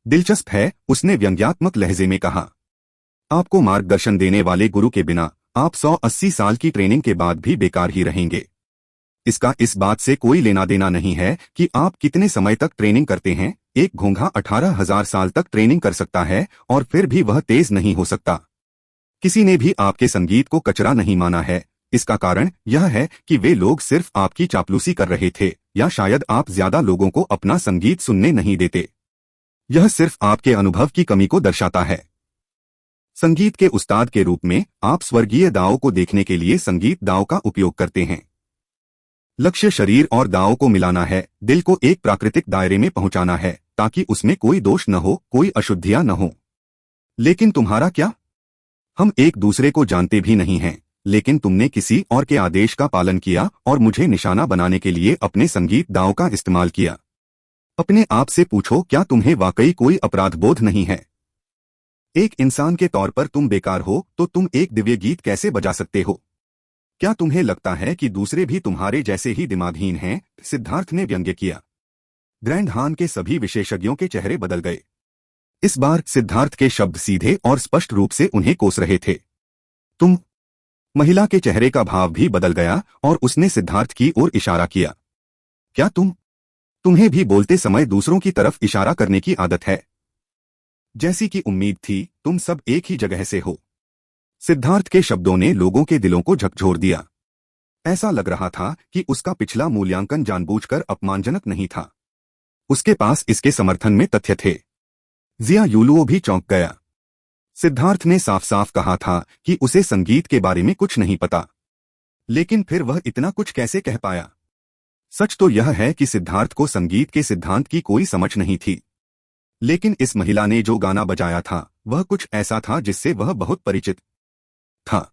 दिलचस्प है, उसने व्यंग्यात्मक लहजे में कहा। आपको मार्गदर्शन देने वाले गुरु के बिना आप 180 साल की ट्रेनिंग के बाद भी बेकार ही रहेंगे। इसका इस बात से कोई लेना देना नहीं है कि आप कितने समय तक ट्रेनिंग करते हैं। एक घोंघा 18,000 साल तक ट्रेनिंग कर सकता है और फिर भी वह तेज नहीं हो सकता। किसी ने भी आपके संगीत को कचरा नहीं माना है। इसका कारण यह है कि वे लोग सिर्फ आपकी चापलूसी कर रहे थे, या शायद आप ज्यादा लोगों को अपना संगीत सुनने नहीं देते। यह सिर्फ आपके अनुभव की कमी को दर्शाता है। संगीत के उस्ताद के रूप में आप स्वर्गीय दाओ को देखने के लिए संगीत दाओ का उपयोग करते हैं। लक्ष्य शरीर और दाओ को मिलाना है, दिल को एक प्राकृतिक दायरे में पहुंचाना है ताकि उसमें कोई दोष न हो, कोई अशुद्धियां न हो। लेकिन तुम्हारा क्या? हम एक दूसरे को जानते भी नहीं हैं, लेकिन तुमने किसी और के आदेश का पालन किया और मुझे निशाना बनाने के लिए अपने संगीत दाव का इस्तेमाल किया। अपने आप से पूछो, क्या तुम्हें वाकई कोई अपराध बोध नहीं है? एक इंसान के तौर पर तुम बेकार हो, तो तुम एक दिव्य गीत कैसे बजा सकते हो? क्या तुम्हें लगता है कि दूसरे भी तुम्हारे जैसे ही दिमागहीन हैं? सिद्धार्थ ने व्यंग्य किया। ग्रैंड हान के सभी विशेषज्ञों के चेहरे बदल गए। इस बार सिद्धार्थ के शब्द सीधे और स्पष्ट रूप से उन्हें कोस रहे थे। तुम? महिला के चेहरे का भाव भी बदल गया और उसने सिद्धार्थ की ओर इशारा किया। क्या तुम्हें भी बोलते समय दूसरों की तरफ इशारा करने की आदत है? जैसी कि उम्मीद थी, तुम सब एक ही जगह से हो। सिद्धार्थ के शब्दों ने लोगों के दिलों को झकझोर दिया। ऐसा लग रहा था कि उसका पिछला मूल्यांकन जानबूझकर अपमानजनक नहीं था। उसके पास इसके समर्थन में तथ्य थे। जिया यूलुओ भी चौंक गया। सिद्धार्थ ने साफ साफ कहा था कि उसे संगीत के बारे में कुछ नहीं पता, लेकिन फिर वह इतना कुछ कैसे कह पाया? सच तो यह है कि सिद्धार्थ को संगीत के सिद्धांत की कोई समझ नहीं थी, लेकिन इस महिला ने जो गाना बजाया था वह कुछ ऐसा था जिससे वह बहुत परिचित था।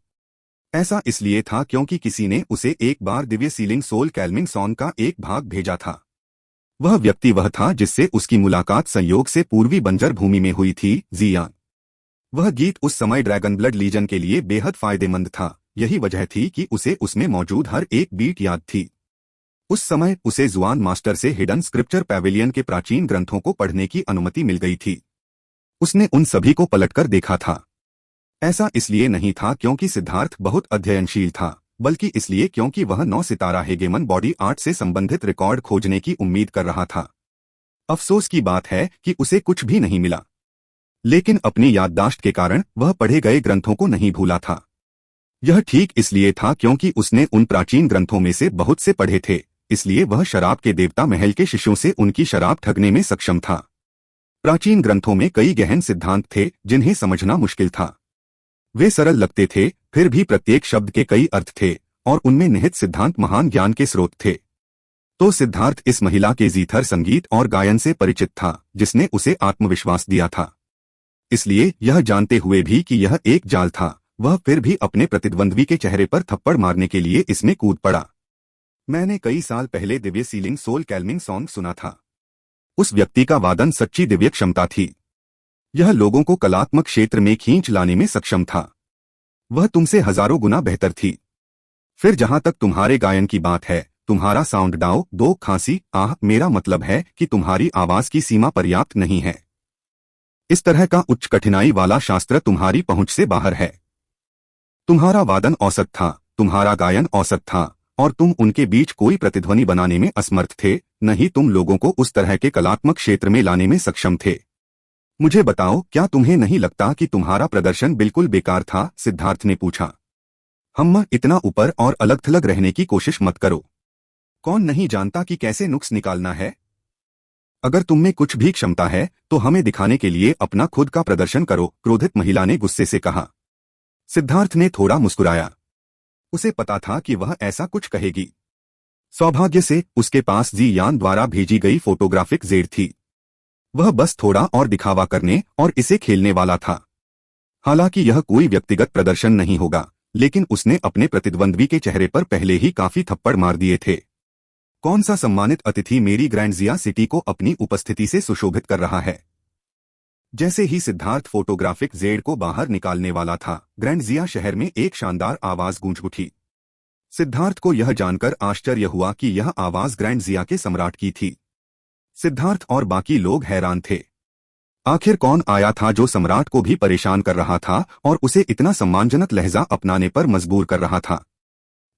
ऐसा इसलिए था क्योंकि किसी ने उसे एक बार दिव्य सीलिंग सोल कैल्मिंग सॉन्ग का एक भाग भेजा था। वह व्यक्ति वह था जिससे उसकी मुलाकात संयोग से पूर्वी बंजर भूमि में हुई थी, जियान। वह गीत उस समय ड्रैगन ब्लड लीजन के लिए बेहद फायदेमंद था। यही वजह थी कि उसे उसमें मौजूद हर एक बीट याद थी। उस समय उसे जुआन मास्टर से हिडन स्क्रिप्चर पैवेलियन के प्राचीन ग्रंथों को पढ़ने की अनुमति मिल गई थी। उसने उन सभी को पलटकर देखा था। ऐसा इसलिए नहीं था क्योंकि सिद्धार्थ बहुत अध्ययनशील था, बल्कि इसलिए क्योंकि वह 9 सितारा हेगेमन बॉडी आर्ट से संबंधित रिकॉर्ड खोजने की उम्मीद कर रहा था। अफसोस की बात है कि उसे कुछ भी नहीं मिला, लेकिन अपनी याददाश्त के कारण वह पढ़े गए ग्रंथों को नहीं भूला था। यह ठीक इसलिए था क्योंकि उसने उन प्राचीन ग्रंथों में से बहुत से पढ़े थे, इसलिए वह शराब के देवता महल के शिष्यों से उनकी शराब ठगने में सक्षम था। प्राचीन ग्रंथों में कई गहन सिद्धांत थे जिन्हें समझना मुश्किल था। वे सरल लगते थे, फिर भी प्रत्येक शब्द के कई अर्थ थे और उनमें निहित सिद्धांत महान ज्ञान के स्रोत थे। तो सिद्धार्थ इस महिला के जीथर संगीत और गायन से परिचित था जिसने उसे आत्मविश्वास दिया था। इसलिए यह जानते हुए भी कि यह एक जाल था, वह फिर भी अपने प्रतिद्वंद्वी के चेहरे पर थप्पड़ मारने के लिए इसमें कूद पड़ा। मैंने कई साल पहले दिव्य सीलिंग सोल कैल्मिंग सॉन्ग सुना था। उस व्यक्ति का वादन सच्ची दिव्य क्षमता थी। यह लोगों को कलात्मक क्षेत्र में खींच लाने में सक्षम था। वह तुमसे हजारों गुना बेहतर थी। फिर जहां तक तुम्हारे गायन की बात है, तुम्हारा साउंड डाओ दो खांसी आह, मेरा मतलब है कि तुम्हारी आवाज की सीमा पर्याप्त नहीं है। इस तरह का उच्च कठिनाई वाला शास्त्र तुम्हारी पहुंच से बाहर है। तुम्हारा वादन औसत था, तुम्हारा गायन औसत था और तुम उनके बीच कोई प्रतिध्वनि बनाने में असमर्थ थे, नहीं तुम लोगों को उस तरह के कलात्मक क्षेत्र में लाने में सक्षम थे। मुझे बताओ, क्या तुम्हें नहीं लगता कि तुम्हारा प्रदर्शन बिल्कुल बेकार था? सिद्धार्थ ने पूछा। इतना ऊपर और अलग थलग रहने की कोशिश मत करो। कौन नहीं जानता कि कैसे नुक्स निकालना है? अगर तुम में कुछ भी क्षमता है तो हमें दिखाने के लिए अपना खुद का प्रदर्शन करो, क्रोधित महिला ने गुस्से से कहा। सिद्धार्थ ने थोड़ा मुस्कुराया। उसे पता था कि वह ऐसा कुछ कहेगी। सौभाग्य से उसके पास जी यान द्वारा भेजी गई फोटोग्राफिक जेड थी। वह बस थोड़ा और दिखावा करने और इसे खेलने वाला था। हालांकि यह कोई व्यक्तिगत प्रदर्शन नहीं होगा, लेकिन उसने अपने प्रतिद्वंद्वी के चेहरे पर पहले ही काफी थप्पड़ मार दिए थे। कौन सा सम्मानित अतिथि मेरी ग्रैंडजिया सिटी को अपनी उपस्थिति से सुशोभित कर रहा है? जैसे ही सिद्धार्थ फोटोग्राफिक जेड को बाहर निकालने वाला था, ग्रैंडजिया शहर में एक शानदार आवाज गूंज उठी। सिद्धार्थ को यह जानकर आश्चर्य हुआ कि यह आवाज ग्रैंडजिया के सम्राट की थी। सिद्धार्थ और बाकी लोग हैरान थे। आखिर कौन आया था जो सम्राट को भी परेशान कर रहा था और उसे इतना सम्मानजनक लहजा अपनाने पर मजबूर कर रहा था?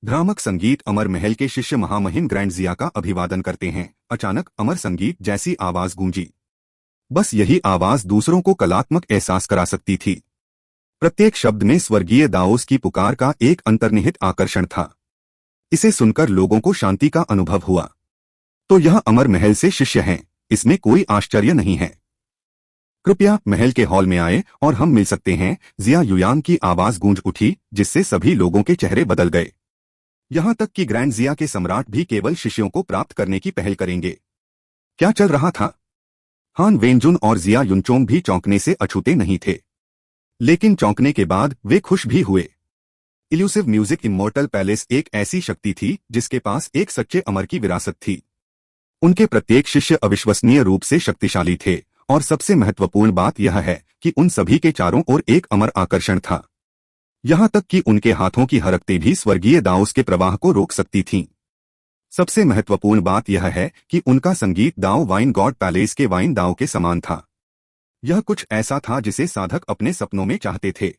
भ्रामक संगीत। अमर महल के शिष्य महामहिम ग्रैंडजिया का अभिवादन करते हैं। अचानक अमर संगीत जैसी आवाज गूंजी। बस यही आवाज दूसरों को कलात्मक एहसास करा सकती थी। प्रत्येक शब्द में स्वर्गीय दाओस की पुकार का एक अंतर्निहित आकर्षण था। इसे सुनकर लोगों को शांति का अनुभव हुआ। तो यह अमर महल से शिष्य हैं, इसमें कोई आश्चर्य नहीं है। कृपया महल के हॉल में आए और हम मिल सकते हैं। जिया युयांग की आवाज गूंज उठी, जिससे सभी लोगों के चेहरे बदल गए। यहां तक कि ग्रैंडजिया के सम्राट भी केवल शिष्यों को प्राप्त करने की पहल करेंगे। क्या चल रहा था? हान वेंजुन और जिया युनचोंग भी चौंकने से अछूते नहीं थे, लेकिन चौंकने के बाद वे खुश भी हुए। इल्यूसिव म्यूजिक इमोर्टल पैलेस एक ऐसी शक्ति थी जिसके पास एक सच्चे अमर की विरासत थी। उनके प्रत्येक शिष्य अविश्वसनीय रूप से शक्तिशाली थे और सबसे महत्वपूर्ण बात यह है कि उन सभी के चारों ओर एक अमर आकर्षण था। यहां तक कि उनके हाथों की हरकतें भी स्वर्गीय दाओस के प्रवाह को रोक सकती थीं। सबसे महत्वपूर्ण बात यह है कि उनका संगीत दाओ वाइन गॉड पैलेस के वाइन दाओ के समान था। यह कुछ ऐसा था जिसे साधक अपने सपनों में चाहते थे।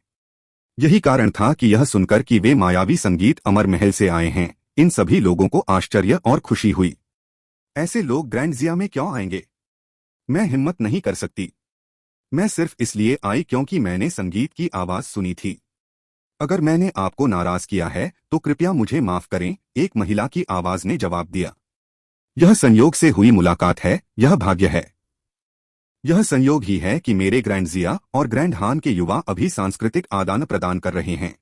यही कारण था कि यह सुनकर कि वे मायावी संगीत अमर महल से आए हैं, इन सभी लोगों को आश्चर्य और खुशी हुई। ऐसे लोग ग्रैंडजिया में क्यों आएंगे? मैं हिम्मत नहीं कर सकती। मैं सिर्फ इसलिए आई क्योंकि मैंने संगीत की आवाज सुनी थी। अगर मैंने आपको नाराज किया है तो कृपया मुझे माफ करें, एक महिला की आवाज ने जवाब दिया। यह संयोग से हुई मुलाकात है, यह भाग्य है। यह संयोग ही है कि मेरे ग्रैंडजिया और ग्रैंड हान के युवा अभी सांस्कृतिक आदान प्रदान कर रहे हैं।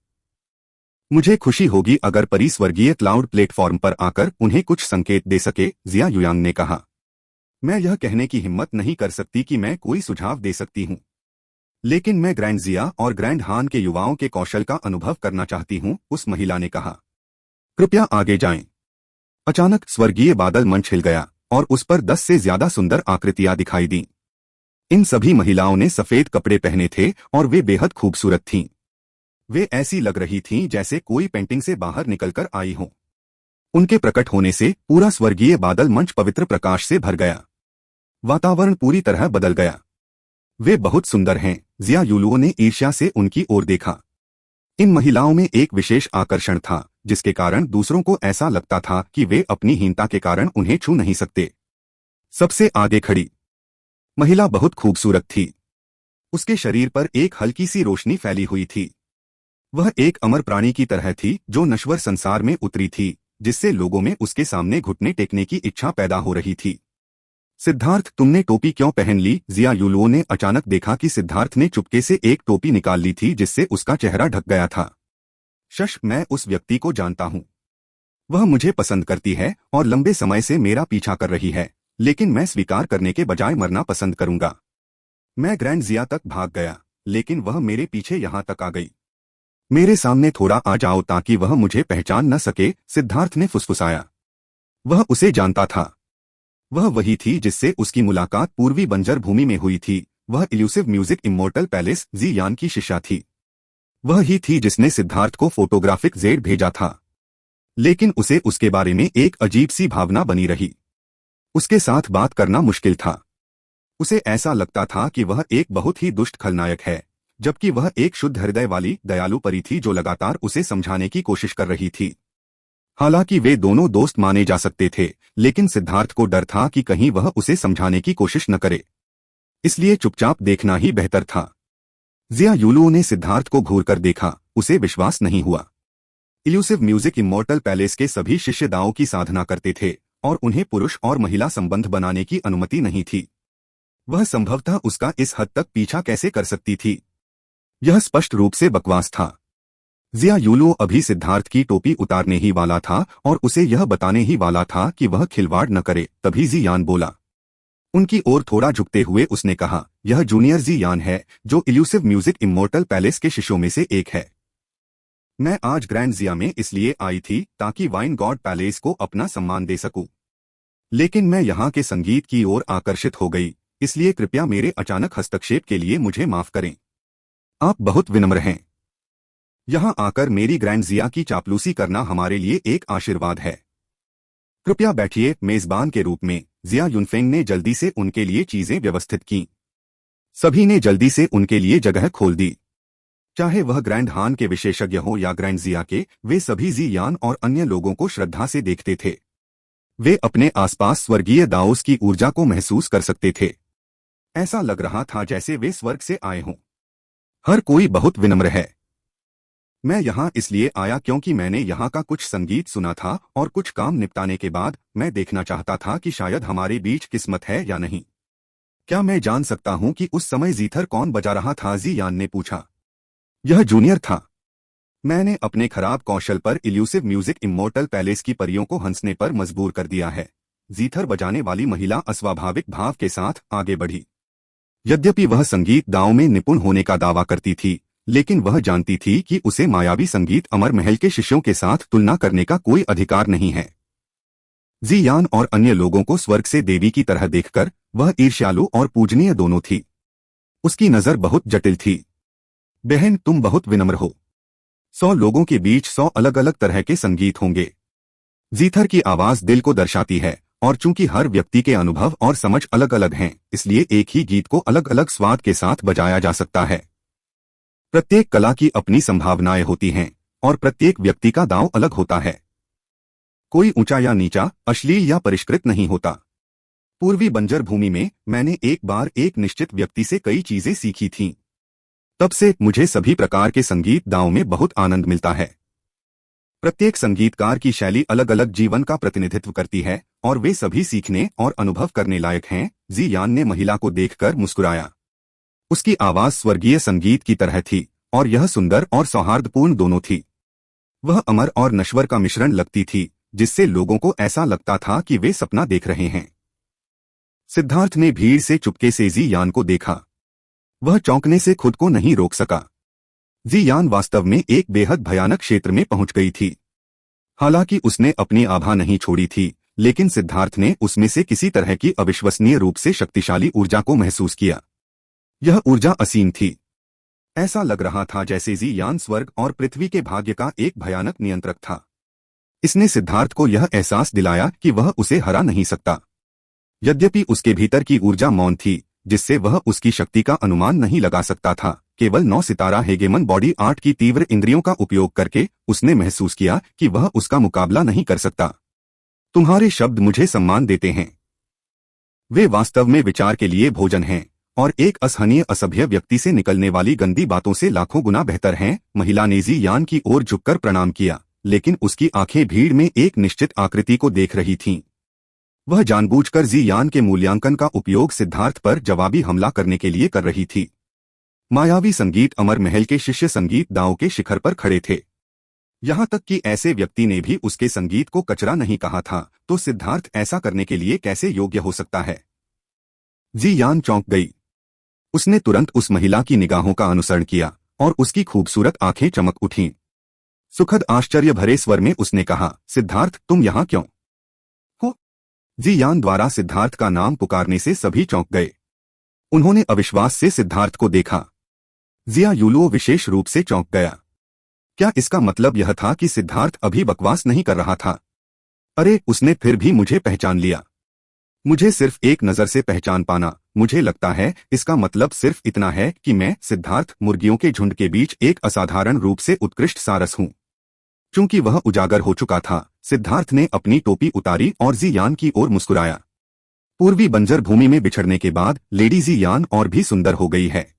मुझे खुशी होगी अगर परिस्वर्गीय क्लाउड प्लेटफॉर्म पर आकर उन्हें कुछ संकेत दे सके, जिया युयांग ने कहा। मैं यह कहने की हिम्मत नहीं कर सकती कि मैं कोई सुझाव दे सकती हूँ, लेकिन मैं ग्रैंडजिया और ग्रैंड हान के युवाओं के कौशल का अनुभव करना चाहती हूँ, उस महिला ने कहा। कृपया आगे जाएं। अचानक स्वर्गीय बादल मंच हिल गया और उस पर 10 से ज्यादा सुंदर आकृतियां दिखाई दीं। इन सभी महिलाओं ने सफेद कपड़े पहने थे और वे बेहद खूबसूरत थीं। वे ऐसी लग रही थीं जैसे कोई पेंटिंग से बाहर निकलकर आई हो। उनके प्रकट होने से पूरा स्वर्गीय बादल मंच पवित्र प्रकाश से भर गया। वातावरण पूरी तरह बदल गया। वे बहुत सुंदर हैं, जिया युलुओ ने ईर्ष्या से उनकी ओर देखा। इन महिलाओं में एक विशेष आकर्षण था जिसके कारण दूसरों को ऐसा लगता था कि वे अपनी हीनता के कारण उन्हें छू नहीं सकते। सबसे आगे खड़ी महिला बहुत खूबसूरत थी। उसके शरीर पर एक हल्की सी रोशनी फैली हुई थी। वह एक अमर प्राणी की तरह थी जो नश्वर संसार में उतरी थी, जिससे लोगों में उसके सामने घुटने टेकने की इच्छा पैदा हो रही थी। सिद्धार्थ, तुमने टोपी क्यों पहन ली? जिया युलुओ ने अचानक देखा कि सिद्धार्थ ने चुपके से एक टोपी निकाल ली थी जिससे उसका चेहरा ढक गया था। शश, मैं उस व्यक्ति को जानता हूँ। वह मुझे पसंद करती है और लंबे समय से मेरा पीछा कर रही है, लेकिन मैं स्वीकार करने के बजाय मरना पसंद करूंगा। मैं ग्रैंड जिया तक भाग गया, लेकिन वह मेरे पीछे यहाँ तक आ गई। मेरे सामने थोड़ा आ जाओ ताकि वह मुझे पहचान न सके, सिद्धार्थ ने फुसफुसाया। वह उसे जानता था। वह वही थी जिससे उसकी मुलाकात पूर्वी बंजर भूमि में हुई थी। वह इल्यूसिव म्यूजिक इमोर्टल पैलेस जी यान की शिष्या थी। वह ही थी जिसने सिद्धार्थ को फोटोग्राफिक जेड भेजा था। लेकिन उसे उसके बारे में एक अजीब सी भावना बनी रही। उसके साथ बात करना मुश्किल था। उसे ऐसा लगता था कि वह एक बहुत ही दुष्ट खलनायक है, जबकि वह एक शुद्ध हृदय वाली दयालु परी थी जो लगातार उसे समझाने की कोशिश कर रही थी। हालांकि वे दोनों दोस्त माने जा सकते थे, लेकिन सिद्धार्थ को डर था कि कहीं वह उसे समझाने की कोशिश न करे, इसलिए चुपचाप देखना ही बेहतर था। जिया युलुओ ने सिद्धार्थ को घूरकर देखा। उसे विश्वास नहीं हुआ। इल्यूसिव म्यूजिक इमोर्टल पैलेस के सभी शिष्य दाओं की साधना करते थे और उन्हें पुरुष और महिला संबंध बनाने की अनुमति नहीं थी। वह संभवतः उसका इस हद तक पीछा कैसे कर सकती थी? यह स्पष्ट रूप से बकवास था। जिया युलुओ अभी सिद्धार्थ की टोपी उतारने ही वाला था और उसे यह बताने ही वाला था कि वह खिलवाड़ न करे, तभी जी यान बोला। उनकी ओर थोड़ा झुकते हुए उसने कहा, यह जूनियर जी यान है जो इल्यूसिव म्यूजिक इमोर्टल पैलेस के शिष्यों में से एक है। मैं आज ग्रैंड जिया में इसलिए आई थी ताकि वाइन गॉड पैलेस को अपना सम्मान दे सकूं। लेकिन मैं यहाँ के संगीत की ओर आकर्षित हो गई, इसलिए कृपया मेरे अचानक हस्तक्षेप के लिए मुझे माफ करें। आप बहुत विनम्र हैं। यहाँ आकर मेरी ग्रैंड जिया की चापलूसी करना हमारे लिए एक आशीर्वाद है। कृपया बैठिए। मेजबान के रूप में जिया युनफेंग ने जल्दी से उनके लिए चीजें व्यवस्थित की। सभी ने जल्दी से उनके लिए जगह खोल दी। चाहे वह ग्रैंड हान के विशेषज्ञ हो या ग्रैंड जिया के, वे सभी जी यान और अन्य लोगों को श्रद्धा से देखते थे। वे अपने आसपास स्वर्गीय दाओस की ऊर्जा को महसूस कर सकते थे। ऐसा लग रहा था जैसे वे स्वर्ग से आए हों। हर कोई बहुत विनम्र है। मैं यहाँ इसलिए आया क्योंकि मैंने यहाँ का कुछ संगीत सुना था और कुछ काम निपटाने के बाद मैं देखना चाहता था कि शायद हमारे बीच किस्मत है या नहीं। क्या मैं जान सकता हूँ कि उस समय जीथर कौन बजा रहा था? जी यान ने पूछा। यह जूनियर था। मैंने अपने खराब कौशल पर इल्यूसिव म्यूजिक इमोर्टल पैलेस की परियों को हंसने पर मजबूर कर दिया है। जीथर बजाने वाली महिला अस्वाभाविक भाव के साथ आगे बढ़ी। यद्यपि वह संगीत दांव में निपुण होने का दावा करती थी, लेकिन वह जानती थी कि उसे मायावी संगीत अमर महल के शिष्यों के साथ तुलना करने का कोई अधिकार नहीं है। जी यान और अन्य लोगों को स्वर्ग से देवी की तरह देखकर वह ईर्ष्यालु और पूजनीय दोनों थी। उसकी नजर बहुत जटिल थी। बहन, तुम बहुत विनम्र हो। 100 लोगों के बीच 100 अलग अलग तरह के संगीत होंगे। जीथर की आवाज दिल को दर्शाती है, और चूंकि हर व्यक्ति के अनुभव और समझ अलग अलग हैं, इसलिए एक ही गीत को अलग अलग स्वाद के साथ बजाया जा सकता है। प्रत्येक कला की अपनी संभावनाएं होती हैं और प्रत्येक व्यक्ति का दांव अलग होता है। कोई ऊंचा या नीचा, अश्लील या परिष्कृत नहीं होता। पूर्वी बंजर भूमि में मैंने एक बार एक निश्चित व्यक्ति से कई चीजें सीखी थीं। तब से मुझे सभी प्रकार के संगीत दांव में बहुत आनंद मिलता है। प्रत्येक संगीतकार की शैली अलग अलग जीवन का प्रतिनिधित्व करती है और वे सभी सीखने और अनुभव करने लायक हैं। जी यान ने महिला को देखकर मुस्कुराया। उसकी आवाज स्वर्गीय संगीत की तरह थी और यह सुंदर और सौहार्दपूर्ण दोनों थी। वह अमर और नश्वर का मिश्रण लगती थी, जिससे लोगों को ऐसा लगता था कि वे सपना देख रहे हैं। सिद्धार्थ ने भीड़ से चुपके से जी यान को देखा। वह चौंकने से खुद को नहीं रोक सका। जी यान वास्तव में एक बेहद भयानक क्षेत्र में पहुंच गई थी। हालांकि उसने अपनी आभा नहीं छोड़ी थी, लेकिन सिद्धार्थ ने उसमें से किसी तरह की अविश्वसनीय रूप से शक्तिशाली ऊर्जा को महसूस किया। यह ऊर्जा असीम थी। ऐसा लग रहा था जैसे जी यान स्वर्ग और पृथ्वी के भाग्य का एक भयानक नियंत्रक था। इसने सिद्धार्थ को यह एहसास दिलाया कि वह उसे हरा नहीं सकता। यद्यपि उसके भीतर की ऊर्जा मौन थी, जिससे वह उसकी शक्ति का अनुमान नहीं लगा सकता था। केवल 9 सितारा हेगेमन बॉडी आर्ट की तीव्र इंद्रियों का उपयोग करके उसने महसूस किया कि वह उसका मुकाबला नहीं कर सकता। तुम्हारे शब्द मुझे सम्मान देते हैं। वे वास्तव में विचार के लिए भोजन हैं और एक असहनीय असभ्य व्यक्ति से निकलने वाली गंदी बातों से लाखों गुना बेहतर हैं। महिला ने जी यान की ओर झुककर प्रणाम किया, लेकिन उसकी आंखें भीड़ में एक निश्चित आकृति को देख रही थीं। वह जानबूझकर जी यान के मूल्यांकन का उपयोग सिद्धार्थ पर जवाबी हमला करने के लिए कर रही थी। मायावी संगीत अमर महल के शिष्य संगीत दांव के शिखर पर खड़े थे। यहाँ तक कि ऐसे व्यक्ति ने भी उसके संगीत को कचरा नहीं कहा था, तो सिद्धार्थ ऐसा करने के लिए कैसे योग्य हो सकता है। जी यान चौंक गई। उसने तुरंत उस महिला की निगाहों का अनुसरण किया और उसकी खूबसूरत आंखें चमक उठीं। सुखद आश्चर्य भरे स्वर में उसने कहा, सिद्धार्थ तुम यहाँ क्यों हो? जी यान द्वारा सिद्धार्थ का नाम पुकारने से सभी चौंक गए। उन्होंने अविश्वास से सिद्धार्थ को देखा। जिया यूलुओ विशेष रूप से चौंक गया। क्या इसका मतलब यह था कि सिद्धार्थ अभी बकवास नहीं कर रहा था? अरे, उसने फिर भी मुझे पहचान लिया। मुझे सिर्फ एक नजर से पहचान पाना, मुझे लगता है इसका मतलब सिर्फ इतना है कि मैं सिद्धार्थ मुर्गियों के झुंड के बीच एक असाधारण रूप से उत्कृष्ट सारस हूं। चूंकि वह उजागर हो चुका था, सिद्धार्थ ने अपनी टोपी उतारी और जी यान की ओर मुस्कुराया। पूर्वी बंजर भूमि में बिछड़ने के बाद लेडी जी यान और भी सुंदर हो गई है।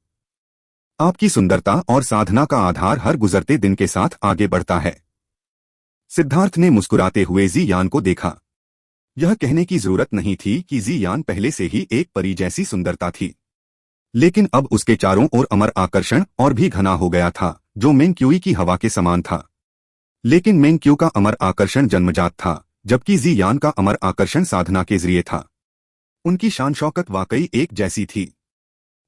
आपकी सुंदरता और साधना का आधार हर गुजरते दिन के साथ आगे बढ़ता है। सिद्धार्थ ने मुस्कुराते हुए जी यान को देखा। यह कहने की जरूरत नहीं थी कि जी यान पहले से ही एक परी जैसी सुंदरता थी, लेकिन अब उसके चारों ओर अमर आकर्षण और भी घना हो गया था, जो मेंग्क्यूई की हवा के समान था। लेकिन मेंग्क्यू का अमर आकर्षण जन्मजात था, जबकि जी यान का अमर आकर्षण साधना के जरिए था। उनकी शान शौकत वाकई एक जैसी थी।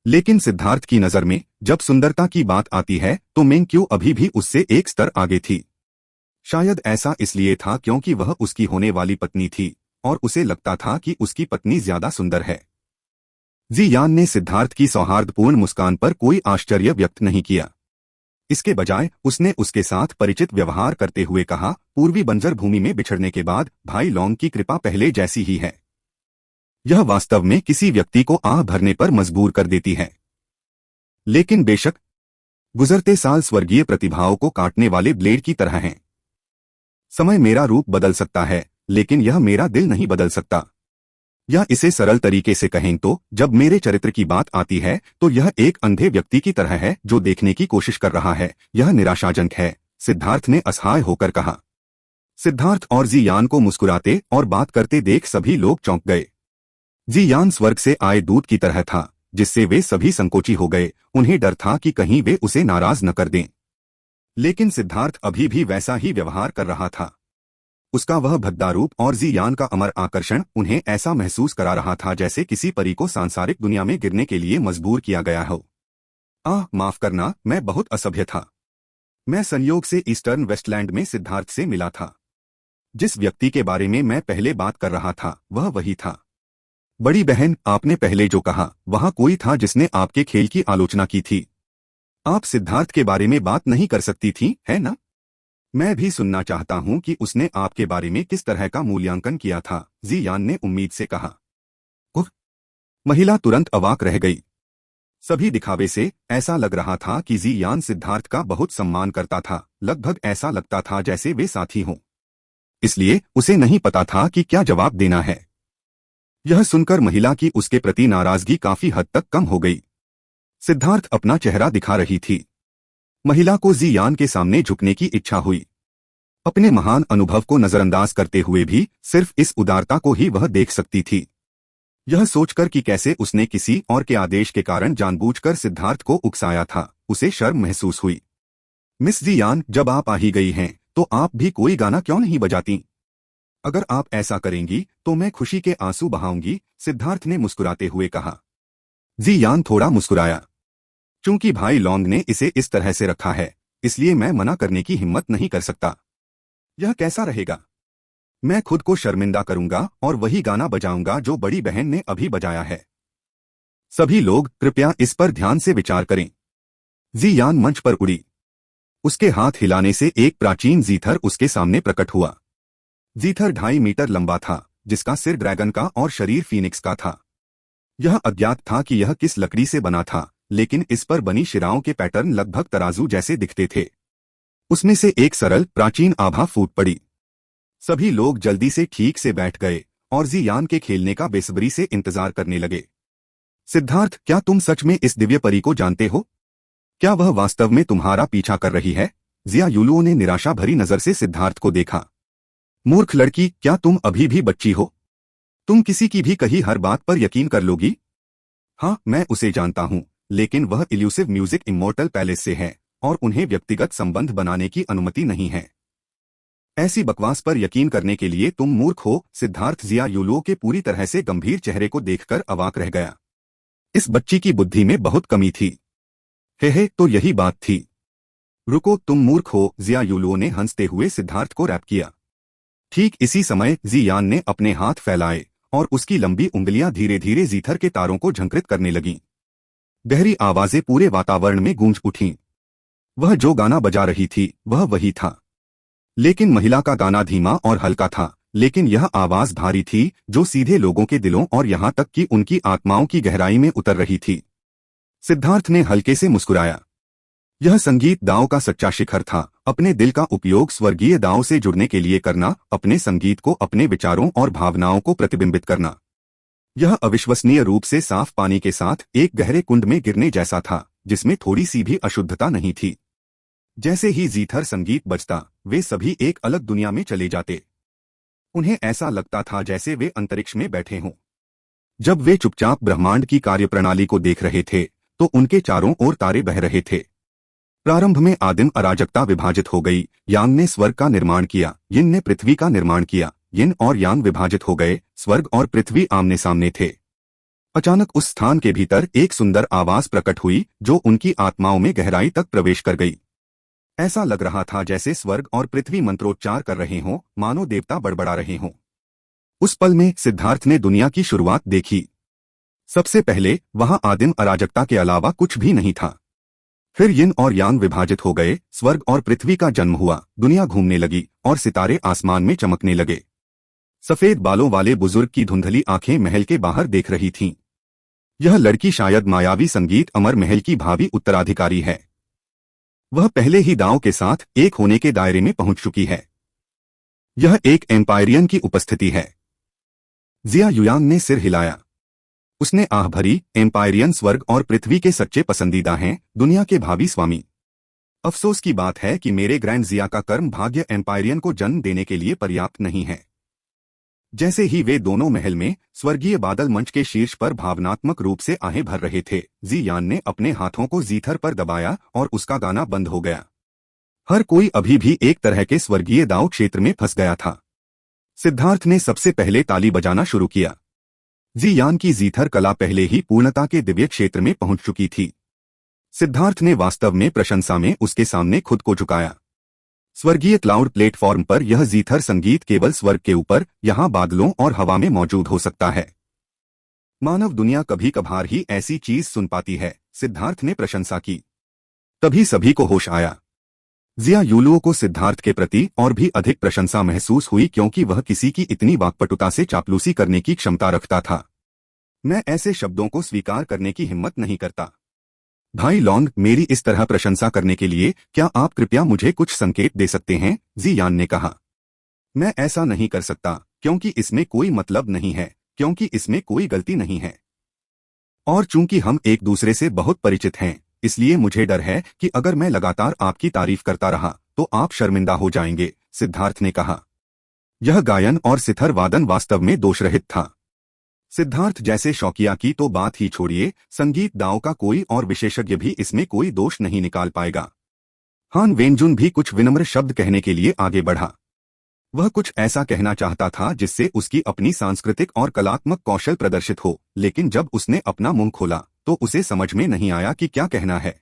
लेकिन सिद्धार्थ की नजर में जब सुंदरता की बात आती है तो मेंग्क्यू अभी भी उससे एक स्तर आगे थी। शायद ऐसा इसलिए था क्योंकि वह उसकी होने वाली पत्नी थी और उसे लगता था कि उसकी पत्नी ज्यादा सुंदर है। जी यान ने सिद्धार्थ की सौहार्दपूर्ण मुस्कान पर कोई आश्चर्य व्यक्त नहीं किया। इसके बजाय उसने उसके साथ परिचित व्यवहार करते हुए कहा, पूर्वी बंजर भूमि में बिछड़ने के बाद भाई लॉन्ग की कृपा पहले जैसी ही है। यह वास्तव में किसी व्यक्ति को आह भरने पर मजबूर कर देती है। लेकिन बेशक गुजरते साल स्वर्गीय प्रतिभाओं को काटने वाले ब्लेड की तरह हैं। समय मेरा रूप बदल सकता है, लेकिन यह मेरा दिल नहीं बदल सकता। या इसे सरल तरीके से कहें तो जब मेरे चरित्र की बात आती है तो यह एक अंधे व्यक्ति की तरह है जो देखने की कोशिश कर रहा है। यह निराशाजनक है, सिद्धार्थ ने असहाय होकर कहा। सिद्धार्थ और जी यान को मुस्कुराते और बात करते देख सभी लोग चौंक गए। जी यान स्वर्ग से आए दूत की तरह था, जिससे वे सभी संकोची हो गए। उन्हें डर था कि कहीं वे उसे नाराज न कर दें। लेकिन सिद्धार्थ अभी भी वैसा ही व्यवहार कर रहा था। उसका वह भद्दा रूप और जी यान का अमर आकर्षण उन्हें ऐसा महसूस करा रहा था जैसे किसी परी को सांसारिक दुनिया में गिरने के लिए मजबूर किया गया हो। माफ करना, मैं बहुत असभ्य था। मैं संयोग से ईस्टर्न वेस्टलैंड में सिद्धार्थ से मिला था। जिस व्यक्ति के बारे में मैं पहले बात कर रहा था वह वही था। बड़ी बहन, आपने पहले जो कहा, वहां कोई था जिसने आपके खेल की आलोचना की थी। आप सिद्धार्थ के बारे में बात नहीं कर सकती थी, है ना? मैं भी सुनना चाहता हूं कि उसने आपके बारे में किस तरह का मूल्यांकन किया था, जी यान ने उम्मीद से कहा। उफ! महिला तुरंत अवाक रह गई। सभी दिखावे से ऐसा लग रहा था कि जी यान सिद्धार्थ का बहुत सम्मान करता था, लगभग ऐसा लगता था जैसे वे साथी हों। इसलिए उसे नहीं पता था कि क्या जवाब देना है। यह सुनकर महिला की उसके प्रति नाराजगी काफी हद तक कम हो गई। सिद्धार्थ अपना चेहरा दिखा रही थी। महिला को जी यान के सामने झुकने की इच्छा हुई। अपने महान अनुभव को नजरअंदाज करते हुए भी सिर्फ इस उदारता को ही वह देख सकती थी। यह सोचकर कि कैसे उसने किसी और के आदेश के कारण जानबूझकर सिद्धार्थ को उकसाया था, उसे शर्म महसूस हुई। मिस जी यान, जब आप आ ही गई हैं, तो आप भी कोई गाना क्यों नहीं बजाती? अगर आप ऐसा करेंगी तो मैं खुशी के आंसू बहाऊंगी, सिद्धार्थ ने मुस्कुराते हुए कहा। जी यान थोड़ा मुस्कुराया। चूंकि भाई लॉन्ग ने इसे इस तरह से रखा है, इसलिए मैं मना करने की हिम्मत नहीं कर सकता। यह कैसा रहेगा? मैं खुद को शर्मिंदा करूंगा और वही गाना बजाऊंगा जो बड़ी बहन ने अभी बजाया है। सभी लोग कृपया इस पर ध्यान से विचार करें। जी यान मंच पर उड़ी। उसके हाथ हिलाने से एक प्राचीन जीथर उसके सामने प्रकट हुआ। जीथर 2.5 मीटर लंबा था, जिसका सिर ड्रैगन का और शरीर फीनिक्स का था। यह अज्ञात था कि यह किस लकड़ी से बना था, लेकिन इस पर बनी शिराओं के पैटर्न लगभग तराजू जैसे दिखते थे। उसमें से एक सरल प्राचीन आभा फूट पड़ी। सभी लोग जल्दी से ठीक से बैठ गए और जी यान के खेलने का बेसब्री से इंतजार करने लगे। सिद्धार्थ, क्या तुम सच में इस दिव्य परी को जानते हो? क्या वह वास्तव में तुम्हारा पीछा कर रही है? जिया यूलुओ ने निराशा भरी नजर से सिद्धार्थ को देखा। मूर्ख लड़की, क्या तुम अभी भी बच्ची हो? तुम किसी की भी कही हर बात पर यकीन कर लोगी? हाँ, मैं उसे जानता हूँ, लेकिन वह इल्यूसिव म्यूजिक इमोर्टल पैलेस से है और उन्हें व्यक्तिगत संबंध बनाने की अनुमति नहीं है। ऐसी बकवास पर यकीन करने के लिए तुम मूर्ख हो। सिद्धार्थ जिया यूलुओ के पूरी तरह से गंभीर चेहरे को देखकर अवाक रह गया। इस बच्ची की बुद्धि में बहुत कमी थी। हे, तो यही बात थी। रुको, तुम मूर्ख हो, जिया यूलुओ ने हंसते हुए सिद्धार्थ को रैप किया। ठीक इसी समय जी यान ने अपने हाथ फैलाए और उसकी लंबी उंगलियां धीरे धीरे जीथर के तारों को झंकृत करने लगीं। गहरी आवाजें पूरे वातावरण में गूंज उठीं। वह जो गाना बजा रही थी वह वही था, लेकिन महिला का गाना धीमा और हल्का था, लेकिन यह आवाज भारी थी जो सीधे लोगों के दिलों और यहां तक कि उनकी आत्माओं की गहराई में उतर रही थी। सिद्धार्थ ने हल्के से मुस्कुराया। यह संगीत दाव का सच्चा शिखर था। अपने दिल का उपयोग स्वर्गीय दाव से जुड़ने के लिए करना, अपने संगीत को अपने विचारों और भावनाओं को प्रतिबिंबित करना। यह अविश्वसनीय रूप से साफ पानी के साथ एक गहरे कुंड में गिरने जैसा था, जिसमें थोड़ी सी भी अशुद्धता नहीं थी। जैसे ही जीथर संगीत बजता, वे सभी एक अलग दुनिया में चले जाते। उन्हें ऐसा लगता था जैसे वे अंतरिक्ष में बैठे हों। जब वे चुपचाप ब्रह्मांड की कार्यप्रणाली को देख रहे थे, तो उनके चारों ओर तारे बह रहे थे। प्रारंभ में आदिम अराजकता विभाजित हो गई। यांग ने स्वर्ग का निर्माण किया, यिन ने पृथ्वी का निर्माण किया। यिन और यांग विभाजित हो गए, स्वर्ग और पृथ्वी आमने सामने थे। अचानक उस स्थान के भीतर एक सुंदर आवाज प्रकट हुई जो उनकी आत्माओं में गहराई तक प्रवेश कर गई। ऐसा लग रहा था जैसे स्वर्ग और पृथ्वी मंत्रोच्चार कर रहे हों, मानो देवता बड़बड़ा रहे हों। उस पल में सिद्धार्थ ने दुनिया की शुरुआत देखी। सबसे पहले वहां आदिम अराजकता के अलावा कुछ भी नहीं था। फिर यिन और यांग विभाजित हो गए, स्वर्ग और पृथ्वी का जन्म हुआ, दुनिया घूमने लगी और सितारे आसमान में चमकने लगे। सफेद बालों वाले बुजुर्ग की धुंधली आंखें महल के बाहर देख रही थीं। यह लड़की शायद मायावी संगीत अमर महल की भावी उत्तराधिकारी है। वह पहले ही दांव के साथ एक होने के दायरे में पहुंच चुकी है। यह एक एम्पायरियन की उपस्थिति है। जिया युयांग ने सिर हिलाया। उसने आह भरी, एम्पायरियन स्वर्ग और पृथ्वी के सच्चे पसंदीदा हैं, दुनिया के भावी स्वामी। अफसोस की बात है कि मेरे ग्रैंड जिया का कर्म भाग्य एम्पायरियन को जन्म देने के लिए पर्याप्त नहीं है। जैसे ही वे दोनों महल में स्वर्गीय बादल मंच के शीर्ष पर भावनात्मक रूप से आहें भर रहे थे, जी यान ने अपने हाथों को जीथर पर दबाया और उसका गाना बंद हो गया। हर कोई अभी भी एक तरह के स्वर्गीय दाव क्षेत्र में फंस गया था। सिद्धार्थ ने सबसे पहले ताली बजाना शुरू किया। जी यान की जीथर कला पहले ही पूर्णता के दिव्य क्षेत्र में पहुंच चुकी थी। सिद्धार्थ ने वास्तव में प्रशंसा में उसके सामने खुद को झुकाया। स्वर्गीय क्लाउड प्लेटफॉर्म पर यह जीथर संगीत केवल स्वर्ग के ऊपर, यहां बादलों और हवा में मौजूद हो सकता है। मानव दुनिया कभी कभार ही ऐसी चीज सुन पाती है, सिद्धार्थ ने प्रशंसा की। तभी सभी को होश आया। जिया यूलुओ को सिद्धार्थ के प्रति और भी अधिक प्रशंसा महसूस हुई, क्योंकि वह किसी की इतनी वाक्पटुता से चापलूसी करने की क्षमता रखता था। मैं ऐसे शब्दों को स्वीकार करने की हिम्मत नहीं करता। भाई लॉन्ग, मेरी इस तरह प्रशंसा करने के लिए क्या आप कृपया मुझे कुछ संकेत दे सकते हैं? जी यान ने कहा। मैं ऐसा नहीं कर सकता, क्योंकि इसमें कोई मतलब नहीं है, क्योंकि इसमें कोई गलती नहीं है। और चूंकि हम एक दूसरे से बहुत परिचित हैं, इसलिए मुझे डर है कि अगर मैं लगातार आपकी तारीफ करता रहा तो आप शर्मिंदा हो जाएंगे, सिद्धार्थ ने कहा। यह गायन और सिथर वादन वास्तव में दोषरहित था। सिद्धार्थ जैसे शौकिया की तो बात ही छोड़िए, संगीत दाव का कोई और विशेषज्ञ भी इसमें कोई दोष नहीं निकाल पाएगा। हान वेनजुन भी कुछ विनम्र शब्द कहने के लिए आगे बढ़ा। वह कुछ ऐसा कहना चाहता था जिससे उसकी अपनी सांस्कृतिक और कलात्मक कौशल प्रदर्शित हो, लेकिन जब उसने अपना मुंह खोला तो उसे समझ में नहीं आया कि क्या कहना है।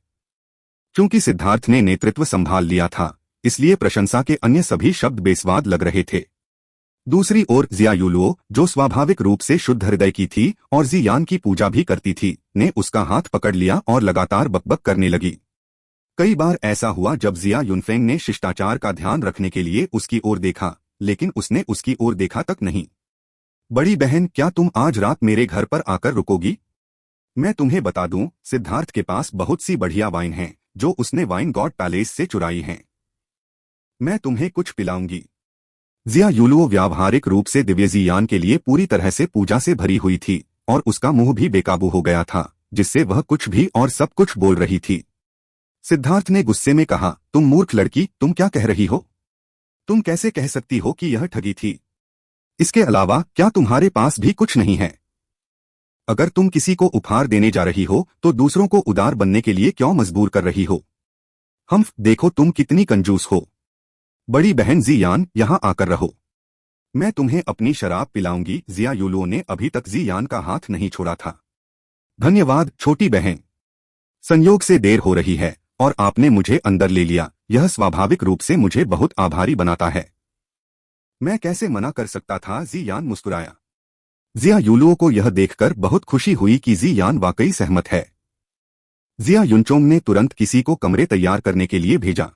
चूंकि सिद्धार्थ ने नेतृत्व संभाल लिया था, इसलिए प्रशंसा के अन्य सभी शब्द बेस्वाद लग रहे थे। दूसरी ओर जिया यूलुओ, जो स्वाभाविक रूप से शुद्ध हृदय की थी और जी यान की पूजा भी करती थी, ने उसका हाथ पकड़ लिया और लगातार बकबक करने लगी। कई बार ऐसा हुआ जब जिया युनफेंग ने शिष्टाचार का ध्यान रखने के लिए उसकी ओर देखा, लेकिन उसने उसकी ओर देखा तक नहीं। बड़ी बहन, क्या तुम आज रात मेरे घर पर आकर रुकोगी? मैं तुम्हें बता दूं, सिद्धार्थ के पास बहुत सी बढ़िया वाइन है जो उसने वाइन गॉड पैलेस से चुराई हैं। मैं तुम्हें कुछ पिलाऊंगी। जिया यूलुओ व्यावहारिक रूप से दिव्य जी यान के लिए पूरी तरह से पूजा से भरी हुई थी और उसका मुंह भी बेकाबू हो गया था, जिससे वह कुछ भी और सब कुछ बोल रही थी। सिद्धार्थ ने गुस्से में कहा, तुम मूर्ख लड़की, तुम क्या कह रही हो? तुम कैसे कह सकती हो कि यह ठगी थी? इसके अलावा क्या तुम्हारे पास भी कुछ नहीं है? अगर तुम किसी को उपहार देने जा रही हो तो दूसरों को उदार बनने के लिए क्यों मजबूर कर रही हो? देखो तुम कितनी कंजूस हो। बड़ी बहन जियान, यहाँ आकर रहो। मैं तुम्हें अपनी शराब पिलाऊंगी। जिया युलुओ ने अभी तक जियान का हाथ नहीं छोड़ा था। धन्यवाद छोटी बहन। संयोग से देर हो रही है और आपने मुझे अंदर ले लिया, यह स्वाभाविक रूप से मुझे बहुत आभारी बनाता है। मैं कैसे मना कर सकता था? जियान मुस्कुराया। जिया युलुओ को यह देखकर बहुत खुशी हुई कि जियान वाकई सहमत है। जिया युनचोंग ने तुरंत किसी को कमरे तैयार करने के लिए भेजा।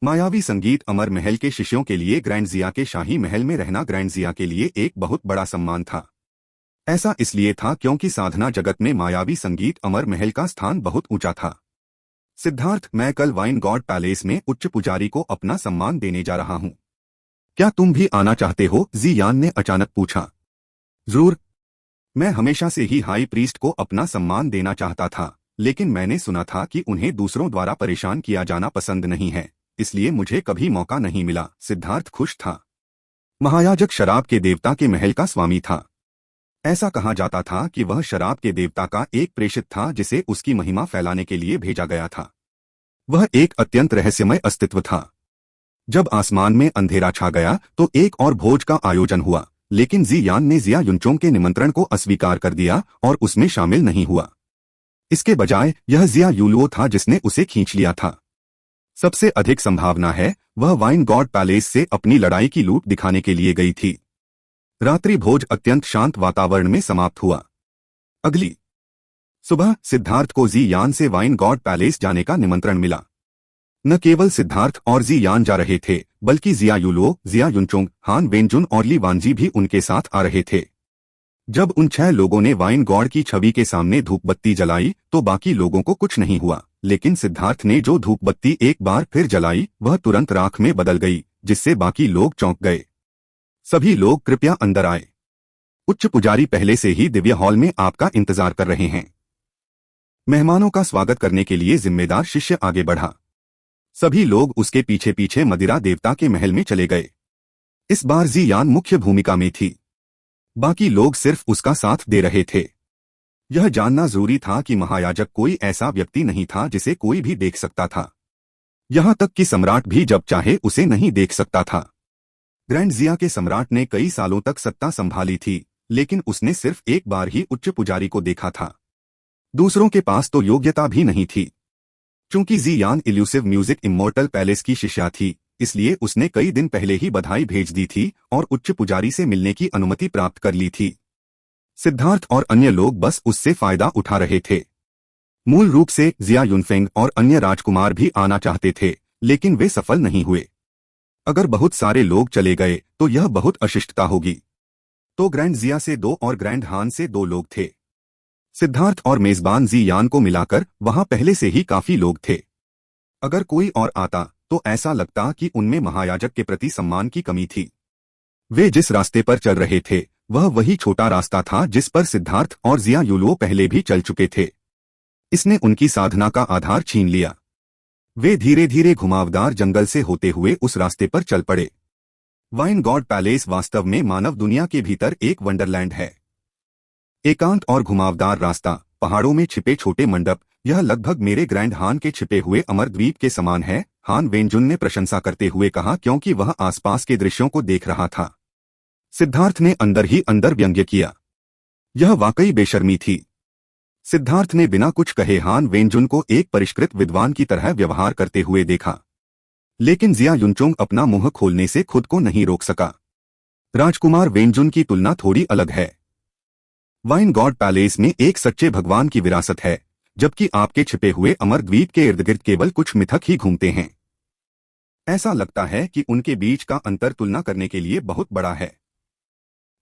मायावी संगीत अमर महल के शिष्यों के लिए ग्रैंड जिया के शाही महल में रहना ग्रैंड जिया के लिए एक बहुत बड़ा सम्मान था। ऐसा इसलिए था क्योंकि साधना जगत में मायावी संगीत अमर महल का स्थान बहुत ऊंचा था। सिद्धार्थ, मैं कल वाइन गॉड पैलेस में उच्च पुजारी को अपना सम्मान देने जा रहा हूँ। क्या तुम भी आना चाहते हो? जियान ने अचानक पूछा। जरूर। मैं हमेशा से ही हाई प्रीस्ट को अपना सम्मान देना चाहता था, लेकिन मैंने सुना था कि उन्हें दूसरों द्वारा परेशान किया जाना पसंद नहीं है, इसलिए मुझे कभी मौका नहीं मिला। सिद्धार्थ खुश था। महायाजक शराब के देवता के महल का स्वामी था। ऐसा कहा जाता था कि वह शराब के देवता का एक प्रेषित था जिसे उसकी महिमा फैलाने के लिए भेजा गया था। वह एक अत्यंत रहस्यमय अस्तित्व था। जब आसमान में अंधेरा छा गया तो एक और भोज का आयोजन हुआ, लेकिन जियान ने जिया युनचोंग के निमंत्रण को अस्वीकार कर दिया और उसमें शामिल नहीं हुआ। इसके बजाय यह जिया युलुओ था जिसने उसे खींच लिया था। सबसे अधिक संभावना है वह वाइन गॉड पैलेस से अपनी लड़ाई की लूट दिखाने के लिए गई थी। रात्रि भोज अत्यंत शांत वातावरण में समाप्त हुआ। अगली सुबह सिद्धार्थ को जियान से वाइन गॉड पैलेस जाने का निमंत्रण मिला। न केवल सिद्धार्थ और जियान जा रहे थे, बल्कि जिया युलुओ, जिया युनचोंग, हान वेनजुन और ली वानजी भी उनके साथ आ रहे थे। जब उन 6 लोगों ने वाइन गॉड की छवि के सामने धूप बत्ती जलाई तो बाकी लोगों को कुछ नहीं हुआ, लेकिन सिद्धार्थ ने जो धूप बत्ती एक बार फिर जलाई वह तुरंत राख में बदल गई, जिससे बाकी लोग चौंक गए। सभी लोग कृपया अंदर आए। उच्च पुजारी पहले से ही दिव्य हॉल में आपका इंतजार कर रहे हैं। मेहमानों का स्वागत करने के लिए जिम्मेदार शिष्य आगे बढ़ा। सभी लोग उसके पीछे पीछे मदिरा देवता के महल में चले गए। इस बार जियान मुख्य भूमिका में थी। बाकी लोग सिर्फ उसका साथ दे रहे थे। यह जानना जरूरी था कि महायाजक कोई ऐसा व्यक्ति नहीं था जिसे कोई भी देख सकता था। यहां तक कि सम्राट भी जब चाहे उसे नहीं देख सकता था। ग्रैंड जिया के सम्राट ने कई सालों तक सत्ता संभाली थी, लेकिन उसने सिर्फ एक बार ही उच्च पुजारी को देखा था। दूसरों के पास तो योग्यता भी नहीं थी। चूंकि जियान इल्यूसिव म्यूजिक इमोर्टल पैलेस की शिष्या थी, इसलिए उसने कई दिन पहले ही बधाई भेज दी थी और उच्च पुजारी से मिलने की अनुमति प्राप्त कर ली थी। सिद्धार्थ और अन्य लोग बस उससे फायदा उठा रहे थे। मूल रूप से जिया युनफेंग और अन्य राजकुमार भी आना चाहते थे, लेकिन वे सफल नहीं हुए। अगर बहुत सारे लोग चले गए तो यह बहुत अशिष्टता होगी। तो ग्रैंड जिया से 2 और ग्रैंड हान से 2 लोग थे। सिद्धार्थ और मेजबान जियान को मिलाकर वहां पहले से ही काफी लोग थे। अगर कोई और आता तो ऐसा लगता कि उनमें महायाजक के प्रति सम्मान की कमी थी। वे जिस रास्ते पर चल रहे थे वह वही छोटा रास्ता था जिस पर सिद्धार्थ और जिया युलुओ पहले भी चल चुके थे। इसने उनकी साधना का आधार छीन लिया। वे धीरे धीरे घुमावदार जंगल से होते हुए उस रास्ते पर चल पड़े। वाइन गॉड पैलेस वास्तव में मानव दुनिया के भीतर एक वंडरलैंड है। एकांत और घुमावदार रास्ता, पहाड़ों में छिपे छोटे मंडप, यह लगभग मेरे ग्रैंड हान के छिपे हुए अमर द्वीप के समान है, हान वेनजुन ने प्रशंसा करते हुए कहा, क्योंकि वह आसपास के दृश्यों को देख रहा था। सिद्धार्थ ने अंदर ही अंदर व्यंग्य किया। यह वाकई बेशर्मी थी। सिद्धार्थ ने बिना कुछ कहे हान वेनजुन को एक परिष्कृत विद्वान की तरह व्यवहार करते हुए देखा, लेकिन जिया युनचोंग अपना मुंह खोलने से खुद को नहीं रोक सका। राजकुमार वेनजुन की तुलना थोड़ी अलग है। वाइन गॉड पैलेस में एक सच्चे भगवान की विरासत है, जबकि आपके छिपे हुए अमर द्वीप के इर्द गिर्द केवल कुछ मिथक ही घूमते हैं। ऐसा लगता है कि उनके बीच का अंतर तुलना करने के लिए बहुत बड़ा है।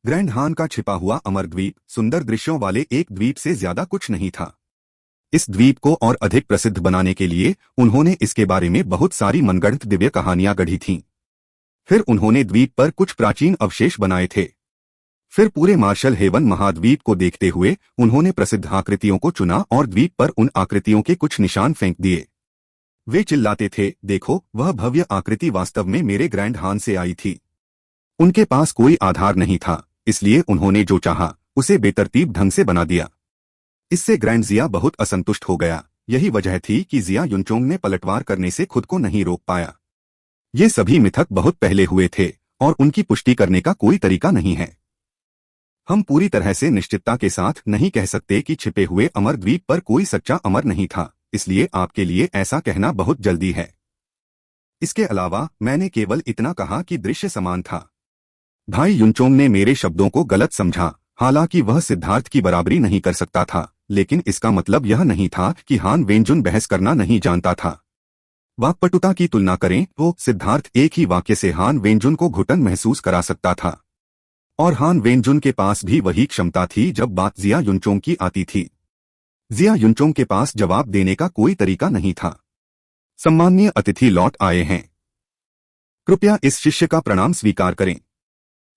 ग्रैंड हान का छिपा हुआ अमर द्वीप सुंदर दृश्यों वाले एक द्वीप से ज्यादा कुछ नहीं था। इस द्वीप को और अधिक प्रसिद्ध बनाने के लिए उन्होंने इसके बारे में बहुत सारी मनगढ़ंत दिव्य कहानियां गढ़ी थीं। फिर उन्होंने द्वीप पर कुछ प्राचीन अवशेष बनाए थे। फिर पूरे मार्शल हेवन महाद्वीप को देखते हुए उन्होंने प्रसिद्ध आकृतियों को चुना और द्वीप पर उन आकृतियों के कुछ निशान फेंक दिए। वे चिल्लाते थे, देखो, वह भव्य आकृति वास्तव में मेरे ग्रैंड हान से आई थी। उनके पास कोई आधार नहीं था, इसलिए उन्होंने जो चाहा उसे बेतरतीब ढंग से बना दिया। इससे ग्रैंड जिया बहुत असंतुष्ट हो गया। यही वजह थी कि जिया युनचोंग ने पलटवार करने से खुद को नहीं रोक पाया। ये सभी मिथक बहुत पहले हुए थे और उनकी पुष्टि करने का कोई तरीका नहीं है। हम पूरी तरह से निश्चितता के साथ नहीं कह सकते कि छिपे हुए अमर द्वीप पर कोई सच्चा अमर नहीं था, इसलिए आपके लिए ऐसा कहना बहुत जल्दी है। इसके अलावा मैंने केवल इतना कहा कि दृश्य समान था। भाई युनचोंग ने मेरे शब्दों को गलत समझा। हालांकि वह सिद्धार्थ की बराबरी नहीं कर सकता था, लेकिन इसका मतलब यह नहीं था कि हान वेंजुन बहस करना नहीं जानता था। वाक्पटुता की तुलना करें तो सिद्धार्थ एक ही वाक्य से हान वेंजुन को घुटन महसूस करा सकता था, और हान वेंजुन के पास भी वही क्षमता थी जब बात जिया युनचोंग की आती थी। जिया युनचोंग के पास जवाब देने का कोई तरीका नहीं था। सम्माननीय अतिथि लौट आए हैं, कृपया इस शिष्य का प्रणाम स्वीकार करें।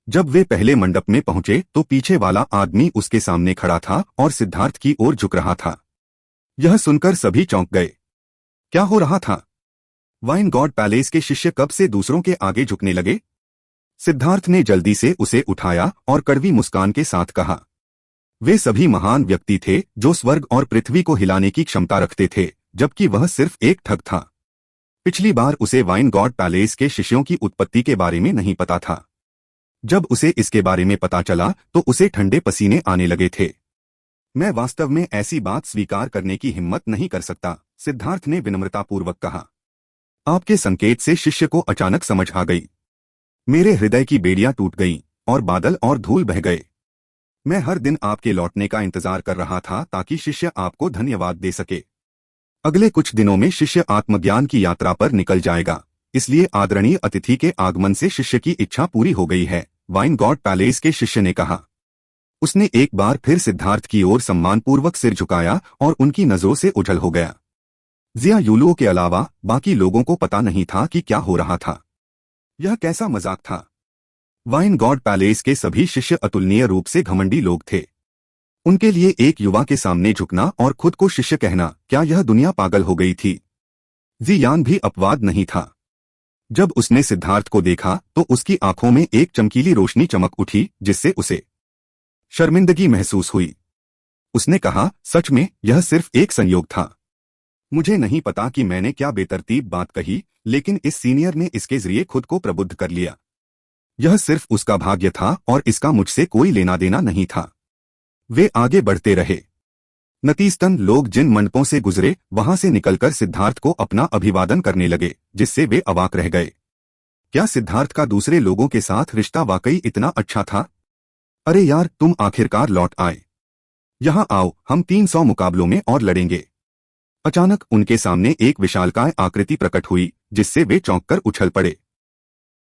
जब वे पहले मंडप में पहुंचे तो पीछे वाला आदमी उसके सामने खड़ा था और सिद्धार्थ की ओर झुक रहा था। यह सुनकर सभी चौंक गए। क्या हो रहा था? वाइन गॉड पैलेस के शिष्य कब से दूसरों के आगे झुकने लगे? सिद्धार्थ ने जल्दी से उसे उठाया और कड़वी मुस्कान के साथ कहा, वे सभी महान व्यक्ति थे जो स्वर्ग और पृथ्वी को हिलाने की क्षमता रखते थे, जबकि वह सिर्फ एक ठग था। पिछली बार उसे वाइन गॉड पैलेस के शिष्यों की उत्पत्ति के बारे में नहीं पता था। जब उसे इसके बारे में पता चला तो उसे ठंडे पसीने आने लगे थे। मैं वास्तव में ऐसी बात स्वीकार करने की हिम्मत नहीं कर सकता, सिद्धार्थ ने विनम्रतापूर्वक कहा। आपके संकेत से शिष्य को अचानक समझ आ गई। मेरे हृदय की बेड़ियां टूट गईं और बादल और धूल बह गए। मैं हर दिन आपके लौटने का इंतजार कर रहा था ताकि शिष्य आपको धन्यवाद दे सके। अगले कुछ दिनों में शिष्य आत्मज्ञान की यात्रा पर निकल जाएगा, इसलिए आदरणीय अतिथि के आगमन से शिष्य की इच्छा पूरी हो गई है, वाइन गॉड पैलेस के शिष्य ने कहा। उसने एक बार फिर सिद्धार्थ की ओर सम्मानपूर्वक सिर झुकाया और उनकी नजरों से ओझल हो गया। जिया युलुओ के अलावा बाकी लोगों को पता नहीं था कि क्या हो रहा था। यह कैसा मजाक था? वाइन गॉड पैलेस के सभी शिष्य अतुलनीय रूप से घमंडी लोग थे। उनके लिए एक युवा के सामने झुकना और खुद को शिष्य कहना, क्या यह दुनिया पागल हो गई थी? जी यान भी अपवाद नहीं था। जब उसने सिद्धार्थ को देखा तो उसकी आंखों में एक चमकीली रोशनी चमक उठी जिससे उसे शर्मिंदगी महसूस हुई। उसने कहा, सच में यह सिर्फ एक संयोग था। मुझे नहीं पता कि मैंने क्या बेतरतीब बात कही, लेकिन इस सीनियर ने इसके जरिए खुद को प्रबुद्ध कर लिया। यह सिर्फ उसका भाग्य था और इसका मुझसे कोई लेना देना नहीं था। वे आगे बढ़ते रहे। नतीजतन लोग जिन मंडपों से गुजरे वहां से निकलकर सिद्धार्थ को अपना अभिवादन करने लगे, जिससे वे अवाक रह गए। क्या सिद्धार्थ का दूसरे लोगों के साथ रिश्ता वाकई इतना अच्छा था? अरे यार, तुम आखिरकार लौट आए। यहाँ आओ, हम 300 मुकाबलों में और लड़ेंगे। अचानक उनके सामने एक विशालकाय आकृति प्रकट हुई जिससे वे चौंक कर उछल पड़े।